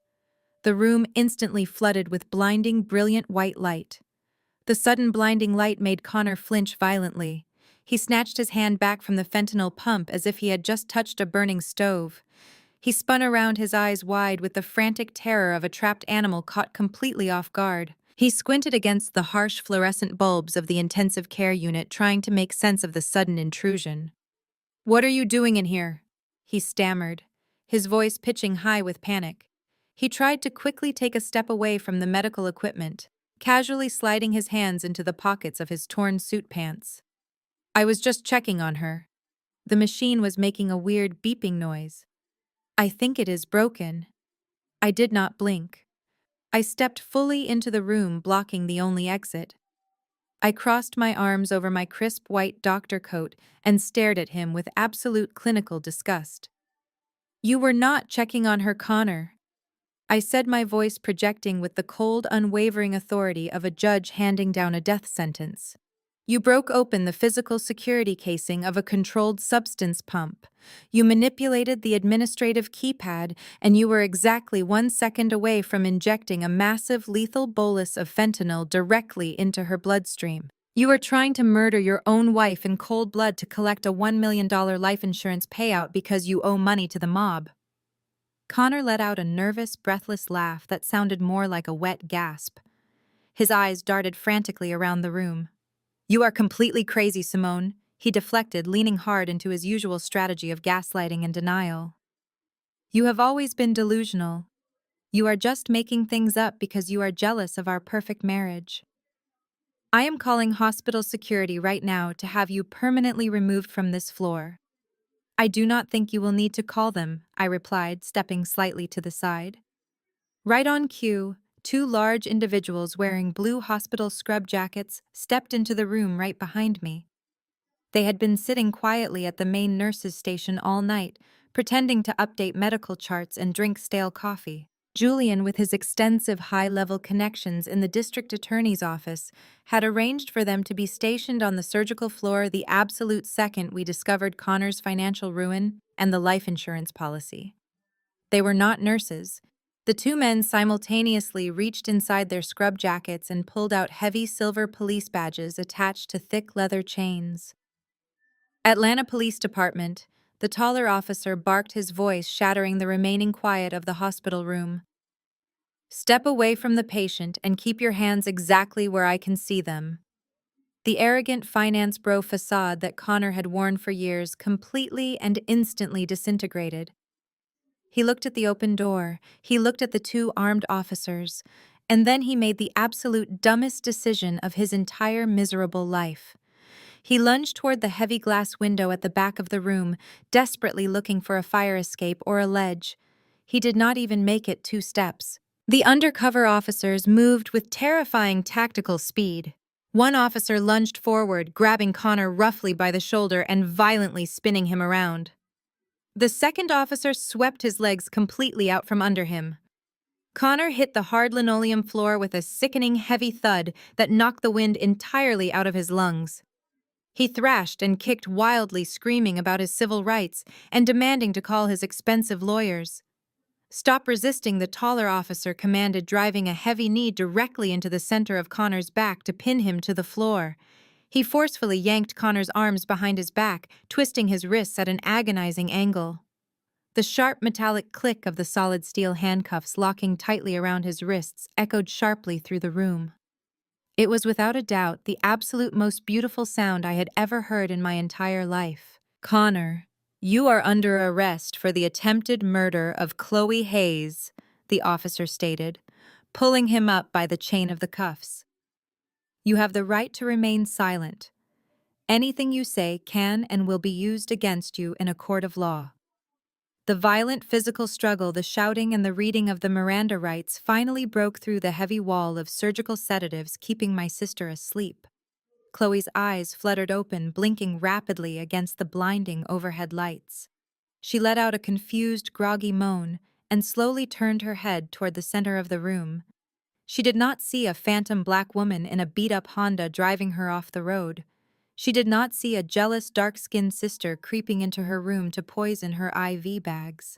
The room instantly flooded with blinding, brilliant white light. The sudden blinding light made Connor flinch violently. He snatched his hand back from the fentanyl pump as if he had just touched a burning stove. He spun around, his eyes wide with the frantic terror of a trapped animal caught completely off guard. He squinted against the harsh fluorescent bulbs of the intensive care unit, trying to make sense of the sudden intrusion. "What are you doing in here?" he stammered, his voice pitching high with panic. He tried to quickly take a step away from the medical equipment, casually sliding his hands into the pockets of his torn suit pants. "I was just checking on her." The machine was making a weird beeping noise. "I think it is broken." I did not blink. I stepped fully into the room, blocking the only exit. I crossed my arms over my crisp white doctor coat and stared at him with absolute clinical disgust. "You were not checking on her, Connor," I said, my voice projecting with the cold, unwavering authority of a judge handing down a death sentence. "You broke open the physical security casing of a controlled substance pump. You manipulated the administrative keypad, and you were exactly 1 second away from injecting a massive lethal bolus of fentanyl directly into her bloodstream. You are trying to murder your own wife in cold blood to collect a $1 million life insurance payout because you owe money to the mob." Connor let out a nervous, breathless laugh that sounded more like a wet gasp. His eyes darted frantically around the room. "You are completely crazy, Simone," he deflected, leaning hard into his usual strategy of gaslighting and denial. "You have always been delusional. You are just making things up because you are jealous of our perfect marriage. I am calling hospital security right now to have you permanently removed from this floor." "I do not think you will need to call them," I replied, stepping slightly to the side. Right on cue, two large individuals wearing blue hospital scrub jackets stepped into the room right behind me. They had been sitting quietly at the main nurses' station all night, pretending to update medical charts and drink stale coffee. Julian, with his extensive high-level connections in the district attorney's office, had arranged for them to be stationed on the surgical floor the absolute second we discovered Connor's financial ruin and the life insurance policy. They were not nurses. The two men simultaneously reached inside their scrub jackets and pulled out heavy silver police badges attached to thick leather chains. Atlanta Police Department, the taller officer barked, his voice shattering the remaining quiet of the hospital room. Step away from the patient and keep your hands exactly where I can see them. The arrogant finance bro facade that Connor had worn for years completely and instantly disintegrated. He looked at the open door, he looked at the two armed officers, and then he made the absolute dumbest decision of his entire miserable life. He lunged toward the heavy glass window at the back of the room, desperately looking for a fire escape or a ledge. He did not even make it 2 steps. The undercover officers moved with terrifying tactical speed. One officer lunged forward, grabbing Connor roughly by the shoulder and violently spinning him around. The second officer swept his legs completely out from under him. Connor hit the hard linoleum floor with a sickening heavy thud that knocked the wind entirely out of his lungs. He thrashed and kicked wildly, screaming about his civil rights and demanding to call his expensive lawyers. Stop resisting, the taller officer commanded, driving a heavy knee directly into the center of Connor's back to pin him to the floor. He forcefully yanked Connor's arms behind his back, twisting his wrists at an agonizing angle. The sharp metallic click of the solid steel handcuffs locking tightly around his wrists echoed sharply through the room. It was without a doubt the absolute most beautiful sound I had ever heard in my entire life. Connor, you are under arrest for the attempted murder of Chloe Hayes, the officer stated, pulling him up by the chain of the cuffs. You have the right to remain silent. Anything you say can and will be used against you in a court of law. The violent physical struggle, the shouting, and the reading of the Miranda rights finally broke through the heavy wall of surgical sedatives keeping my sister asleep. Chloe's eyes fluttered open, blinking rapidly against the blinding overhead lights. She let out a confused, groggy moan and slowly turned her head toward the center of the room. She did not see a phantom black woman in a beat-up Honda driving her off the road. She did not see a jealous, dark-skinned sister creeping into her room to poison her IV bags.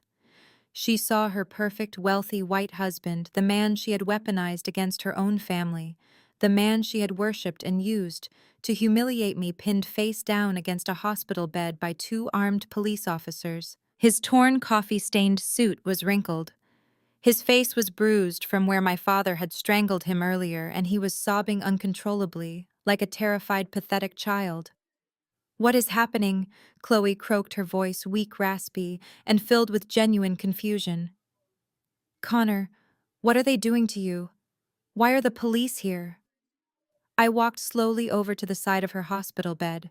She saw her perfect, wealthy, white husband, the man she had weaponized against her own family, the man she had worshipped and used to humiliate me, pinned face down against a hospital bed by 2 armed police officers. His torn, coffee-stained suit was wrinkled. His face was bruised from where my father had strangled him earlier, and he was sobbing uncontrollably, like a terrified, pathetic child. What is happening? Chloe croaked, her voice weak, raspy, and filled with genuine confusion. Connor, what are they doing to you? Why are the police here? I walked slowly over to the side of her hospital bed.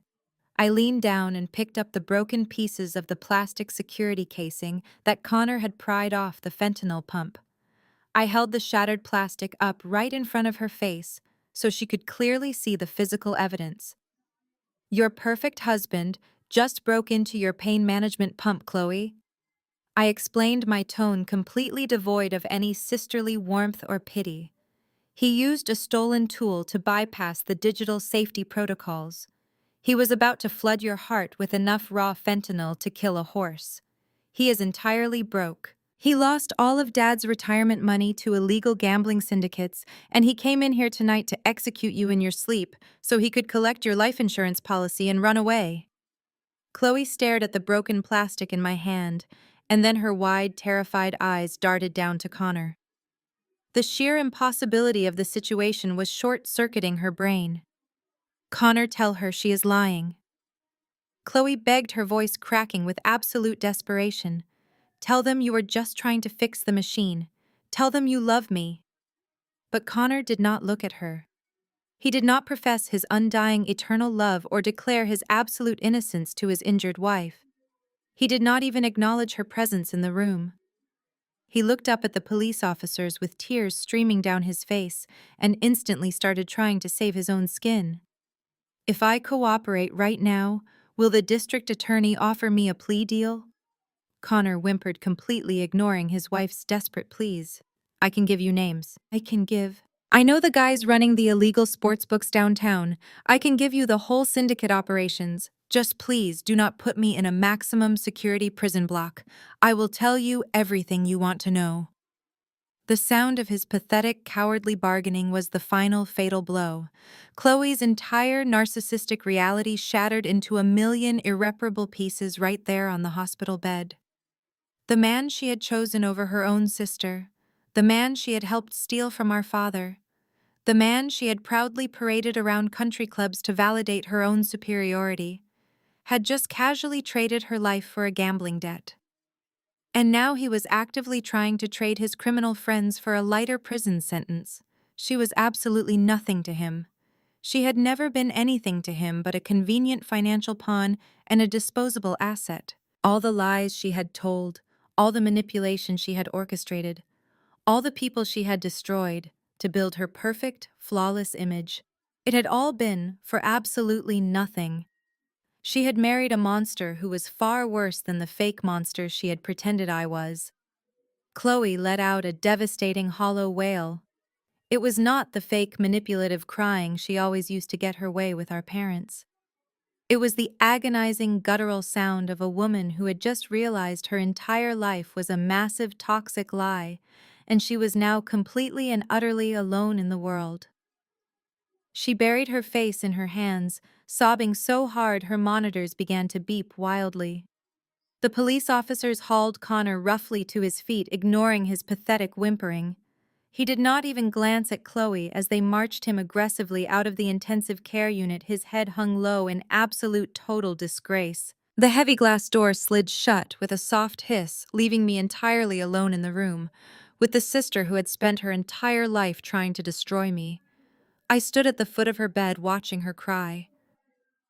I leaned down and picked up the broken pieces of the plastic security casing that Connor had pried off the fentanyl pump. I held the shattered plastic up right in front of her face so she could clearly see the physical evidence. Your perfect husband just broke into your pain management pump, Chloe. I explained, my tone completely devoid of any sisterly warmth or pity. He used a stolen tool to bypass the digital safety protocols. He was about to flood your heart with enough raw fentanyl to kill a horse. He is entirely broke. He lost all of Dad's retirement money to illegal gambling syndicates, and he came in here tonight to execute you in your sleep so he could collect your life insurance policy and run away. Chloe stared at the broken plastic in my hand, and then her wide, terrified eyes darted down to Connor. The sheer impossibility of the situation was short-circuiting her brain. Connor, tell her she is lying. Chloe begged, her voice cracking with absolute desperation. Tell them you are just trying to fix the machine. Tell them you love me. But Connor did not look at her. He did not profess his undying eternal love or declare his absolute innocence to his injured wife. He did not even acknowledge her presence in the room. He looked up at the police officers with tears streaming down his face and instantly started trying to save his own skin. If I cooperate right now, will the district attorney offer me a plea deal? Connor whimpered, completely ignoring his wife's desperate pleas. I can give you names. I know the guys running the illegal sports books downtown. I can give you the whole syndicate operations. Just please do not put me in a maximum security prison block. I will tell you everything you want to know. The sound of his pathetic, cowardly bargaining was the final fatal blow. Chloe's entire narcissistic reality shattered into a million irreparable pieces right there on the hospital bed. The man she had chosen over her own sister, the man she had helped steal from our father, the man she had proudly paraded around country clubs to validate her own superiority, had just casually traded her life for a gambling debt. And now he was actively trying to trade his criminal friends for a lighter prison sentence. She was absolutely nothing to him. She had never been anything to him but a convenient financial pawn and a disposable asset. All the lies she had told, all the manipulation she had orchestrated, all the people she had destroyed to build her perfect, flawless image. It had all been for absolutely nothing. She had married a monster who was far worse than the fake monster she had pretended I was. Chloe let out a devastating hollow wail. It was not the fake manipulative crying she always used to get her way with our parents. It was the agonizing guttural sound of a woman who had just realized her entire life was a massive toxic lie, and she was now completely and utterly alone in the world. She buried her face in her hands, sobbing so hard her monitors began to beep wildly. The police officers hauled Connor roughly to his feet, ignoring his pathetic whimpering. He did not even glance at Chloe as they marched him aggressively out of the intensive care unit, his head hung low in absolute total disgrace. The heavy glass door slid shut with a soft hiss, leaving me entirely alone in the room, with the sister who had spent her entire life trying to destroy me. I stood at the foot of her bed watching her cry.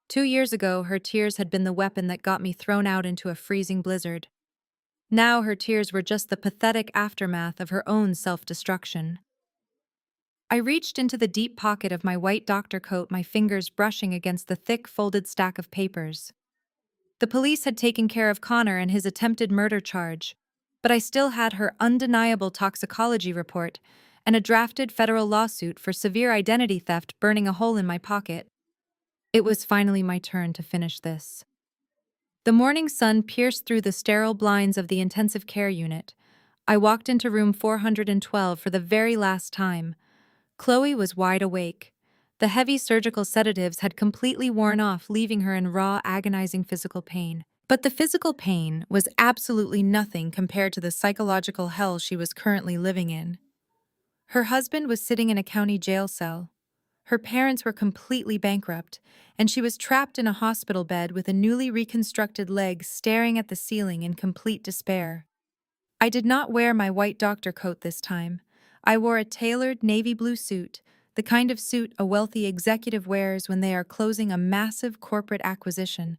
2 years ago, her tears had been the weapon that got me thrown out into a freezing blizzard. Now her tears were just the pathetic aftermath of her own self-destruction. I reached into the deep pocket of my white doctor coat, my fingers brushing against the thick, folded stack of papers. The police had taken care of Connor and his attempted murder charge, but I still had her undeniable toxicology report and a drafted federal lawsuit for severe identity theft burning a hole in my pocket. It was finally my turn to finish this. The morning sun pierced through the sterile blinds of the intensive care unit. I walked into room 412 for the very last time. Chloe was wide awake. The heavy surgical sedatives had completely worn off, leaving her in raw, agonizing physical pain. But the physical pain was absolutely nothing compared to the psychological hell she was currently living in. Her husband was sitting in a county jail cell. Her parents were completely bankrupt, and she was trapped in a hospital bed with a newly reconstructed leg staring at the ceiling in complete despair. I did not wear my white doctor coat this time. I wore a tailored navy blue suit, the kind of suit a wealthy executive wears when they are closing a massive corporate acquisition.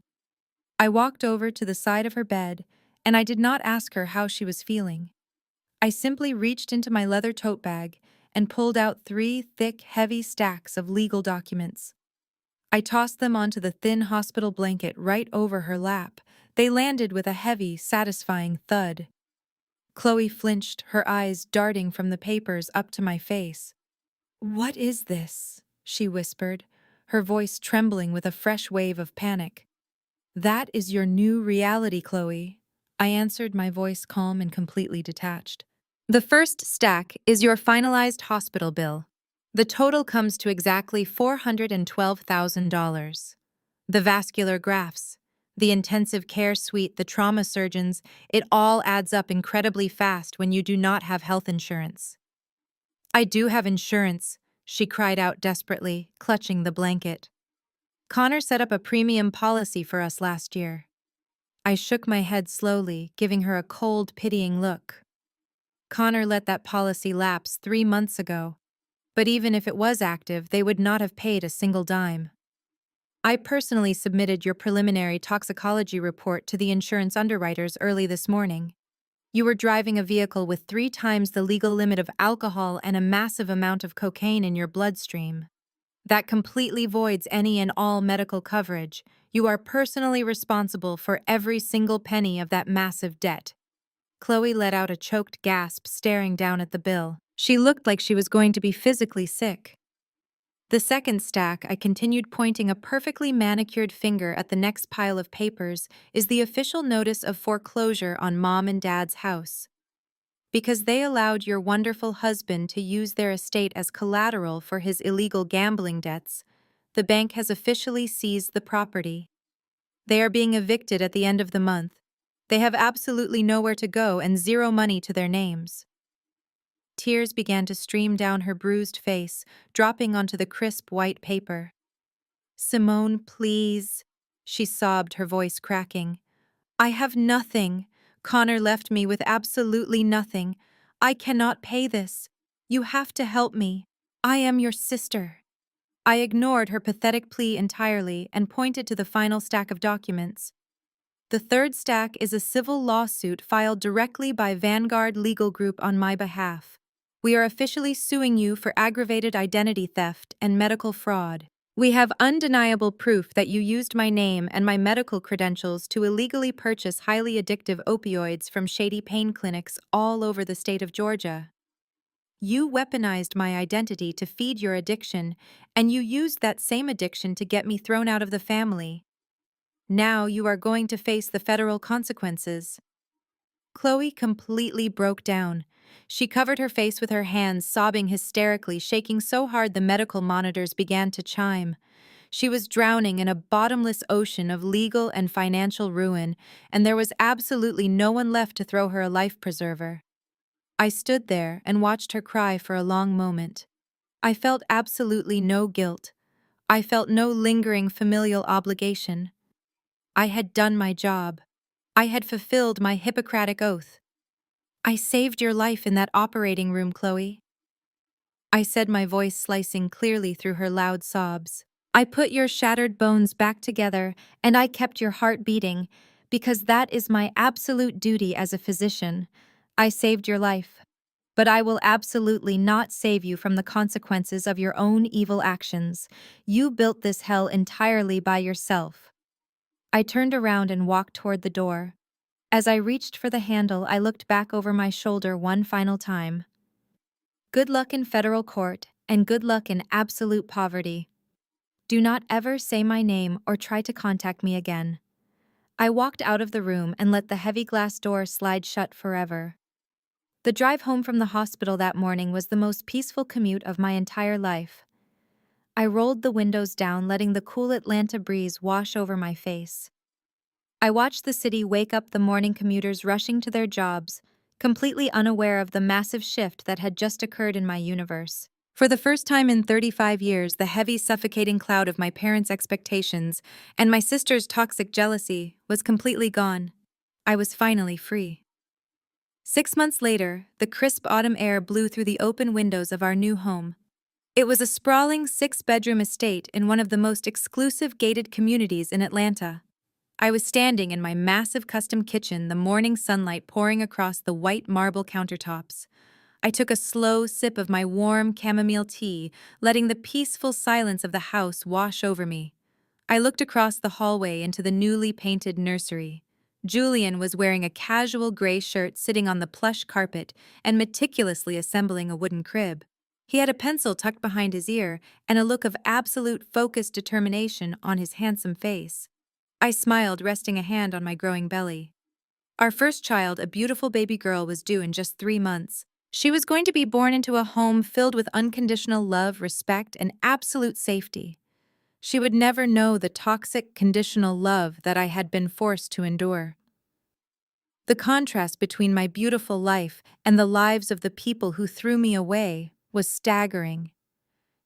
I walked over to the side of her bed, and I did not ask her how she was feeling. I simply reached into my leather tote bag and pulled out 3 thick, heavy stacks of legal documents. I tossed them onto the thin hospital blanket right over her lap. They landed with a heavy, satisfying thud. Chloe flinched, her eyes darting from the papers up to my face. "What is this?" she whispered, her voice trembling with a fresh wave of panic. "That is your new reality, Chloe," I answered, my voice calm and completely detached. "The first stack is your finalized hospital bill. The total comes to exactly $412,000. The vascular grafts, the intensive care suite, the trauma surgeons, it all adds up incredibly fast when you do not have health insurance." "I do have insurance," she cried out desperately, clutching the blanket. "Connor set up a premium policy for us last year." I shook my head slowly, giving her a cold, pitying look. "Connor let that policy lapse 3 months ago. But even if it was active, they would not have paid a single dime. I personally submitted your preliminary toxicology report to the insurance underwriters early this morning. You were driving a vehicle with 3 times the legal limit of alcohol and a massive amount of cocaine in your bloodstream. That completely voids any and all medical coverage. You are personally responsible for every single penny of that massive debt." Chloe let out a choked gasp, staring down at the bill. She looked like she was going to be physically sick. The second stack, I continued pointing a perfectly manicured finger at the next pile of papers, is the official notice of foreclosure on Mom and Dad's house. Because they allowed your wonderful husband to use their estate as collateral for his illegal gambling debts, the bank has officially seized the property. They are being evicted at the end of the month. They have absolutely nowhere to go and zero money to their names. Tears began to stream down her bruised face, dropping onto the crisp white paper. "Simone, please," she sobbed, her voice cracking. "I have nothing. Connor left me with absolutely nothing. I cannot pay this. You have to help me. I am your sister." I ignored her pathetic plea entirely and pointed to the final stack of documents. The third stack is a civil lawsuit filed directly by Vanguard Legal Group on my behalf. We are officially suing you for aggravated identity theft and medical fraud. We have undeniable proof that you used my name and my medical credentials to illegally purchase highly addictive opioids from shady pain clinics all over the state of Georgia. You weaponized my identity to feed your addiction, and you used that same addiction to get me thrown out of the family. Now you are going to face the federal consequences. Chloe completely broke down. She covered her face with her hands, sobbing hysterically, shaking so hard the medical monitors began to chime. She was drowning in a bottomless ocean of legal and financial ruin, and there was absolutely no one left to throw her a life preserver. I stood there and watched her cry for a long moment. I felt absolutely no guilt. I felt no lingering familial obligation. I had done my job. I had fulfilled my Hippocratic oath. "I saved your life in that operating room, Chloe," I said, my voice slicing clearly through her loud sobs. "I put your shattered bones back together, and I kept your heart beating, because that is my absolute duty as a physician. I saved your life. But I will absolutely not save you from the consequences of your own evil actions. You built this hell entirely by yourself." I turned around and walked toward the door. As I reached for the handle, I looked back over my shoulder one final time. Good luck in federal court, and good luck in absolute poverty. Do not ever say my name or try to contact me again. I walked out of the room and let the heavy glass door slide shut forever. The drive home from the hospital that morning was the most peaceful commute of my entire life. I rolled the windows down, letting the cool Atlanta breeze wash over my face. I watched the city wake up, the morning commuters rushing to their jobs, completely unaware of the massive shift that had just occurred in my universe. For the first time in 35 years, the heavy, suffocating cloud of my parents' expectations and my sister's toxic jealousy was completely gone. I was finally free. 6 months later, the crisp autumn air blew through the open windows of our new home. It was a sprawling 6-bedroom estate in one of the most exclusive gated communities in Atlanta. I was standing in my massive custom kitchen, the morning sunlight pouring across the white marble countertops. I took a slow sip of my warm chamomile tea, letting the peaceful silence of the house wash over me. I looked across the hallway into the newly painted nursery. Julian was wearing a casual gray shirt, sitting on the plush carpet and meticulously assembling a wooden crib. He had a pencil tucked behind his ear and a look of absolute focused determination on his handsome face. I smiled, resting a hand on my growing belly. Our first child, a beautiful baby girl, was due in just 3 months. She was going to be born into a home filled with unconditional love, respect, and absolute safety. She would never know the toxic, conditional love that I had been forced to endure. The contrast between my beautiful life and the lives of the people who threw me away was staggering.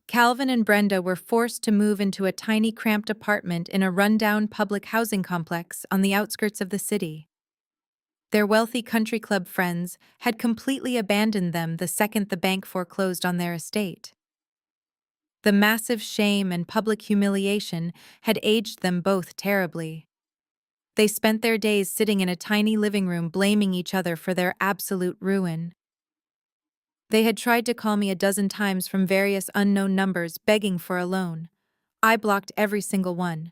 Calvin and Brenda were forced to move into a tiny, cramped apartment in a rundown public housing complex on the outskirts of the city. Their wealthy country club friends had completely abandoned them the second the bank foreclosed on their estate. The massive shame and public humiliation had aged them both terribly. They spent their days sitting in a tiny living room, blaming each other for their absolute ruin. They had tried to call me a dozen times from various unknown numbers, begging for a loan. I blocked every single one.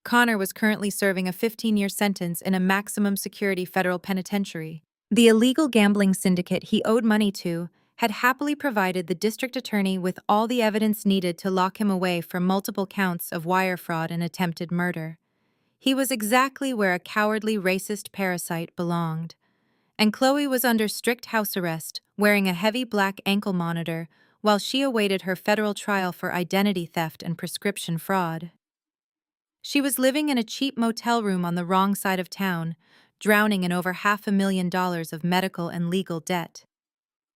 Connor was currently serving a 15-year sentence in a maximum security federal penitentiary. The illegal gambling syndicate he owed money to had happily provided the district attorney with all the evidence needed to lock him away for multiple counts of wire fraud and attempted murder. He was exactly where a cowardly racist parasite belonged. And Chloe was under strict house arrest, wearing a heavy black ankle monitor, while she awaited her federal trial for identity theft and prescription fraud. She was living in a cheap motel room on the wrong side of town, drowning in over $500,000 of medical and legal debt.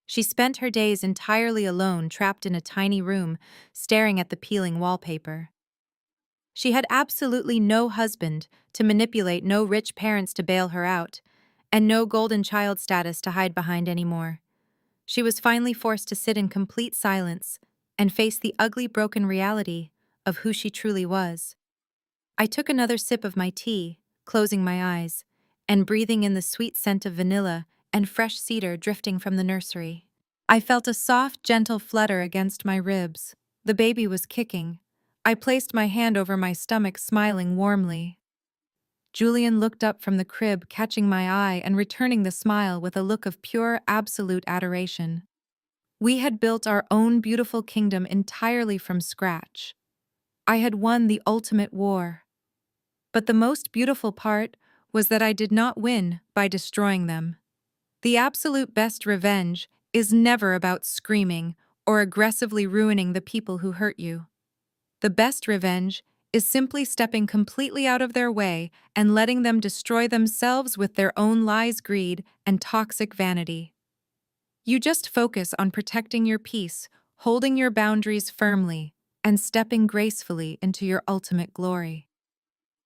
She spent her days entirely alone, trapped in a tiny room, staring at the peeling wallpaper. She had absolutely no husband to manipulate, no rich parents to bail her out, and no golden child status to hide behind anymore. She was finally forced to sit in complete silence and face the ugly, broken reality of who she truly was. I took another sip of my tea, closing my eyes, and breathing in the sweet scent of vanilla and fresh cedar drifting from the nursery. I felt a soft, gentle flutter against my ribs. The baby was kicking. I placed my hand over my stomach, smiling warmly. Julian looked up from the crib, catching my eye and returning the smile with a look of pure, absolute adoration. We had built our own beautiful kingdom entirely from scratch. I had won the ultimate war. But the most beautiful part was that I did not win by destroying them. The absolute best revenge is never about screaming or aggressively ruining the people who hurt you. The best revenge is simply stepping completely out of their way and letting them destroy themselves with their own lies, greed, and toxic vanity. You just focus on protecting your peace, holding your boundaries firmly, and stepping gracefully into your ultimate glory.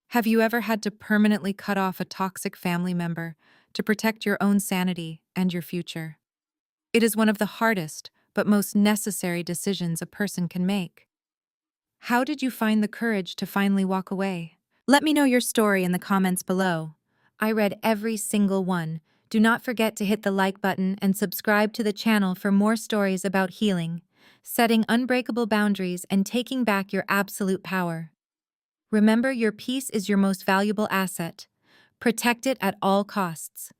Have you ever had to permanently cut off a toxic family member to protect your own sanity and your future? It is one of the hardest but most necessary decisions a person can make. How did you find the courage to finally walk away? Let me know your story in the comments below. I read every single one. Do not forget to hit the like button and subscribe to the channel for more stories about healing, setting unbreakable boundaries, and taking back your absolute power. Remember, your peace is your most valuable asset. Protect it at all costs.